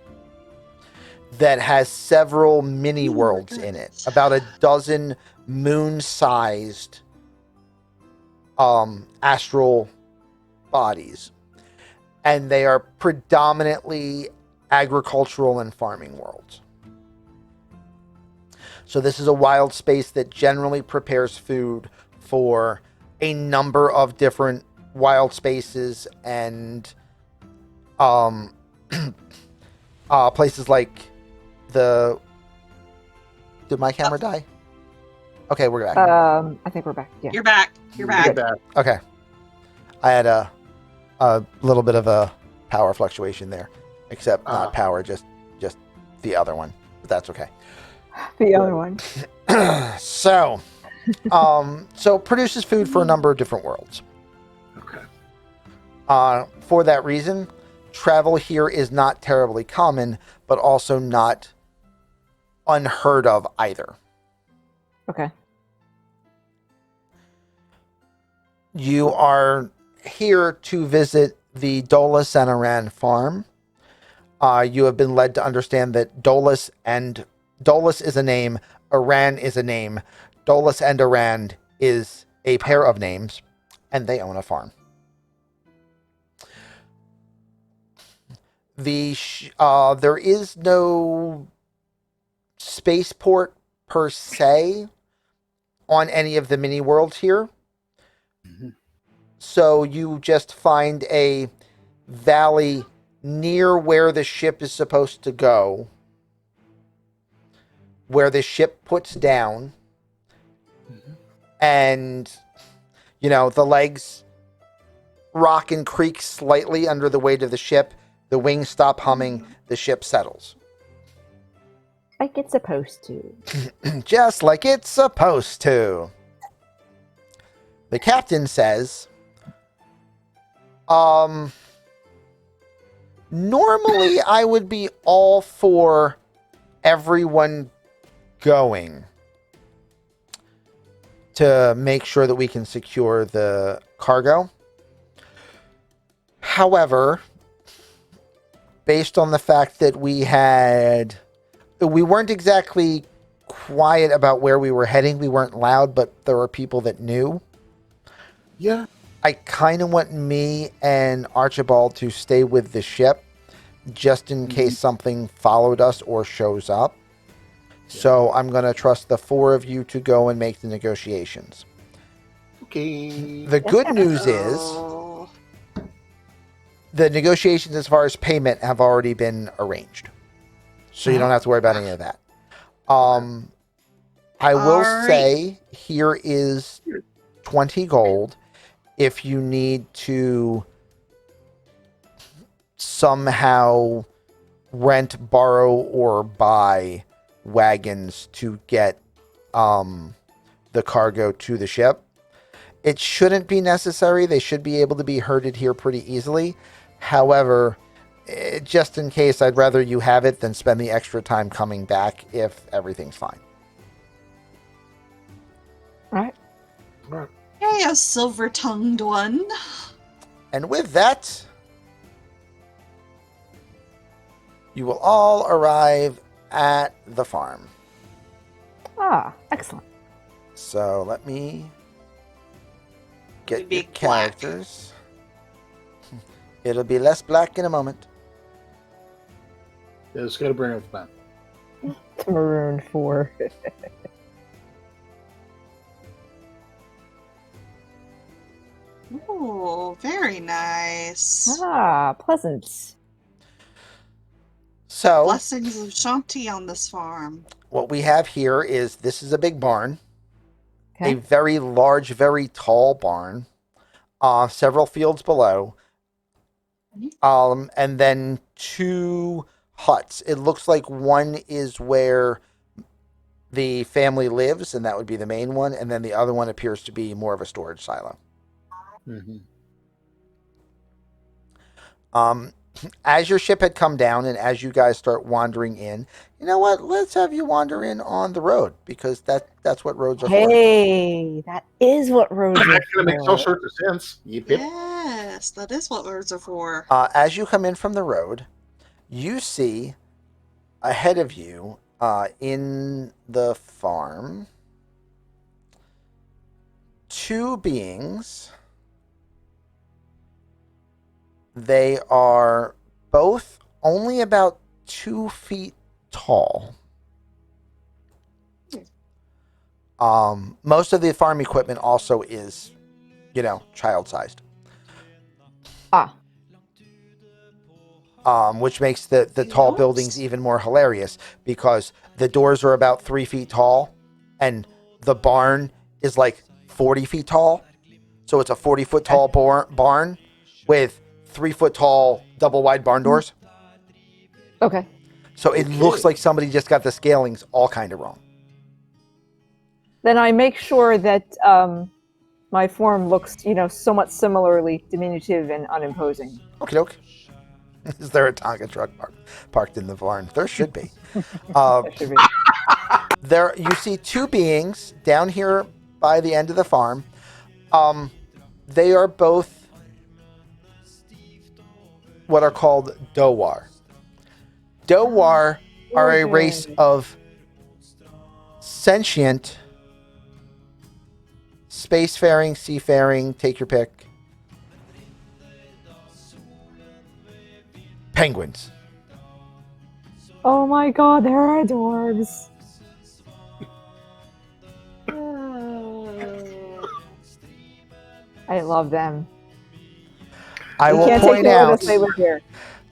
that has several mini worlds in it, about a dozen moon-sized astral bodies, and they are predominantly agricultural and farming worlds. So this is a wild space that generally prepares food for a number of different wild spaces and places like the... Did my camera die? Okay, we're back. I think we're back. Yeah. You're back. You're back. Okay. I had a little bit of a power fluctuation there, except not power, just the other one. But that's okay. The other one. So produces food for a number of different worlds. Okay. For that reason, travel here is not terribly common, but also not unheard of either. Okay. You are here to visit the Dolus and Aran farm. You have been led to understand that Dolus is a name, Aran is a name. Dolus and Aran is a pair of names, and they own a farm. There is no spaceport per se on any of the mini worlds here. Mm-hmm. So you just find a valley near where the ship is supposed to go, where the ship puts down, and, you know, the legs rock and creak slightly under the weight of the ship. The wings stop humming. The ship settles. Like it's supposed to. Just like it's supposed to. The captain says, normally I would be all for everyone going to make sure that we can secure the cargo. However, based on the fact that we weren't exactly quiet about where we were heading. We weren't loud, but there were people that knew. Yeah. I kind of want me and Archibald to stay with the ship just in case something followed us or shows up. Yeah. So I'm going to trust the four of you to go and make the negotiations. Okay. The good news is the negotiations as far as payment have already been arranged. So you don't have to worry about any of that. I will say here is 20 gold if you need to somehow rent, borrow, or buy wagons to get the cargo to the ship. It shouldn't be necessary. They should be able to be herded here pretty easily. However, just in case, I'd rather you have it than spend the extra time coming back if everything's fine. All right. Hey, a silver-tongued one. And with that, You will all arrive at the farm. Ah, excellent. So let me get It'd be your black. characters. It'll be less black in a moment. Yeah, it's got to bring up the map. It's maroon 4. Oh, very nice. Ah, pleasant. So Blessings of Shanti on this farm. what we have here is this is a big barn, a Okay. very large, very tall barn, several fields below, and then 2 huts. It looks like one is where the family lives, and that would be the main one, and then the other one appears to be more of a storage silo. Mm-hmm. As your ship had come down and as you guys start wandering in, you know what? Let's have you wander in on the road because that's what roads are for. Hey, that is what roads are That kind of makes all for. sorts of sense. Yep, yep. Yes, that is what words are for. As you come in from the road, you see ahead of you in the farm 2 beings. They are both only about 2 feet tall. Most of the farm equipment also is, child-sized. Ah, Which makes the tall Yes. buildings even more hilarious because the doors are about 3 feet tall and the barn is like 40 feet tall. So it's a 40-foot tall barn with 3-foot tall double wide barn doors. okay. So it looks like somebody just got the scalings all kind of wrong. Then I make sure that my form looks, somewhat similarly diminutive and unimposing. Okie doke. Is there a Tonka truck parked in the barn? There should be. Uh, That should be. there, you see 2 beings down here by the end of the farm. They are both what are called Dowar. Dowar are a race of sentient, spacefaring, seafaring, take your pick, penguins. Oh my god, they're adorbs. I love them. I You will can't take point them with out. us, they live here.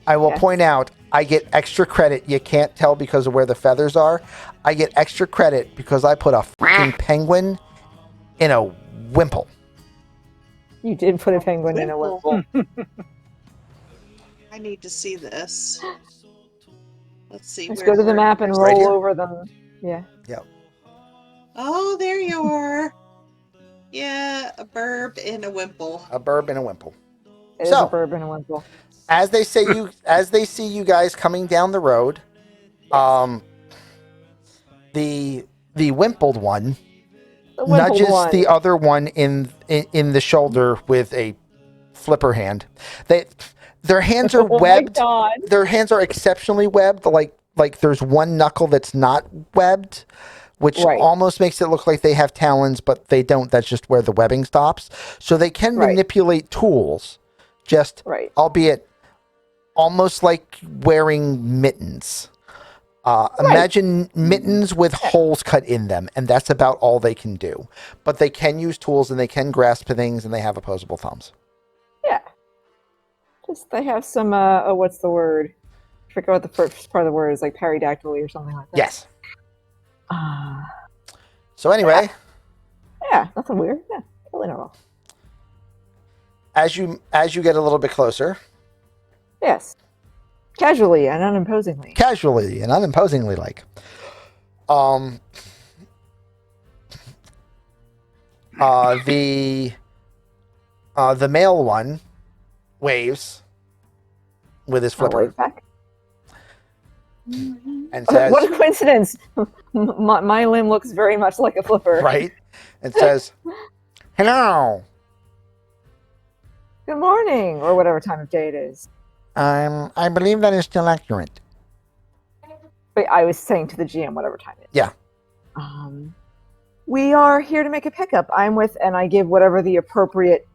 I will Yes. point out. I get extra credit. You can't tell because of where the feathers are. I get extra credit because I put a fucking penguin in a wimple. You did put a penguin in a Wimple. wimple. I need to see this. Let's see. Just where- go to the where- map and where's- Right roll here? over them. Yeah. Oh, there you are. Yeah, a burb and a wimple. A burb and a wimple. It is So- a burb and a wimple. As they see you guys coming down the road, the wimpled one The wimpled nudges one. the other one in the shoulder with a flipper hand. Their hands are Oh my webbed. god. Their hands are exceptionally webbed. Like there's one knuckle that's not webbed, which Right. almost makes it look like they have talons, but they don't. That's just where the webbing stops. So they can Right. manipulate tools, just Right. albeit almost like wearing mittens. Imagine mittens with holes cut in them, and that's about all they can do. But they can use tools, and they can grasp things, and they have opposable thumbs. Yeah. Just they have some what's the word? I forget what the first part of the word is, like peridactyly or something like that. Yes. Ah. So anyway, Yeah, nothing weird. Yeah, totally normal. as you get a little bit closer, Yes. Casually and unimposingly. casually and unimposingly, the male one waves with his I'll flipper wave back. and says, What a coincidence! My limb looks very much like a flipper. right, and says, "Hello, Good morning, or whatever time of day it is. I believe that is still accurate. But I was saying to the GM whatever time it is. Yeah. We are here to make a pickup. I'm with, and I give whatever the appropriate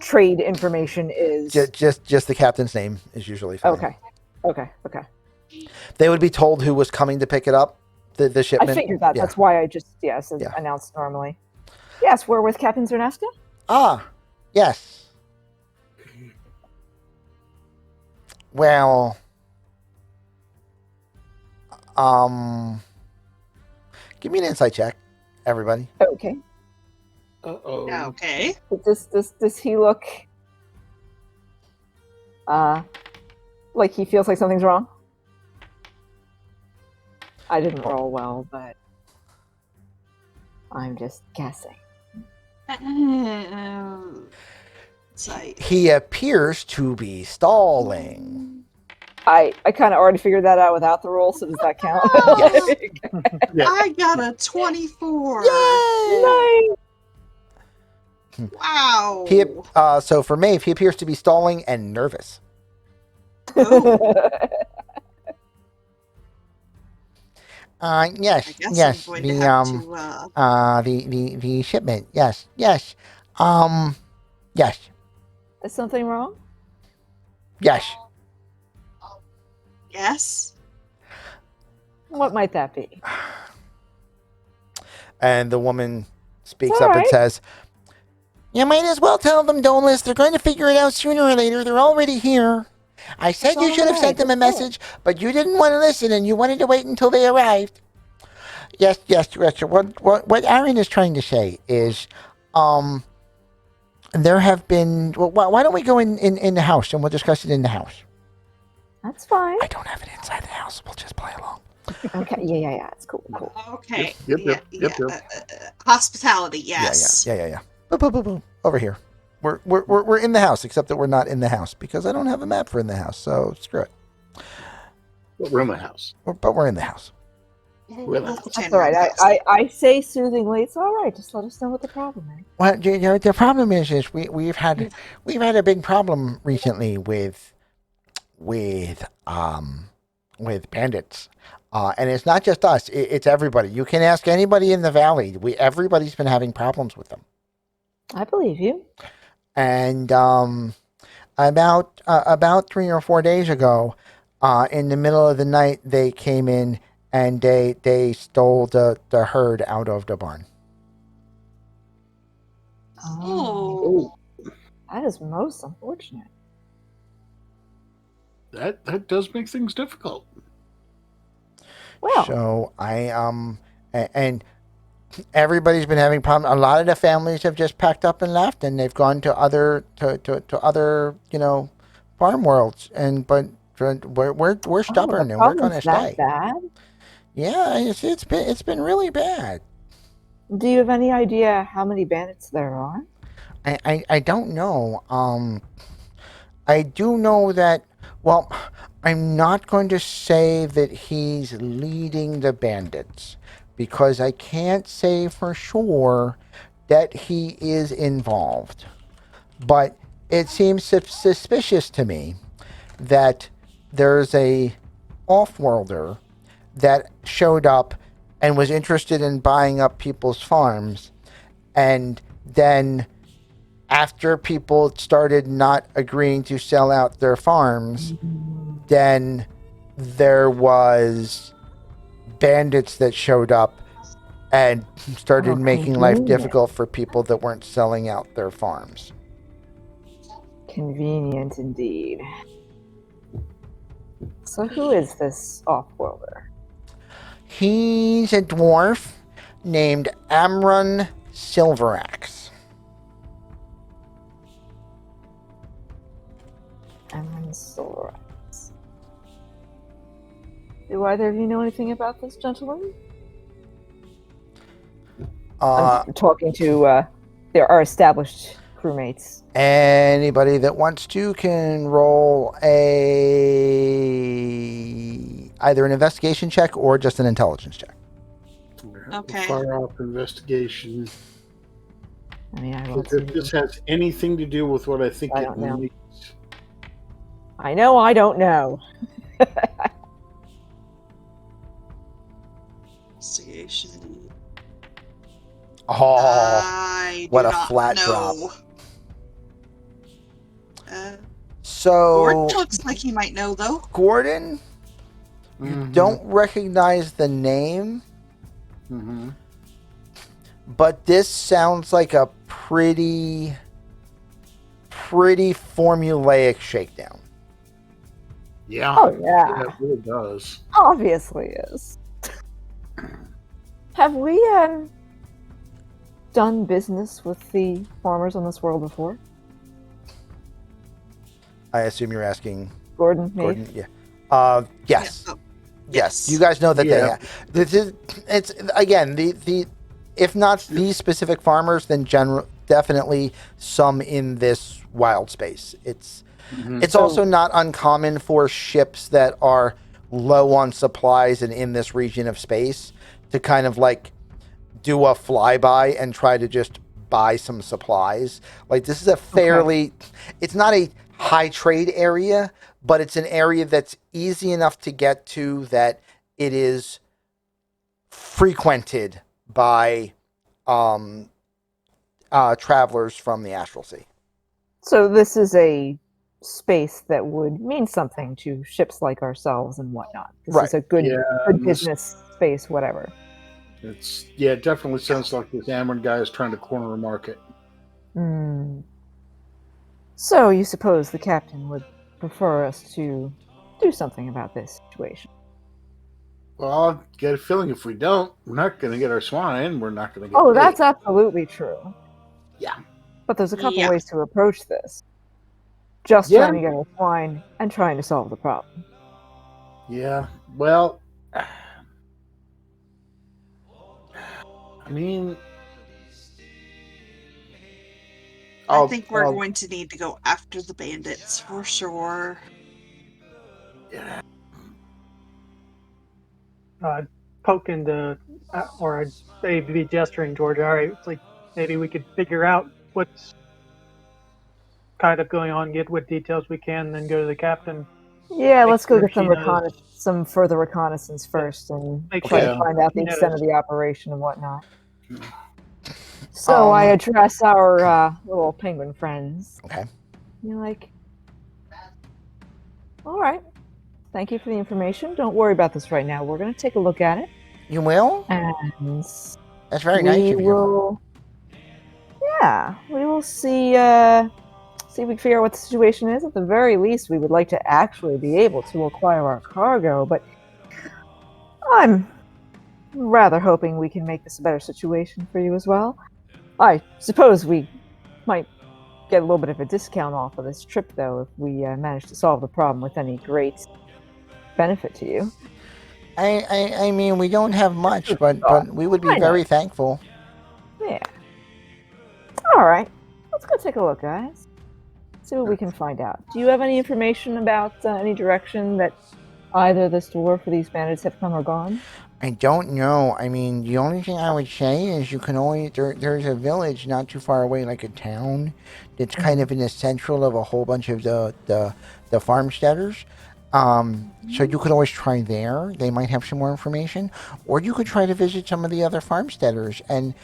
trade information is. Just the captain's name is usually fine. Okay. They would be told who was coming to pick it up, the shipment. I figured that. Yeah. That's why I just announced normally. Yes, we're with Captain Zerneska. Ah, yes. Well, give me an insight check, everybody. Okay. Uh-oh. Okay. Does he look like he feels like something's wrong? I didn't roll well, but I'm just guessing. Sight. He appears to be stalling. I kind of already figured that out without the roll, so does that count? Yeah. I got a 24. Nice. Wow. So for Maeve, he appears to be stalling and nervous. Yes, I guess yes. I'm going to have to, The shipment. Yes. Yes. Is something wrong? Yes. Yes. What might that be? And the woman speaks It's up all and right. says, "You might as well tell them, Dolus. They're going to figure it out sooner or later. They're already here. I said It's you all should have right, sent them a just do it." message, but you didn't want to listen, and you wanted to wait until they arrived." Yes. What Aaron is trying to say is, there have been. Well, why don't we go in the house and we'll discuss it in the house? That's fine. I don't have it inside the house. We'll just play along. Okay. Yeah. It's cool. Okay. Yep. Hospitality, yes. Yeah. Boom. Over here. We're in the house, except that we're not in the house because I don't have a map for in the house. So screw it. But we're in the house. But we're in the house. We'll That's pretend all we're in right. the house. I say soothingly, it's all right. Just let us know what the problem is. Well, the problem is we've had a big problem recently with bandits, and it's not just us; it's everybody. You can ask anybody in the valley. Everybody's been having problems with them. I believe you. And about 3 or 4 days ago, in the middle of the night, they came in and they stole the herd out of the barn. Oh. That is most unfortunate. That does make things difficult. Well, So and everybody's been having problems. A lot of the families have just packed up and left, and they've gone to other farm worlds. But we're stubborn and we're gonna stay. Bad? Yeah, it's been really bad. Do you have any idea how many bandits there are? I don't know. I do know that. Well, I'm not going to say that he's leading the bandits because I can't say for sure that he is involved. But it seems suspicious to me that there's a off-worlder that showed up and was interested in buying up people's farms, and then after people started not agreeing to sell out their farms, then there was bandits that showed up and started making life convenient. difficult for people that weren't selling out their farms. Convenient indeed. So who is this off-worlder? He's a dwarf named Amron Silveraxe. Amron Silveraxe. Do either of you know anything about this gentleman? I'm talking to our established crewmates. Anybody that wants to can roll either an investigation check or just an intelligence check. Okay. Far off investigation. I mean, I will If this has anything to do with what I think I it don't know. needs. I know I don't know. Oh, I what do a not flat know. drop. Gordon Gordon So, looks like he might know, though. Gordon, you Mhm. don't recognize the name, Mm-hmm. but this sounds like a pretty formulaic shakedown. Yeah. Oh yeah, Yeah, it really does. obviously is. Have we done business with the farmers on this world before? I assume you're asking Gordon, me. Gordon. Yeah. Yes. Yeah. Oh, Yes. yes. You guys know that they Yeah. have. It's again the if not these specific farmers, then definitely some in this wild space. Mhm. It's So- also not uncommon for ships that are low on supplies and in this region of space to kind of like do a flyby and try to just buy some supplies. Like this is a fairly, it's not a high trade area, but it's an area that's easy enough to get to that it is frequented by travelers from the Astral Sea. So this is a space that would mean something to ships like ourselves and whatnot. This Right. is a good, Yeah, good and this- business space, whatever. It definitely sounds like this Amron guy is trying to corner a market. Hmm. So you suppose the captain would prefer us to do something about this situation? Well, I get a feeling if we don't, we're not going to get our swine. We're not going to get Oh, paid. that's absolutely true. Yeah. But there's a couple Yeah. ways to approach this. Just Yeah. trying to get our swine and trying to solve the problem. Yeah. Well, I mean, I think we're going to need to go after the bandits for sure. Yeah. Poking the, or I'd maybe be gesturing towards, all right, it's like maybe we could figure out what's kind of going on, get what details we can, then go to the captain. Yeah, let's go sure get some she knows. some further reconnaissance first, and Make try sure to find out she the extent knows. of the operation and whatnot. So I address our little penguin friends. Okay. You're like, all right. Thank you for the information. Don't worry about this right now. We're going to take a look at it, You will? and That's very nice we of you. will. Yeah, we will see. See if we can figure out what the situation is. At the very least, we would like to actually be able to acquire our cargo, but I'm rather hoping we can make this a better situation for you as well. I suppose we might get a little bit of a discount off of this trip, though, if we manage to solve the problem with any great benefit to you. I mean, we don't have much, but we would be I know. very thankful. Yeah. All right. Let's go take a look, guys. See what we can find out. Do you have any information about any direction that either this dwarf or these bandits have come or gone? I don't know. I mean, the only thing I would say is you can only there's a village not too far away, like a town, that's kind of in the central of a whole bunch of the farmsteaders. So you could always try there. They might have some more information, or you could try to visit some of the other farmsteaders and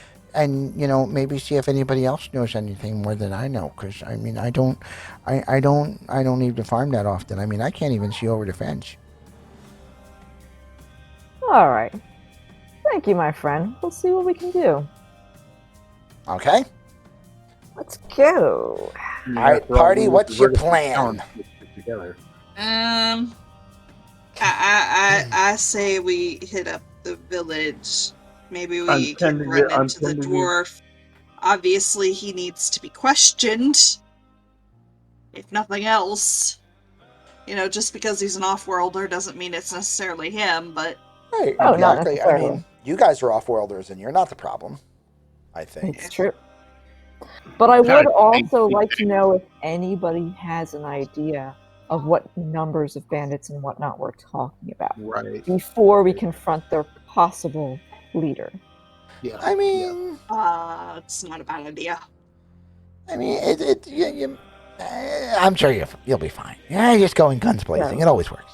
you know, maybe see if anybody else knows anything more than I know. Because I mean, I don't even farm that often. I mean, I can't even see over the fence. All right. Thank you, my friend. We'll see what we can do. Okay. Let's go. All right, party. What's your plan? Together. I say we hit up the village. Maybe we can run into the dwarf. Obviously, he needs to be questioned. If nothing else. You know, just because he's an off-worlder doesn't mean it's necessarily him, but... Right, Oh, not exactly. I necessarily. mean, you guys are off-worlders, and you're not the problem. I think. It's true. But I would Kinda also think- like to know if anybody has an idea of what numbers of bandits and whatnot we're talking about Right. before we confront their possible leader. Yeah. I mean, it's not a bad idea. I'm sure you'll be fine. Yeah, just going guns blazing. Yeah. It always works.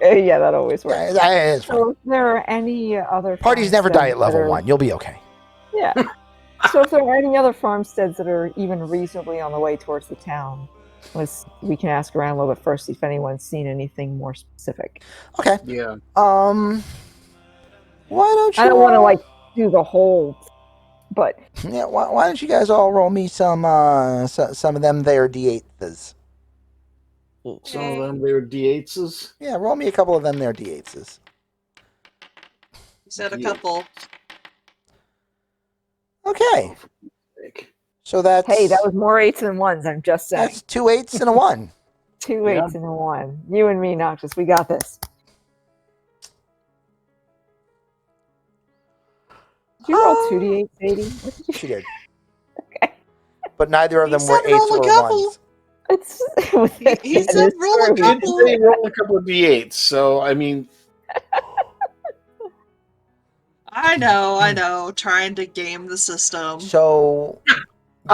Yeah, that always works. It's fine. So if there are any other Parties never die at farmsteads level that are- 1. You'll be okay. Yeah. So if there are any other farmsteads that are even reasonably on the way towards the town, we can ask around a little bit first if anyone's seen anything more specific. Okay. Yeah. Why don't you? I don't want to do the whole, but Yeah. Why don't you guys all roll me some of them there d8s? Some of them they were D8s. Yeah, roll me a couple of them there d8s. You said a couple. Okay. So that's that was more 8s than 1s. I'm just saying. That's 2 8s and a 1. 2 8s and a 1. You and me, Noctis. We got this. Did you roll 2d8s, 80? She did. Okay. But neither of them were 8s roll a or couple. 1s. He said roll a couple. They roll a couple of D8s, so I mean. I know. Trying to game the system. So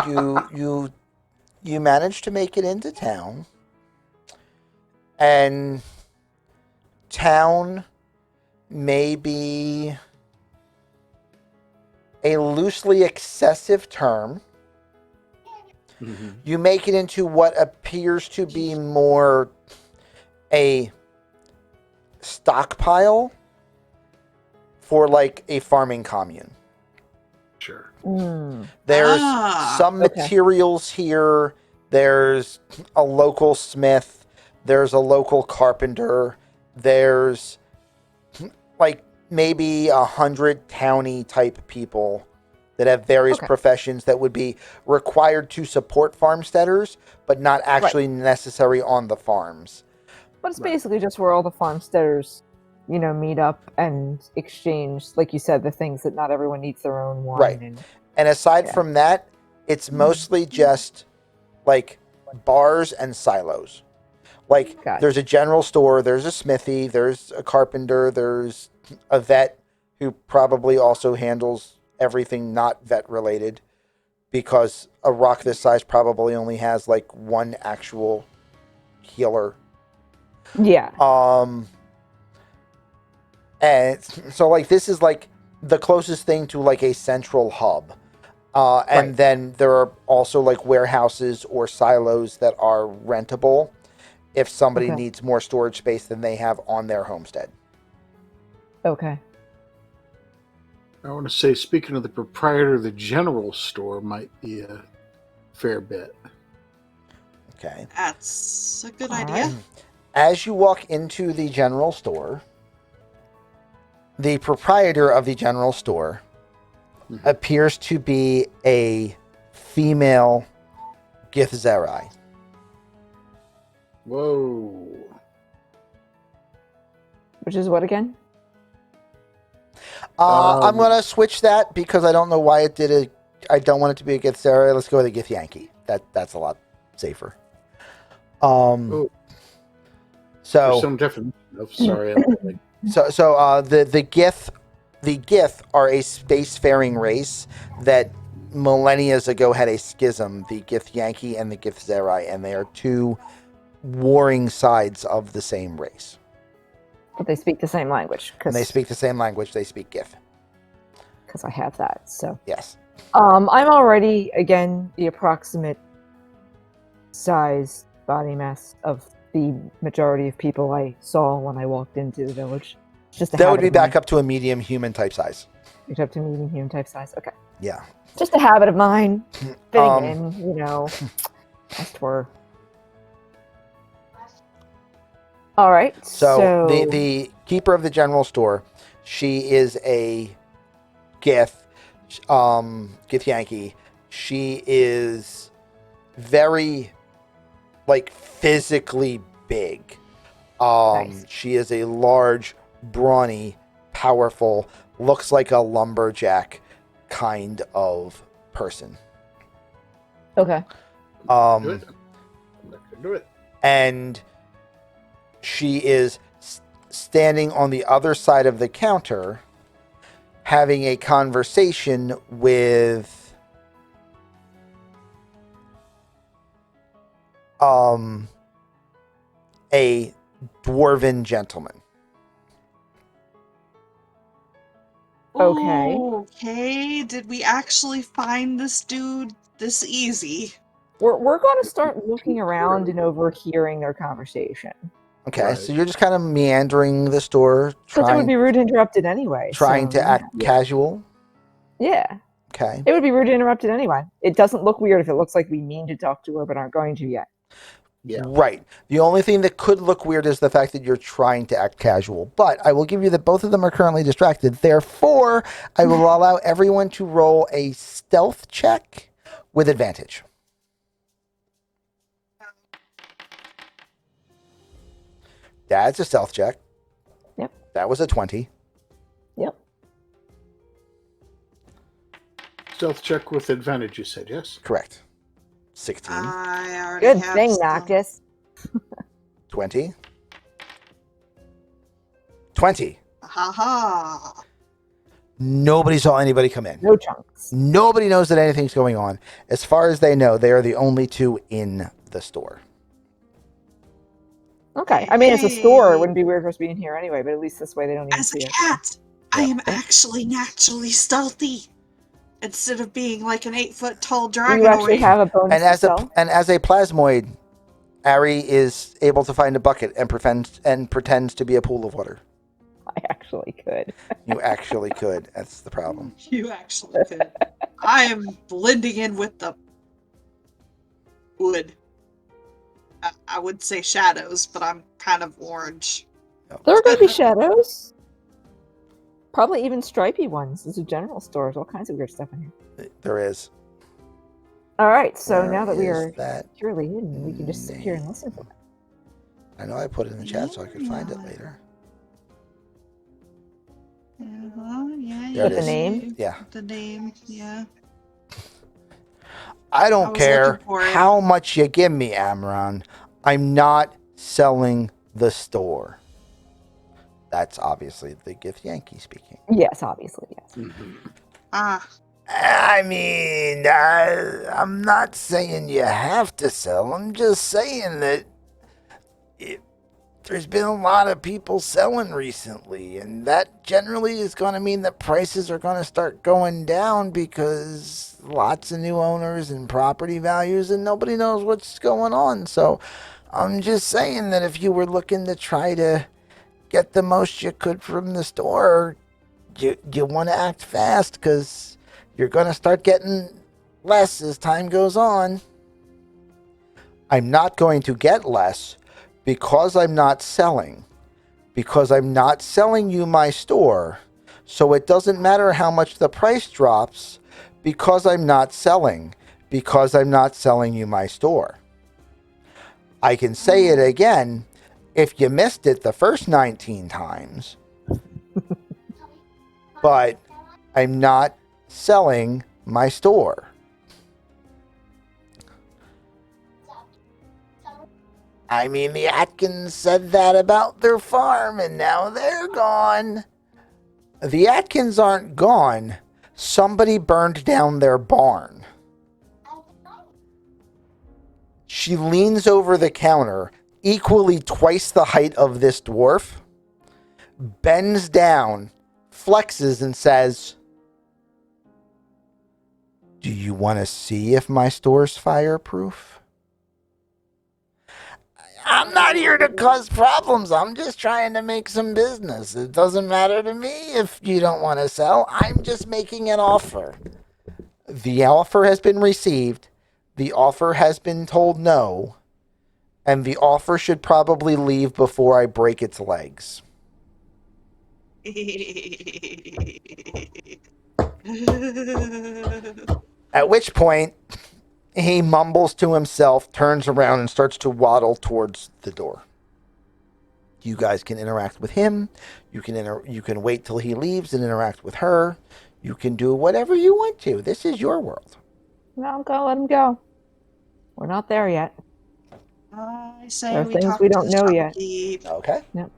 you managed to make it into town, and town may be a loosely excessive term. Mm-hmm. You make it into what appears to be more a stockpile for like a farming commune. Sure. There's some materials here. There's a local smith. There's a local carpenter. There's like maybe 100 towny type people that have various professions that would be required to support farmsteaders, but not actually necessary on the farms. But it's basically just where all the farmsteaders, meet up and exchange, like you said, the things that not everyone needs their own wine. Right. And aside from that, it's mostly just like bars and silos. Like there's a general store, there's a smithy, there's a carpenter, there's a vet who probably also handles everything not vet related, because a rock this size probably only has like one actual healer. Yeah. And so like this is like the closest thing to like a central hub. And then there are also like warehouses or silos that are rentable if somebody needs more storage space than they have on their homestead. Okay. I want to say, speaking of the proprietor of the general store, might be a fair bet. Okay. That's a good idea. As you walk into the general store, the proprietor of the general store appears to be a female Githzerai. Whoa. Which is what again? I'm going to switch that because I don't know why it did it. I don't want it to be a Githzerai. Let's go with a Githyanki. That's a lot safer. So there's some definition of sorry. The Gith are a spacefaring race that millennia ago had a schism, the Githyanki and the Githzerai, and they are two warring sides of the same race. But they speak the same language. And they speak the same language. They speak Gith. Because I have that, so. Yes. I'm already, again, the approximate size body mass of the majority of people I saw when I walked into the village. That would be back up to a medium human type size. Back up to medium human type size. Okay. Yeah. Just a habit of mine. Fitting in, as it were. All right. So the keeper of the general store, she is a Githyanki. She is very, physically big. Nice. She is a large, brawny, powerful, looks like a lumberjack kind of person. Okay. Do it. And she is standing on the other side of the counter having a conversation with a dwarven gentleman. Okay. Okay. Did we actually find this dude this easy? We're going to start looking around and overhearing their conversation. Okay, Right. so you're just kind of meandering the store, Because it would be trying rude to interrupt it anyway. to so, act casual. Yeah. Okay. It would be rude to interrupt it anyway. It doesn't look weird if it looks like we mean to talk to her but aren't going to yet. Yeah. Right. The only thing that could look weird is the fact that you're trying to act casual. But I will give you that both of them are currently distracted. Therefore, I will allow everyone to roll a stealth check with advantage. That's a stealth check. Yep. That was a 20. Yep. Stealth check with advantage, you said, yes? Correct. 16. I already Good have thing, stealth. Noctis. 20. 20. Ha ha. Nobody saw anybody come in. No chunks. Nobody knows that anything's going on. As far as they know, they are the only two in the store. Okay. I mean, it's a store. It wouldn't be weird for us being here anyway, but at least this way they don't even As a see us. cat, I Yeah. am actually naturally stealthy. Instead of being like an 8-foot tall dragonoid. You actually have a bonus And to as a plasmoid, Ari is able to find a bucket and pretends to be a pool of water. I actually could. You actually could. That's the problem. You actually could. I am blending in with the wood. I would say shadows, but I'm kind of orange. There are going to be shadows. Probably even stripy ones. There's a general store. There's all kinds of weird stuff in here. There is. All right, so Where now that we is are that securely hidden, we can just sit here and listen to them. I know I put it in the chat so I could find it later. Yeah, There it the is. name? Yeah. The name, yeah. I I don't was care looking for it. how much you give me, Amron. I'm not selling the store. That's obviously the Gift Yankee speaking. Yes, obviously, yes. Ah, I mean, I'm not saying you have to sell. I'm just saying that there's been a lot of people selling recently, and that generally is going to mean that prices are going to start going down because lots of new owners and property values, and nobody knows what's going on. So I'm just saying that if you were looking to try to get the most you could from the store, you want to act fast because you're going to start getting less as time goes on. I'm not going to get less because I'm not selling. Because I'm not selling you my store. So it doesn't matter how much the price drops because I'm not selling. Because I'm not selling you my store. I can say it again. If you missed it the first 19 times. But I'm not selling my store. I mean, the Atkins said that about their farm, and now they're gone. The Atkins aren't gone. Somebody burned down their barn. She leans over the counter, equally twice the height of this dwarf, bends down, flexes, and says, "Do you want to see if my store's fireproof?" I'm not here to cause problems. I'm just trying to make some business. It doesn't matter to me if you don't want to sell. I'm just making an offer. The offer has been received. The offer has been told no. And the offer should probably leave before I break its legs. At which point, he mumbles to himself, turns around, and starts to waddle towards the door. You guys can interact with him. You can wait till he leaves and interact with her. You can do whatever you want to. This is your world. No, go, let him go. We're not there yet. I say There are we things talk we to don't the know yet. shopkeep. Okay. Yep.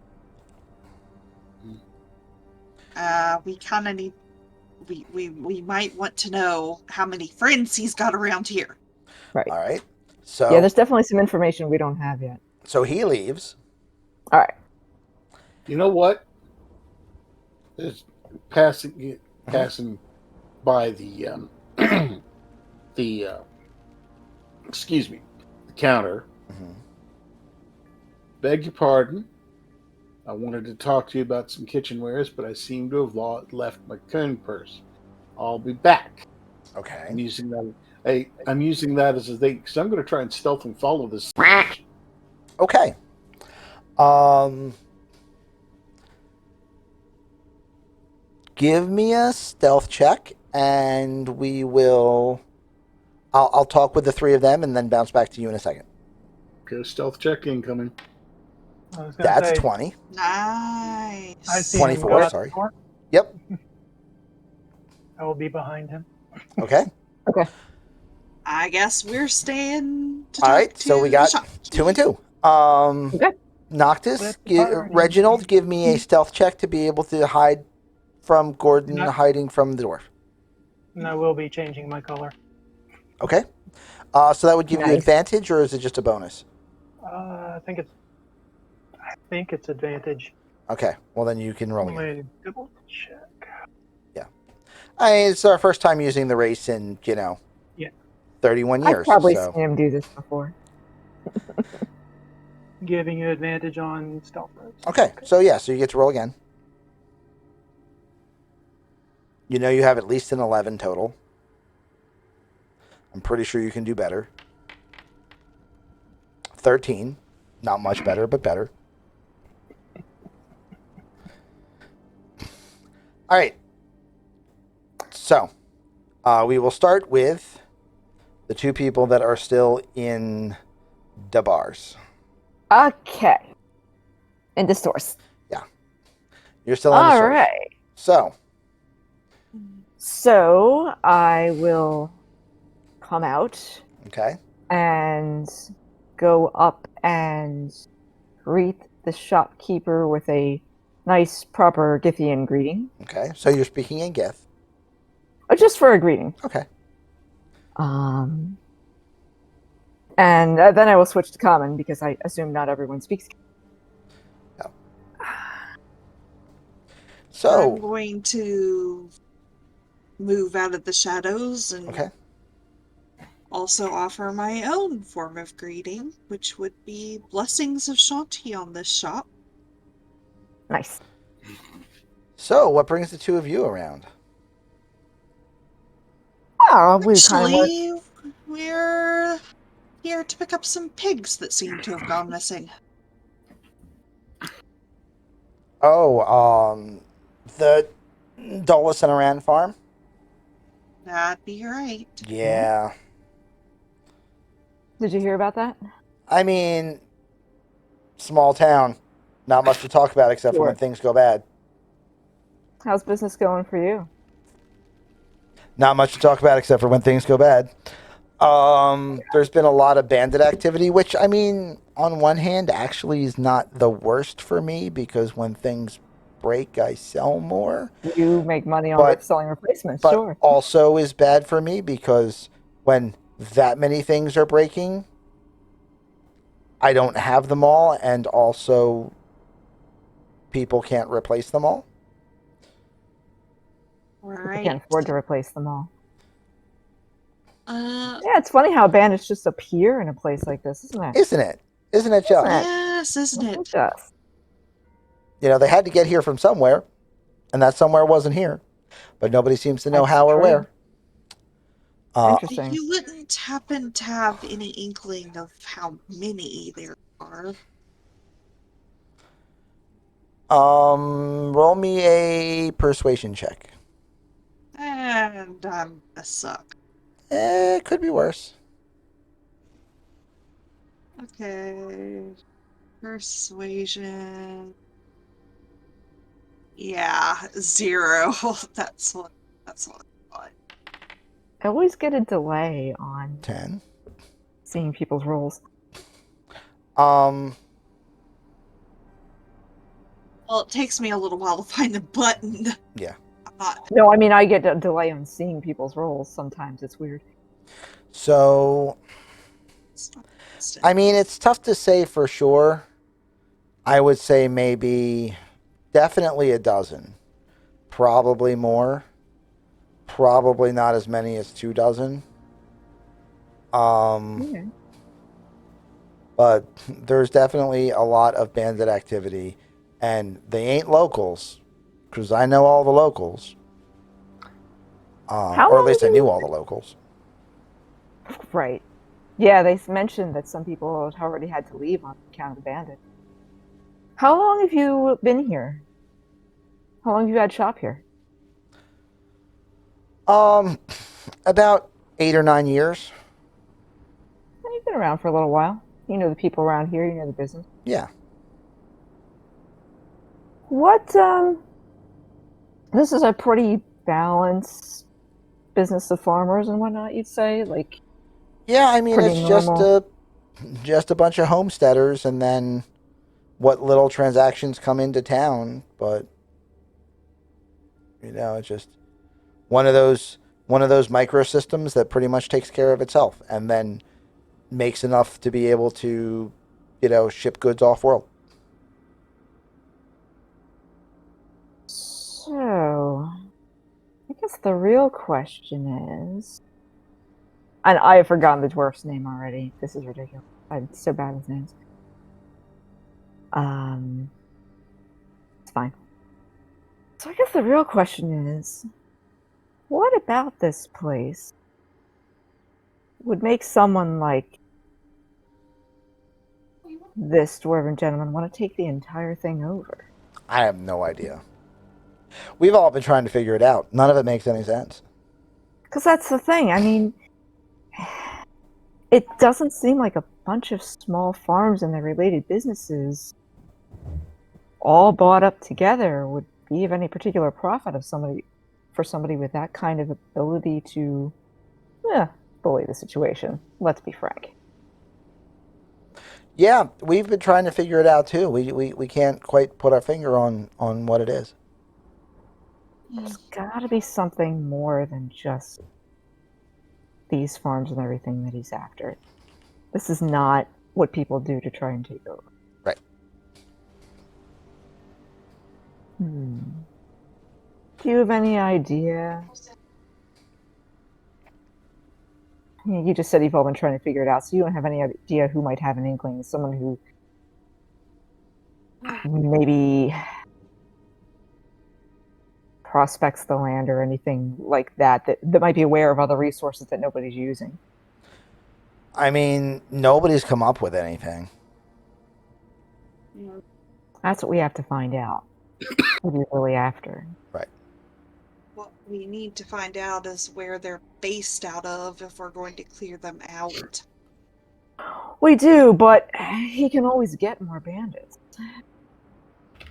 We kind of need. We might want to know how many friends he's got around here. Right. All right. So Yeah, there's definitely some information we don't have yet. So he leaves. All right. You know what? Passing passing by the the excuse me, the counter. Mm-hmm. Beg your pardon. I wanted to talk to you about some kitchenwares, but I seem to have left my coin purse. I'll be back. Okay. I'm using that. I'm using that as a thing because I'm going to try and stealth and follow this. Okay. Give me a stealth check, and we will. I'll talk with the three of them, and then bounce back to you in a second. Okay, stealth check incoming. I was gonna That's say, 20. Nice. I see him 24, go out sorry. the door. Yep. I will be behind him. Okay. Okay. I guess we're staying to All talk right. to So we the got shopkeep. 2 and 2. Okay. Noctis, Let the party Reginald, give me a stealth check to be able to hide from Gordon Not- hiding from the dwarf. And I will be changing my color. Okay. So that would give you Nice. advantage, or is it just a bonus? I think it's advantage. Okay. Well, then you can roll again. Let me double check. It's our first time using the race in, Yeah. 31 I've years. probably So seen him do this before. Giving you advantage on stealth rolls. okay. So yeah. So you get to roll again. You know you have at least an 11 total. I'm pretty sure you can do better. 13. Not much better, but better. All right. So, we will start with the two people that are still in the bars. Okay. In the stores. You're still in the All stores. right. So, So I will come out okay. and go up and greet the shopkeeper with a nice, proper Githian greeting. Okay. So you're speaking in Gith. Just for a greeting. Okay. And then I will switch to common because I assume not everyone speaks. No. I'm So, going to move out of the shadows and okay. also offer my own form of greeting, which would be blessings of Shanti on this shop. Nice. So, what brings the two of you around? Oh, we kind of were. Actually, we're here to pick up some pigs that seem to have gone missing. Oh, the Dulles and Aran farm? That'd be right. Yeah. Did you hear about that? I mean, small town. Not much to talk about except for when Sure. things go bad. How's business going for you? Not much to talk about except for when things go bad. There's been a lot of bandit activity, which, I mean, on one hand, actually is not the worst for me because when things break, I sell more. You make money on But- selling replacements, But sure. also is bad for me because when that many things are breaking, I don't have them all, and also people can't replace them all. You Right. can't afford to replace them all. Uh, Yeah, it's funny how bandits just appear in a place like this, isn't it? Isn't it? Isn't it just? Isn't it? yes, isn't Isn't it? just? They had to get here from somewhere, and that somewhere wasn't here. But nobody seems to know That's how or true. where. Interesting. You wouldn't happen to have any inkling of how many there are. Roll me a persuasion check. And I'm a suck. It could be worse. Okay. Persuasion. Yeah, 0. That's what I thought. I always get a delay on 10. seeing people's rolls. Um, Well, it takes me a little while to find the button. Yeah. I'm not. No, I mean I get a delay on seeing people's rolls. Sometimes it's weird. so, I mean, it's tough to say for sure. I would say maybe, definitely a dozen. Probably more. probably not as many as 2 dozen. Okay. But there's definitely a lot of bandit activity, and they ain't locals, because I know all the locals, How or at long least I have knew you... all the locals. Right. Yeah, they mentioned that some people had already had to leave on account of the bandit. How long have you been here? How long have you had shop here? Um, about 8 or 9 years. Well, you've been around for a little while. You know the people around here, you know the business. Yeah. What, this is a pretty balanced business of farmers and whatnot, you'd say? Like, Yeah, I mean, pretty it's just normal. a bunch of homesteaders, and then what little transactions come into town. But it's just one of those microsystems that pretty much takes care of itself, and then makes enough to be able to, ship goods off world. So, I guess the real question is, and I have forgotten the dwarf's name already. This is ridiculous. I'm so bad with names. It's fine. So I guess the real question is, what about this place would make someone like this dwarven gentleman want to take the entire thing over? I have no idea. We've all been trying to figure it out. None of it makes any sense. Because that's the thing. I mean, it doesn't seem like a bunch of small farms and their related businesses all bought up together would be of any particular profit for somebody with that kind of ability to bully the situation. Let's be frank. Yeah, we've been trying to figure it out too. We can't quite put our finger on what it is. There's got to be something more than just these farms and everything that he's after. This is not what people do to try and take over. Right. Do you have any idea? You just said you've all been trying to figure it out, so you don't have any idea who might have an inkling. Someone who maybe prospects the land or anything like that might be aware of other resources that nobody's using. I mean, nobody's come up with anything. That's what we have to find out. What are you really after? Right. What we need to find out is where they're based out of if we're going to clear them out. We do, but he can always get more bandits.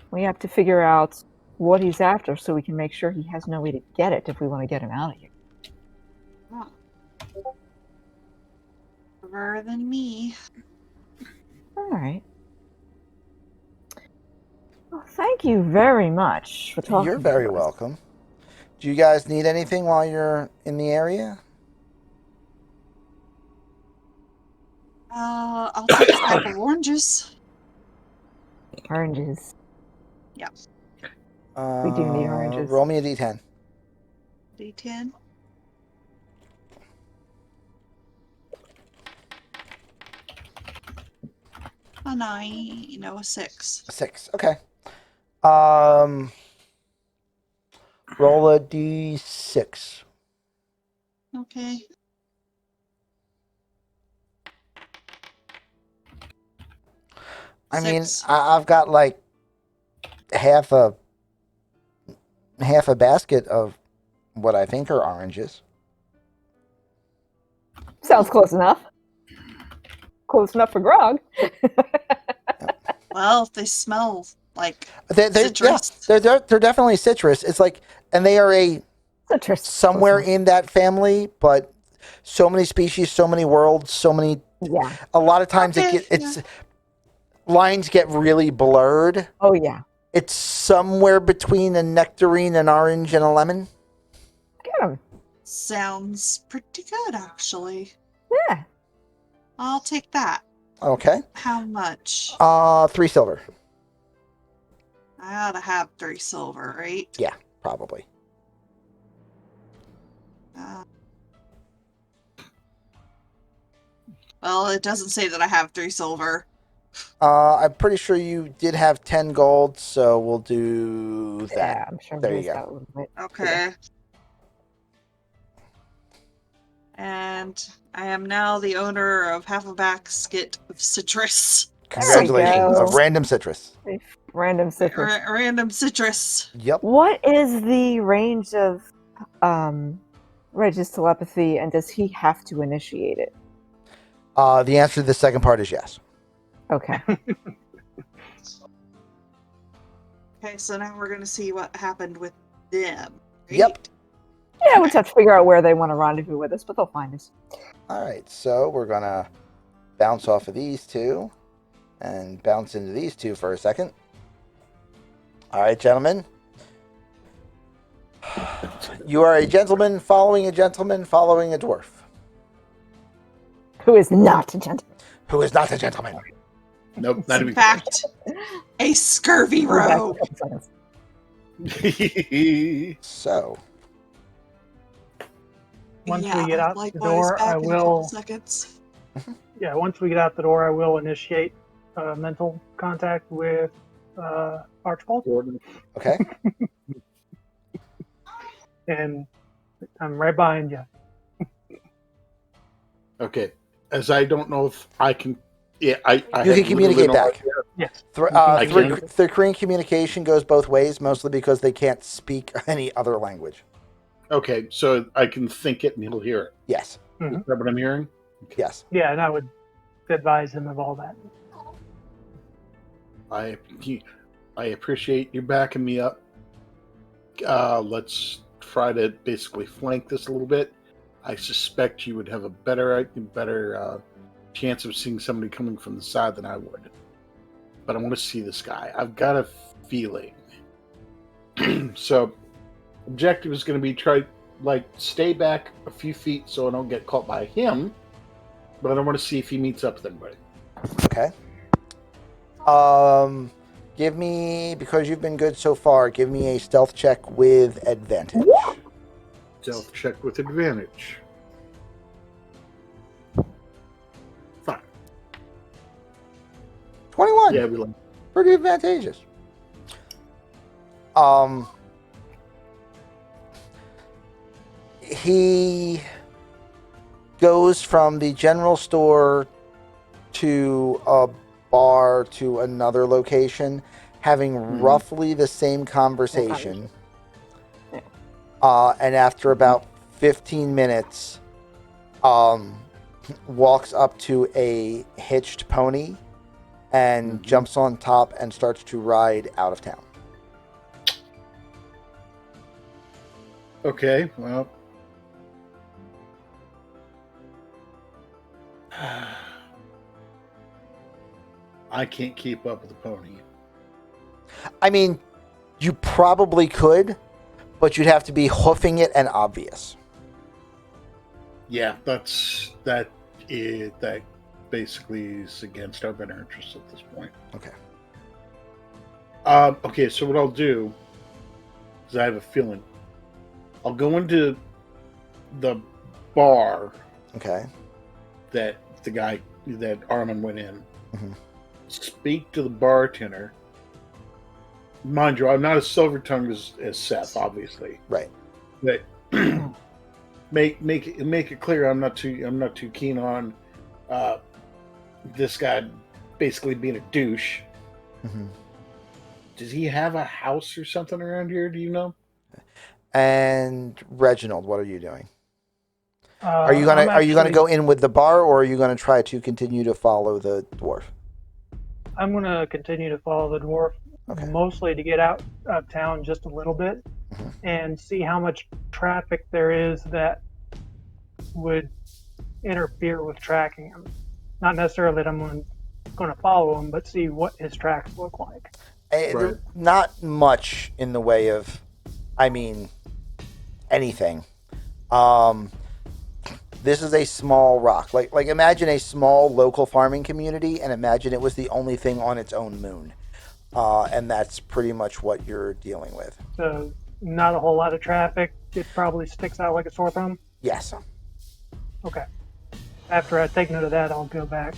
We have to figure out what he's after so we can make sure he has no way to get it if we want to get him out of here. Huh. Better than me. All right. Well, thank you very much for talking. You're very welcome. Do you guys need anything while you're in the area? I'll take a pack of oranges. Oranges. Yeah. We do need oranges. Roll me a d10. D10. A 9, no, a 6. 6. Okay. Roll a d6. Okay. I mean, 6. I've got like half a basket of what I think are oranges. Sounds close enough. Close enough for grog. Well, if they smell like They're citrus. Yeah, they're definitely citrus. It's like, and they are Citrus. somewhere in that family, but so many species, so many worlds, so many. Yeah. A lot of times lines get really blurred. Oh yeah. It's somewhere between a nectarine, an orange, and a lemon. Get him. Sounds pretty good, actually. Yeah. I'll take that. Okay. How much? 3 silver. I ought to have 3 silver, right? Yeah, probably. Well, it doesn't say that I have 3 silver. I'm pretty sure you did have 10 gold, so we'll do that. Yeah, I'm sure There you he's go. got a little bit. Okay. And I am now the owner of half a basket of citrus. Congratulations. go. Of random citrus. Random citrus. Random citrus. Yep. What is the range of Reg's telepathy, and does he have to initiate it? The answer to the second part is yes. Okay. Okay, so now we're going to see what happened with them. Right? Yep. Yeah, we'll just have to figure out where they want to rendezvous with us, but they'll find us. All right, so we're going to bounce off of these two and bounce into these two for a second. All right, gentlemen. You are a gentleman following a dwarf. Who is not a gentleman. Who is not a gentleman. Nope, not In even. fact, a scurvy We're back in a rogue. couple seconds. So, Once we get out the likewise, door, back I in a couple will. seconds. Yeah, once we get out the door, I will initiate mental contact with Archibald, okay. and I'm right behind you. Okay, as I don't know if I can. Yeah, I You have can communicate literally no back. idea. Yes. I can. The Korean communication goes both ways, mostly because they can't speak any other language. Okay, so I can think it and he'll hear it. Yes. Is that what I'm hearing? Yes. Yeah, and I would advise him of all that. I appreciate you backing me up. Let's try to basically flank this a little bit. I suspect you would have a better chance of seeing somebody coming from the side than I would. But I want to see this guy. I've got a feeling. So, objective is going to be stay back a few feet so I don't get caught by him. But I don't want to see if he meets up with anybody. Okay. Give me, because you've been good so far, give me a stealth check with advantage. Stealth check with advantage. 5. 21. Yeah, we like. Pretty advantageous. He goes from the general store to a bar to another location, having roughly the same conversation. And after about 15 minutes, walks up to a hitched pony and jumps on top and starts to ride out of town. Okay, well. I can't keep up with the pony. I mean, you probably could, but you'd have to be hoofing it and obvious. Yeah, that basically is against our better interests at this point. Okay. Okay, so what I'll do is I have a feeling. I'll go into the bar Okay. that Armin went in. Mm-hmm. Speak to the bartender. Mind you, I'm not as silver-tongued as Seth, obviously. Right. But make it clear I'm not too keen on this guy basically being a douche. Mm-hmm. Does he have a house or something around here? Do you know? And Reginald, what are you doing? Are you gonna go in with the bar, or are you gonna try to continue to follow the dwarf? I'm going to continue to follow the dwarf, mostly to get out of town just a little bit and see how much traffic there is that would interfere with tracking him. Not necessarily that I'm going to follow him, but see what his tracks look like. Right. Not much in the way of, anything. This is a small rock. Like imagine a small local farming community, and imagine it was the only thing on its own moon. And that's pretty much what you're dealing with. So not a whole lot of traffic, it probably sticks out like a sore thumb? Yes. Okay. After I take note of that, I'll go back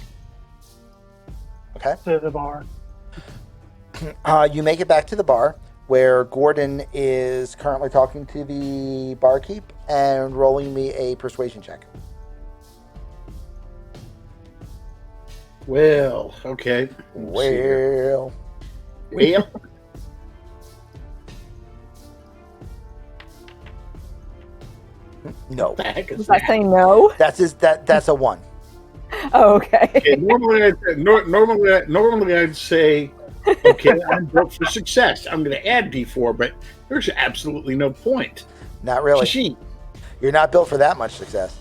Okay. to the bar. You make it back to the bar where Gordon is currently talking to the barkeep and rolling me a persuasion check. Well, okay. Let's see here. Well, Well, no. what the heck is Was I that? saying no? That's a 1. Oh, okay. Okay, normally I'd say, okay, I'm built for success. I'm going to add D4, but there's absolutely no point. Not really. Gee, You're not built for that much success.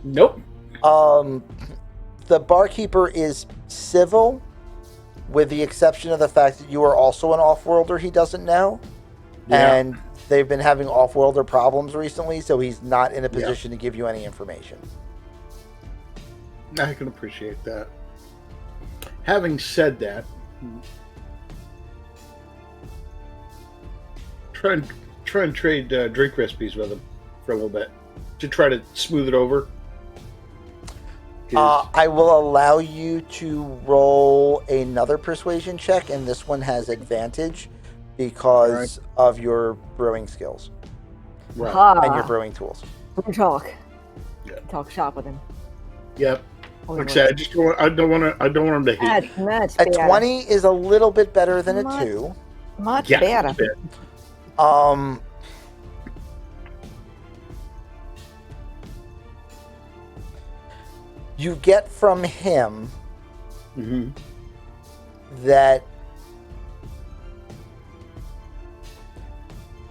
nope. The barkeeper is civil, with the exception of the fact that you are also an off-worlder he doesn't know. Yeah. And they've been having off-worlder problems recently, so he's not in a Yeah. position to give you any information. I can appreciate that. Having said that, try and trade drink recipes with him for a little bit to try to smooth it over. I will allow you to roll another persuasion check, and this one has advantage because of your brewing skills Right. and your brewing tools. We can talk. Yeah. Talk shop with him. Yep. Holy Like I said, I don't want him to hate. That's much A better. 20 is a little bit better than a Much- 2. Much Yeah, better. that's it. You get from him Mm-hmm. that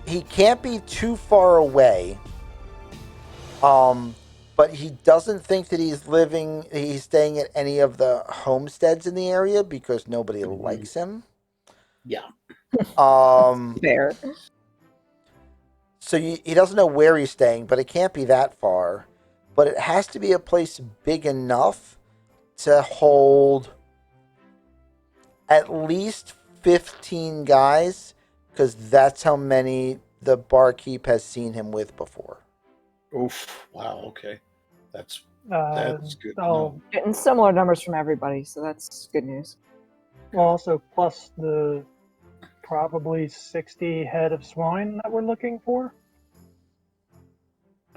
he can't be too far away, but he doesn't think that he's staying at any of the homesteads in the area because nobody likes him. Yeah. Fair. So he doesn't know where he's staying, but it can't be that far. But it has to be a place big enough to hold at least 15 guys, because that's how many the barkeep has seen him with before. Oof. Wow. Okay. That's good. I'll Getting similar numbers from everybody, so that's good news. also plus the probably 60 head of swine that we're looking for.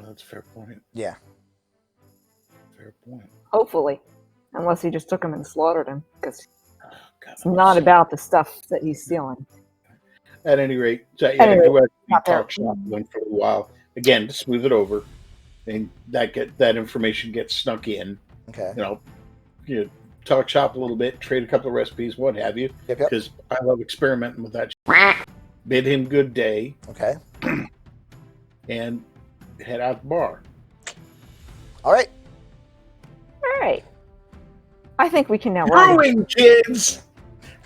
That's a fair point. Yeah. Fair point. Hopefully. Unless he just took him and slaughtered him, because Oh, God, it's not about the stuff that he's stealing. At any rate, so, yeah, Anyway, do not there. talk shop with him for a while again to smooth it over, and that information gets snuck in. Okay. You talk shop a little bit, trade a couple of recipes, what have you. Yep. Because I love experimenting with that. Bid him good day, Okay. and head out the bar. All right. All right. I think we can now. Brewing, kids!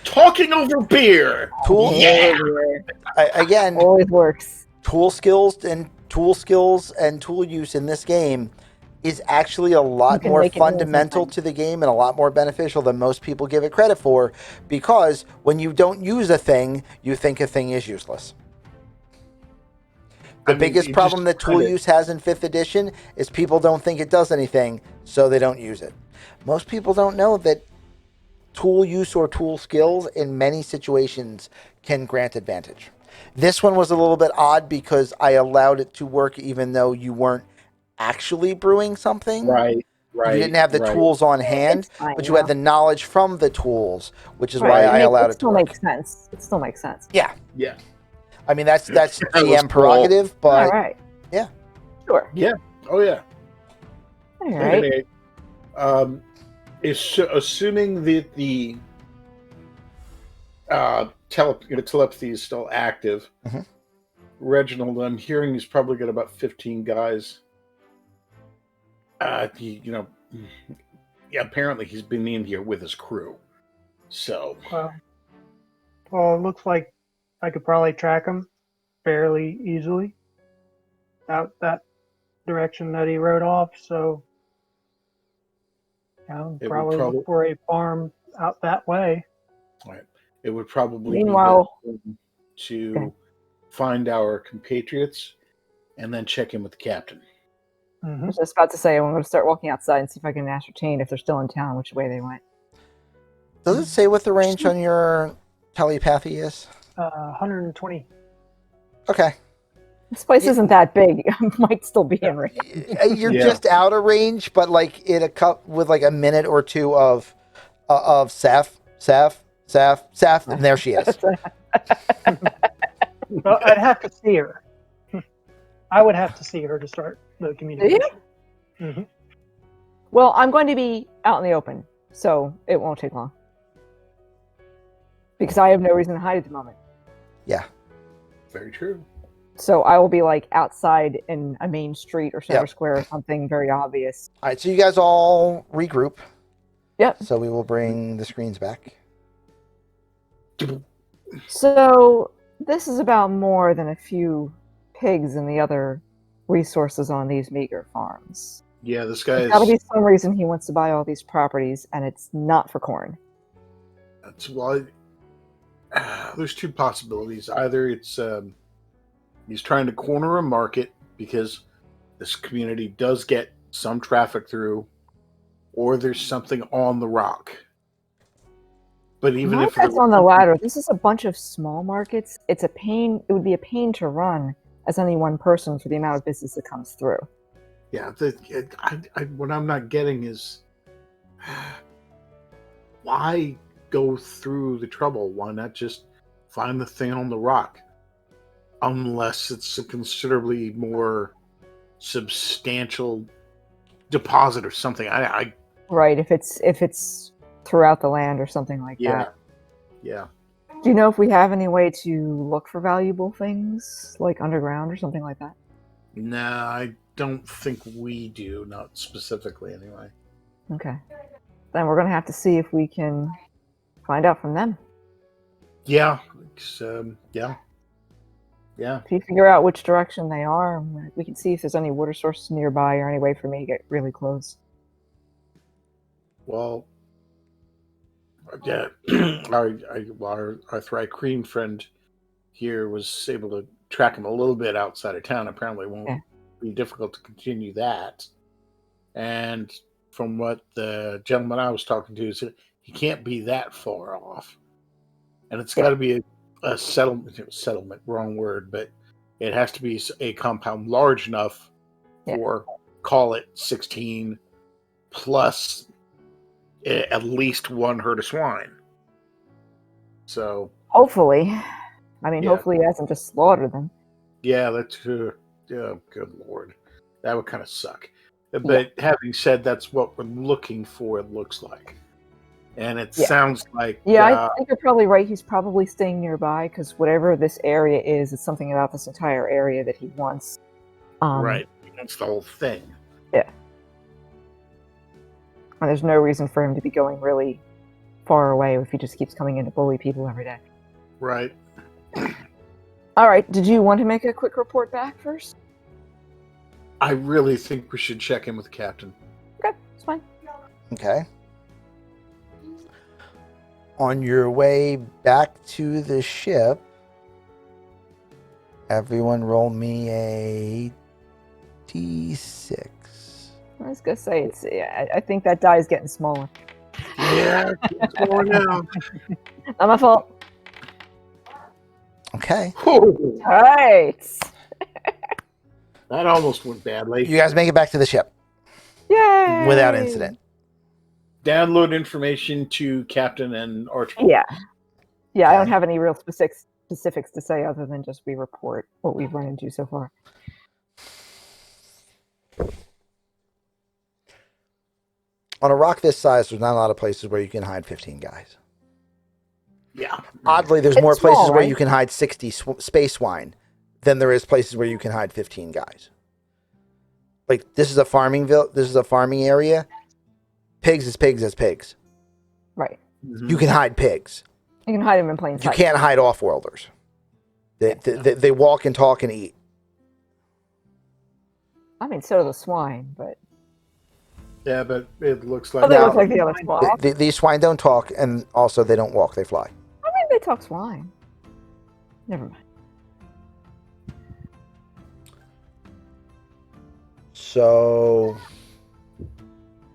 Talking over beer! Tool. Yeah! Again, Always works. tool skills and tool use in this game is actually a lot can more make it mean fundamental something. to the game and a lot more beneficial than most people give it credit for, because when you don't use a thing, you think a thing is useless. The biggest problem that tool use has in 5th edition is people don't think it does anything, so they don't use it. Most people don't know that tool use or tool skills in many situations can grant advantage. This one was a little bit odd because I allowed it to work even though you weren't actually brewing something. Right. You didn't have the tools on hand, It's fine, but you had the knowledge from the tools, which is why I allowed it to work. It still makes sense. It still makes sense. Yeah. Yeah. I mean, that's That was GM prerogative, All but right. yeah. Sure. Yeah. Oh, yeah. All right. Anyway, assuming that the telepathy is still active, Mhm. Reginald, I'm hearing he's probably got about 15 guys. Apparently he's been in here with his crew. So, Well, it looks like I could probably track him fairly easily out that direction that he rode off. So, probably look for a farm out that way. right, it would probably Meanwhile- be best to find our compatriots and then check in with the captain. I was just about to say, I'm going to start walking outside and see if I can ascertain if they're still in town, which way they went. Does it say what the range on your telepathy is? 120. Okay. This place isn't that big. I might still be in range. You're just out of range, but like in a cup with like a minute or two of Saf, and there she is. Well, I'd have to see her. I would have to see her to start the communication. Mm-hmm. Well, I'm going to be out in the open, so it won't take long. Because I have no reason to hide at the moment. Yeah. Very true. So I will be like outside in a main street or center square or something very obvious. All right, so you guys all regroup. Yep. So we will bring the screens back. So this is about more than a few pigs and the other resources on these meager farms. Yeah, this guy There's got to be some reason he wants to buy all these properties, and it's not for corn. That's why. There's two possibilities. Either it's he's trying to corner a market because this community does get some traffic through, or there's something on the rock. But even if it's on the latter, this is a bunch of small markets. It's a pain. It would be a pain to run as only one person for the amount of business that comes through. Yeah, what I'm not getting is why go through the trouble? Why not just find the thing on the rock? Unless it's a considerably more substantial deposit or something. Right, if it's throughout the land or something like that. Yeah. Do you know if we have any way to look for valuable things, like underground or something like that? No, I don't think we do. Not specifically, anyway. Okay. Then we're going to have to see if we can find out from them. Yeah. Yeah. If you figure out which direction they are, we can see if there's any water sources nearby or any way for me to get really close. Well, yeah. our Thry-Cream friend here was able to track him a little bit outside of town. Apparently, it won't be difficult to continue that. And from what the gentleman I was talking to said, he can't be that far off. And it's got to be a settlement, wrong word, but it has to be a compound large enough for, call it 16 plus at least one herd of swine. So hopefully, hopefully he hasn't just slaughtered them. Yeah, that's good Lord, that would kind of suck. But having said, that's what we're looking for. It looks like, and it sounds like I think you're probably right. He's probably staying nearby because whatever this area is, it's something about this entire area that he wants. Right, that's the whole thing. Yeah. And there's no reason for him to be going really far away if he just keeps coming in to bully people every day. Right. All right. Did you want to make a quick report back first? I really think we should check in with the captain. Okay, it's fine. Okay. On your way back to the ship, everyone roll me a D6. I was gonna say I think that die is getting smaller. Yeah, it's going down. Not my fault. Okay. All right. That almost went badly. You guys make it back to the ship. Yay! Without incident. Download information to Captain and Archibald. Yeah. I don't have any real specifics to say other than just we report what we've run into so far. On a rock this size, there's not a lot of places where you can hide 15 guys. Yeah. Oddly, there's It's more places small, where right? you can hide 60 space swine than there is places where you can hide 15 guys. Like, this is a farming area. Pigs is pigs as pigs. Right. Mm-hmm. You can hide pigs. You can hide them in plain You sight. can't hide off-worlders. They walk and talk and eat. So do the swine, but... Yeah, but it looks like... Oh, they look like the other swine. These swine don't talk, and also they don't walk, they fly. They talk swine. Never mind. So,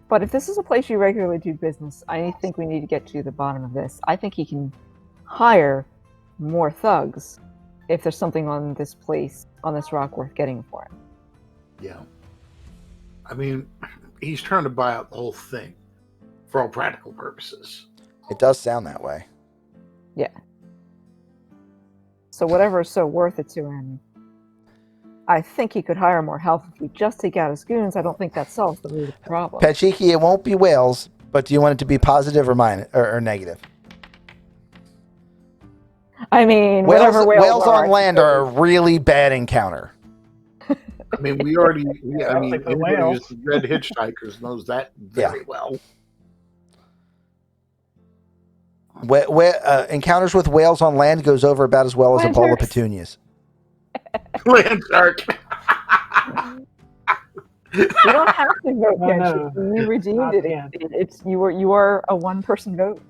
But if this is a place you regularly do business, I think we need to get to the bottom of this. I think he can hire more thugs if there's something on this place, on this rock, worth getting for him. Yeah. I mean, he's trying to buy out the whole thing for all practical purposes. it does sound that way. Yeah. So whatever is so worth it to him, I think he could hire more help if we just take out his goons. I don't think that solves the root of the problem. Pachiki, it won't be whales, but do you want it to be positive or or negative? I mean, Whales, whatever whales are, on land are a really bad encounter. I mean, anybody whales. who's read Hitchhikers knows that very well. Encounters with whales on land goes over about as well as a Land bowl of sharks. petunias. Land shark. You don't have to vote, No, no. Kenshi. You redeemed Not it. yet. You are a one-person vote.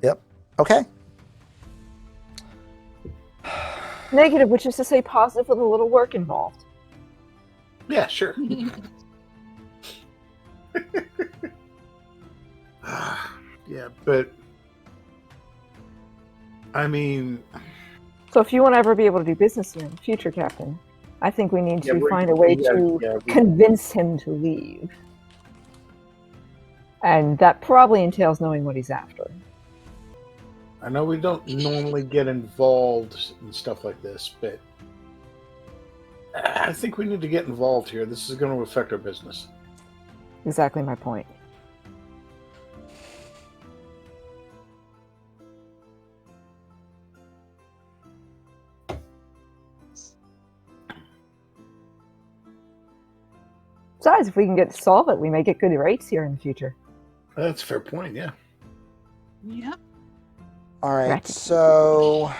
Okay. Negative, which is to say positive with a little work involved. Yeah, sure. Yeah, but I mean, So if you want to ever be able to do business here in the future, Captain, I think we need to find a way to convince him to leave. And that probably entails knowing what he's after. I know we don't normally get involved in stuff like this, but I think we need to get involved here. This is going to affect our business. Exactly my point. Besides, if we can solve it, we may get good rates here in the future. That's a fair point, yeah. Yep. All right. Right. So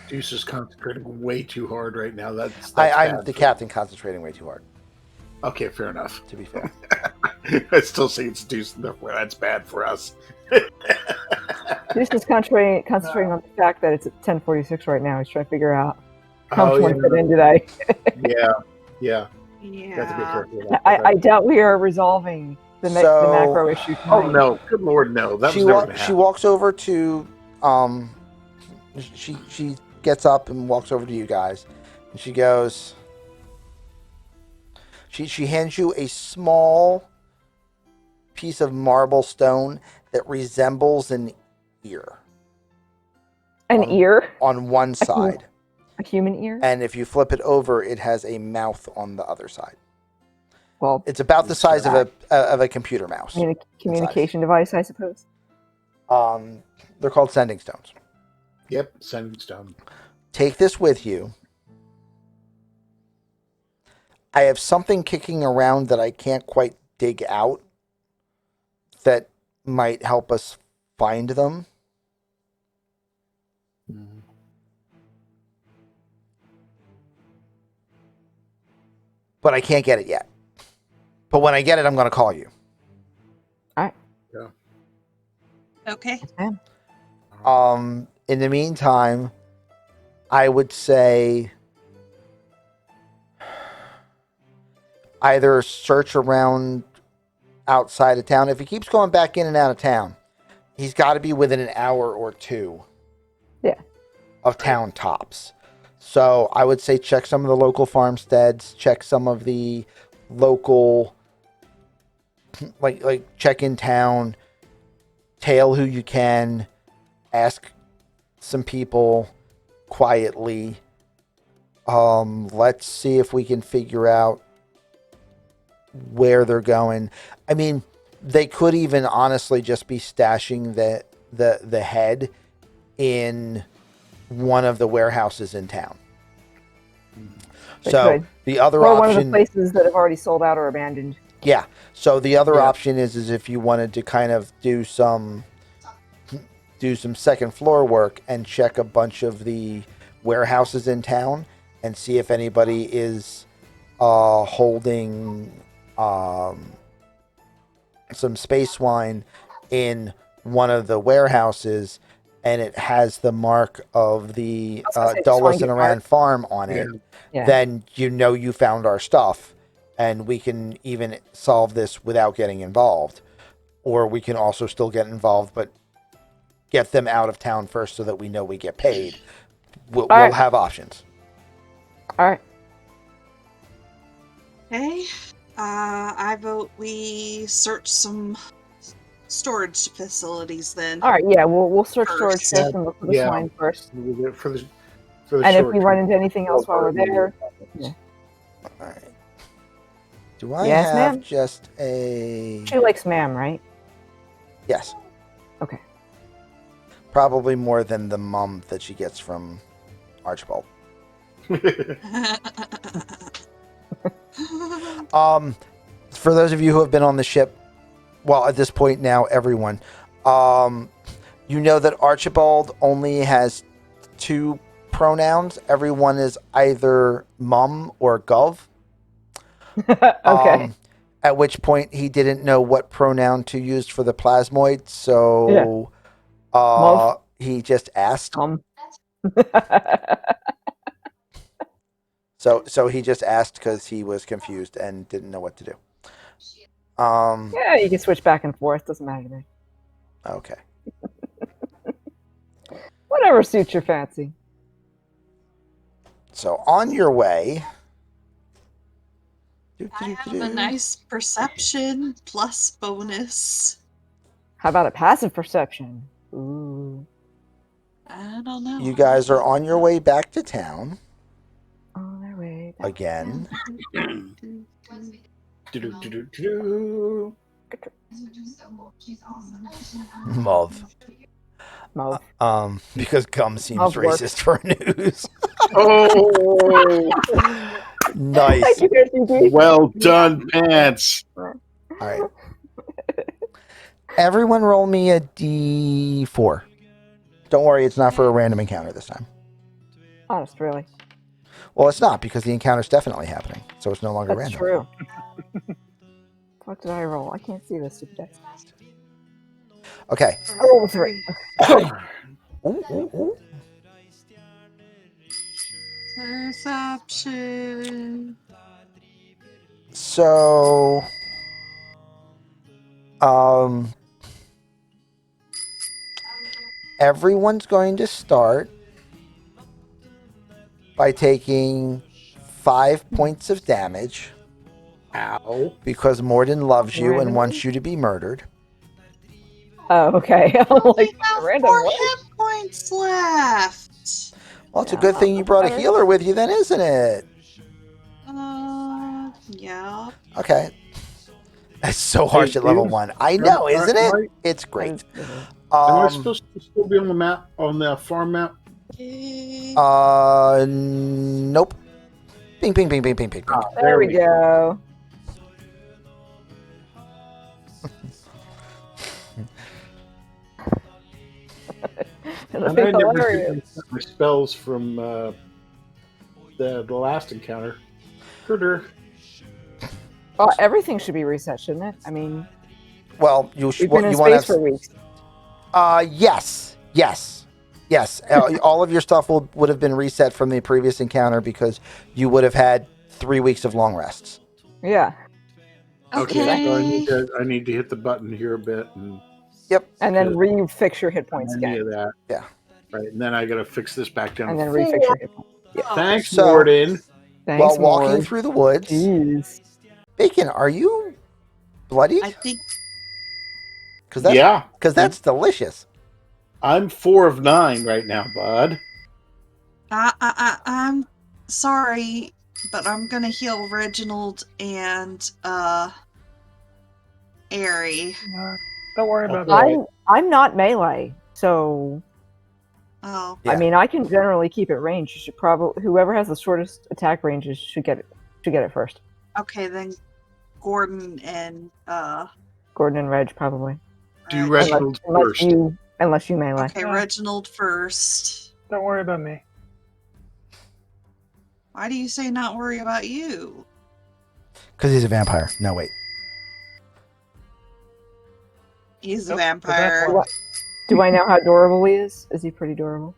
Deuce is concentrating way too hard right now. That's I'm bad the for- captain concentrating way too hard, Okay, fair enough. to be fair. I still say it's Deuce. Therefore, that's bad for us. Deuce is concentrating on the fact that it's at 10:46 right now. He's trying to figure out how much more to fit in today. Yeah. Yeah. Got to be careful about that. I doubt we are resolving the macro issue. Oh tonight. no! Good Lord, no! That she was never gonna she happen. walks over to she gets up and walks over to you guys, and she goes. She hands you a small piece of marble stone that resembles an ear. An ear? On one side. A human ear? And if you flip it over, it has a mouth on the other side. Well, it's about the size of a computer mouse. Communication device, I suppose. They're called sending stones. Yep, sending stone. Take this with you. I have something kicking around that I can't quite dig out that might help us find them. But I can't get it yet. But when I get it, I'm going to call you. All right. Yeah. Okay. In the meantime, I would say either search around outside of town. If he keeps going back in and out of town, he's got to be within an hour or two of town tops. So I would say check some of the local farmsteads, check some of the local, like check in town, tail who you can, ask some people quietly. Let's see if we can figure out where they're going. I mean, they could even honestly just be stashing the head in one of the warehouses in town. So the other option, one of the places that have already sold out or abandoned. Yeah. So the other option is if you wanted to kind of do some second floor work and check a bunch of the warehouses in town and see if anybody is holding some space wine in one of the warehouses and it has the mark of the I was gonna say, just Dulles wanna and get Aran farm on it, Yeah. then you know you found our stuff, and we can even solve this without getting involved. Or we can also still get involved, but get them out of town first so that we know we get paid. We'll right. have options. All right. Okay. I vote we search some storage facilities then. All right. Yeah, we'll search First. storage first and look for the Yeah. swine first. For the And if short we run term. into anything else while we're there, yeah. All right. Do I Yes, have ma'am? just a... She likes ma'am, right? Yes. Okay. Probably more than the mum that she gets from Archibald. For those of you who have been on the ship, well, at this point now, everyone, you know that Archibald only has 2 pronouns. Everyone is either mum or gov. Okay. At which point he didn't know what pronoun to use for the plasmoid, so he just asked. So he just asked because he was confused and didn't know what to do. Yeah, you can switch back and forth. Doesn't matter to me. Okay. Whatever suits your fancy. So on your way. I have a nice perception plus bonus. How about a passive perception? Ooh. I don't know. You guys are on your way back to town. On their way back again. Mauve. Because gum seems Mauve racist for news. Oh, nice. Well done, pants. All right. Everyone roll me a D4. Don't worry, it's not for a random encounter this time. Honest, really. Well, it's not, because the encounter's definitely happening, so it's no longer That's random. true. What did I roll? I can't see this stupid dice. Okay. I rolled 3. Ooh. Perception. So, everyone's going to start by taking 5 points of damage. Ow. Because Morden loves you and wants you to be murdered. Oh, okay. We have 4 hit points left. Well, it's a good thing you brought a healer with you then, isn't it? Yeah. Okay. That's so harsh at level 1. I know, isn't it? It's great. Am I supposed to still be on the map, on the farm map? Nope. Ping, ping, ping, ping, ping, ping. There we go. And I never did my spells from the last encounter. Critter. Well, everything should be reset, shouldn't it? I mean, well, you we've been in space for weeks. Yes. All of your stuff would have been reset from the previous encounter because you would have had 3 weeks of long rests. Yeah. Okay. So I need to hit the button here a bit and. Yep. And then refix your hit points again. Of that. Yeah. Right, and then I got to fix this back down. And then refix your hit points. Yeah. Thanks, Morden. While walking through the woods. Jeez. Bacon, are you bloodied? I think. Because that's delicious. I'm 4 of 9 right now, bud. I'm sorry, but I'm gonna heal Reginald and Airy. Don't worry about that. I'm not melee, so. Oh. Yeah. I mean, I can generally keep it ranged. You should probably whoever has the shortest attack ranges should get it first. Okay, then Gordon and Reg probably. Do Reginald first. Unless you melee. Okay, Reginald first. Don't worry about me. Why do you say not worry about you? Because he's a vampire. No, wait. He's a vampire. Do I know how adorable he is? Is he pretty adorable?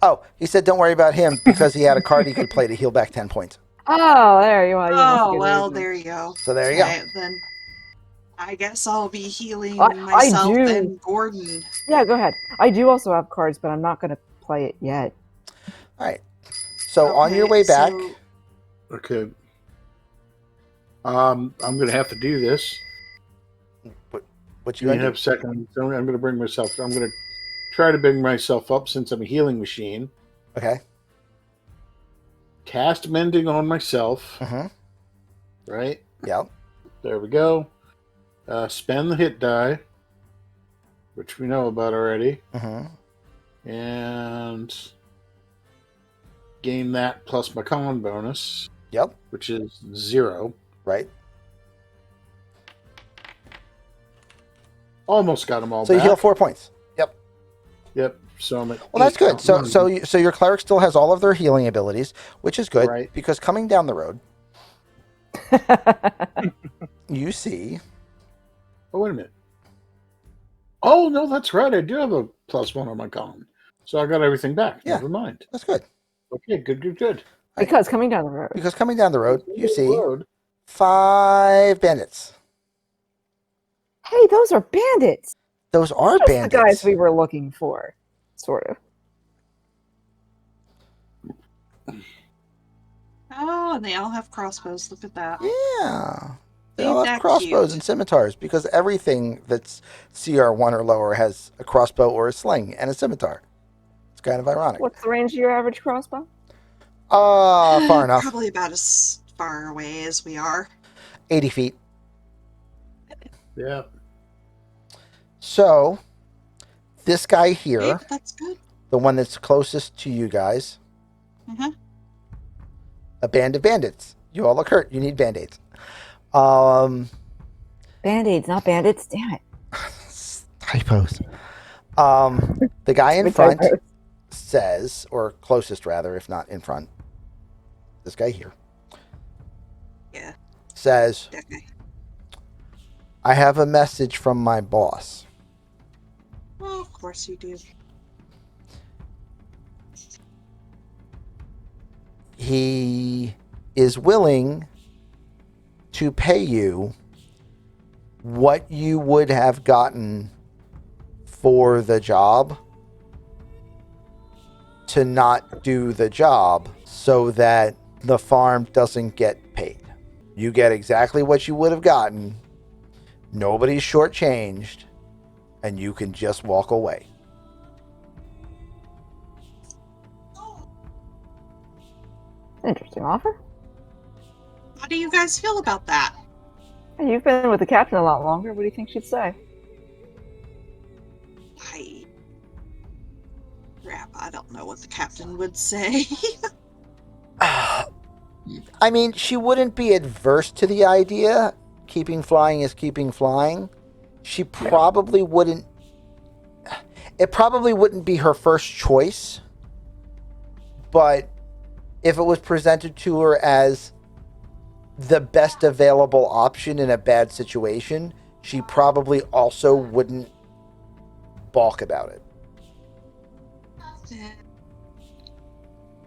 Oh, he said don't worry about him because he had a card he could play to heal back 10 points. Oh, there you are. Oh, well, there you go. So there you go. Okay, then I guess I'll be healing I myself do. and Gordon. Yeah, go ahead. I do also have cards, but I'm not going to play it yet. All right. So on your way back. Okay. I'm going to have to do this. What you going to do? Have a second. I'm going to bring myself. I'm going to try to bring myself up since I'm a healing machine. Okay. Cast Mending on myself. Mm-hmm. Right? Yep. There we go. Spend the hit die, which we know about already. Mm-hmm. And gain that plus my con bonus. Yep. Which is 0. Right. Almost got them all so back. You heal 4 points. Yep. So I'm at well, that's good. So your cleric still has all of their healing abilities, which is good. Right. Because coming down the road, you see. Oh, wait a minute. Oh, no, that's right. I do have a +1 on my con. So I got everything back. Yeah. Never mind. That's good. Okay, good. Because coming down the road. Because coming down the road, you see 5 bandits. Hey, those are bandits. Those are Just bandits. the guys we were looking for, sort of. Oh, and they all have crossbows. Look at that. Yeah. They Ain't all that have crossbows cute? and scimitars because everything that's CR1 or lower has a crossbow or a sling and a scimitar. It's kind of ironic. What's the range of your average crossbow? Far enough. Probably about as far away as we are. 80 feet. Yeah. So, this guy here, Hey, that's good. the one that's closest to you guys, a band of bandits. You all look hurt. You need band-aids. Band-aids, not bandits. Damn it. Typos. The guy in front says, or closest rather, if not in front, this guy here. Yeah. Says, Okay. I have a message from my boss. Well, of course you do. He is willing to pay you what you would have gotten for the job to not do the job so that the farm doesn't get paid. You get exactly what you would have gotten. Nobody's shortchanged, and you can just walk away. Interesting offer. How do you guys feel about that? Hey, you've been with the captain a lot longer. What do you think she'd say? I don't know what the captain would say. I mean, she wouldn't be adverse to the idea. Keeping flying is keeping flying. She probably wouldn't. It probably wouldn't be her first choice. But if it was presented to her as the best available option in a bad situation, she probably also wouldn't balk about it.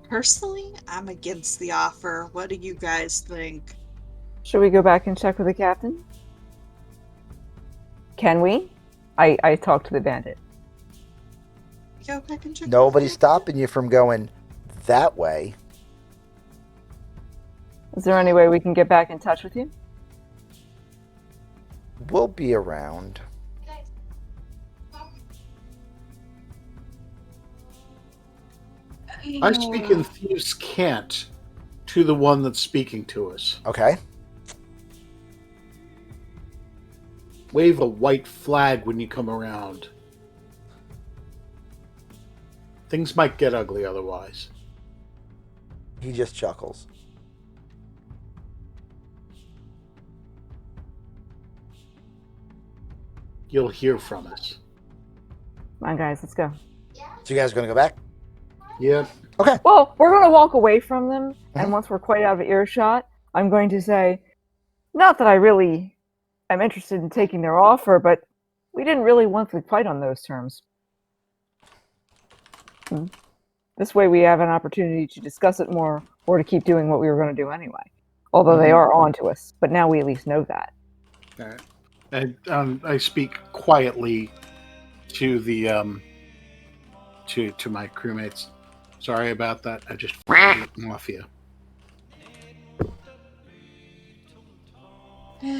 Personally, I'm against the offer. What do you guys think? Should we go back and check with the captain? Can we? I talked to the bandit. Go back and check. Nobody's stopping you from going that way. Is there any way we can get back in touch with you? We'll be around. I speak in Thieves' Cant to the one that's speaking to us. Okay. Wave a white flag when you come around. Things might get ugly otherwise. He just chuckles. You'll hear from us. Come on, guys, let's go. So you guys are going to go back? Yep. Okay. Well, we're going to walk away from them, and once we're quite out of earshot, I'm going to say, not that I really am interested in taking their offer, but We didn't really want to fight on those terms. This way we have an opportunity to discuss it more or to keep doing what we were going to do anyway. Although they are on to us, but now we at least know that. I speak quietly to the to my crewmates. Sorry about that. I just mafia.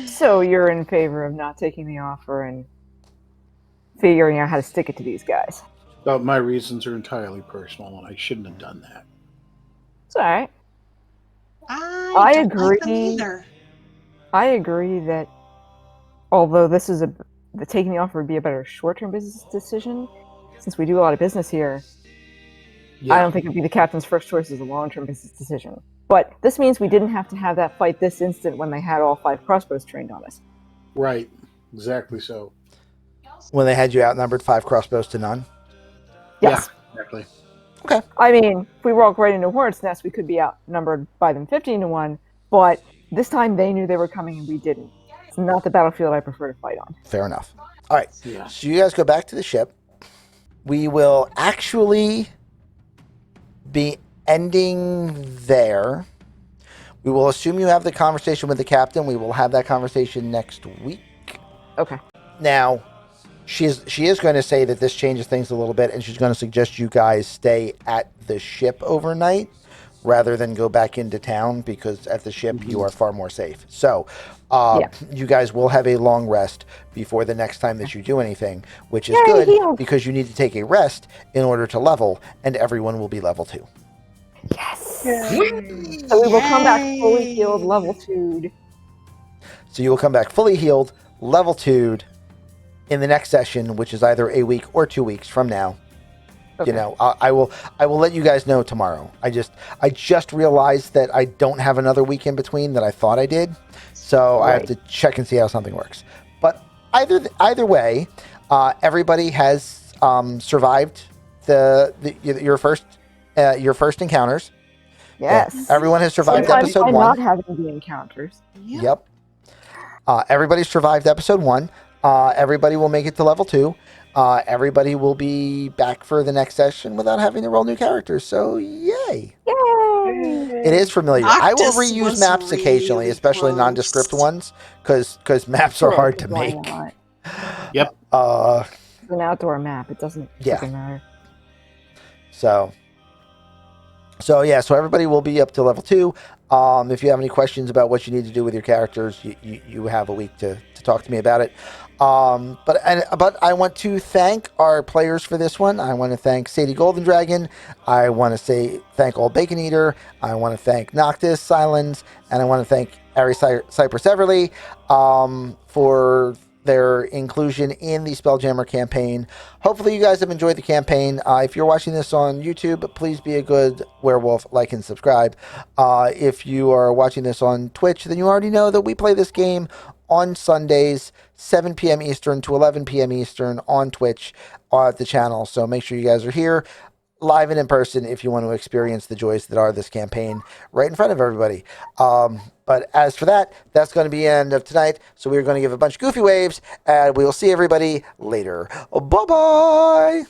So you're in favor of not taking the offer and figuring out how to stick it to these guys? But my reasons are entirely personal, and I shouldn't have done that. It's all right. I don't agree. Like them either. I agree that although this is the taking the offer would be a better short-term business decision, since we do a lot of business here, I don't think it would be the captain's first choice as a long-term business decision. But this means we didn't have to have that fight this instant when they had all 5 crossbows trained on us. Right. Exactly so. When they had you outnumbered 5 crossbows to none? Yes. Yeah, exactly. Okay. I mean, if we walk right into Hornet's Nest, we could be outnumbered by them 15 to 1, but this time they knew they were coming and we didn't. It's not the battlefield I prefer to fight on. Fair enough. All right. Yeah. So you guys go back to the ship. We will actually be ending there. We will assume you have the conversation with the captain. We will have that conversation next week. Okay. Now, she is going to say that this changes things a little bit, and she's going to suggest you guys stay at the ship overnight rather than go back into town, because at the ship you are far more safe. So you guys will have a long rest before the next time that you do anything, which is good because you need to take a rest in order to level, and everyone will be level 2. Yes! So we will come back fully healed, level 2'd. So you will come back fully healed, level 2'd in the next session, which is either a week or 2 weeks from now. Okay. You know, I will let you guys know tomorrow. I just realized that I don't have another week in between that I thought I did, so I have to check and see how something works. But either way, everybody has survived your first encounters. Yes. Everyone has survived episode 1. Not having the encounters. Yep. Everybody survived episode 1. Everybody will make it to level 2. Everybody will be back for the next session without having to roll new characters. So, yay! It is familiar. I will reuse maps occasionally, especially nondescript ones, because maps are hard to make. Yep. It's an outdoor map. It doesn't matter. So everybody will be up to level 2. If you have any questions about what you need to do with your characters, you have a week to talk to me about it. But I want to thank our players for this one. I want to thank Sadie Golden Dragon. I want to thank Old Bacon Eater. I want to thank Noctis Silence, and I want to thank Ari Cypress Everly for their inclusion in the Spelljammer campaign. Hopefully you guys have enjoyed the campaign. If you're watching this on YouTube, please be a good werewolf, like and subscribe. If you are watching this on Twitch, then you already know that we play this game on Sundays, 7 p.m. Eastern to 11 p.m. Eastern on Twitch at the channel. So make sure you guys are here live and in person if you want to experience the joys that are this campaign right in front of everybody. But as for that, that's going to be the end of tonight. So we're going to give a bunch of goofy waves, and we'll see everybody later. Bye-bye!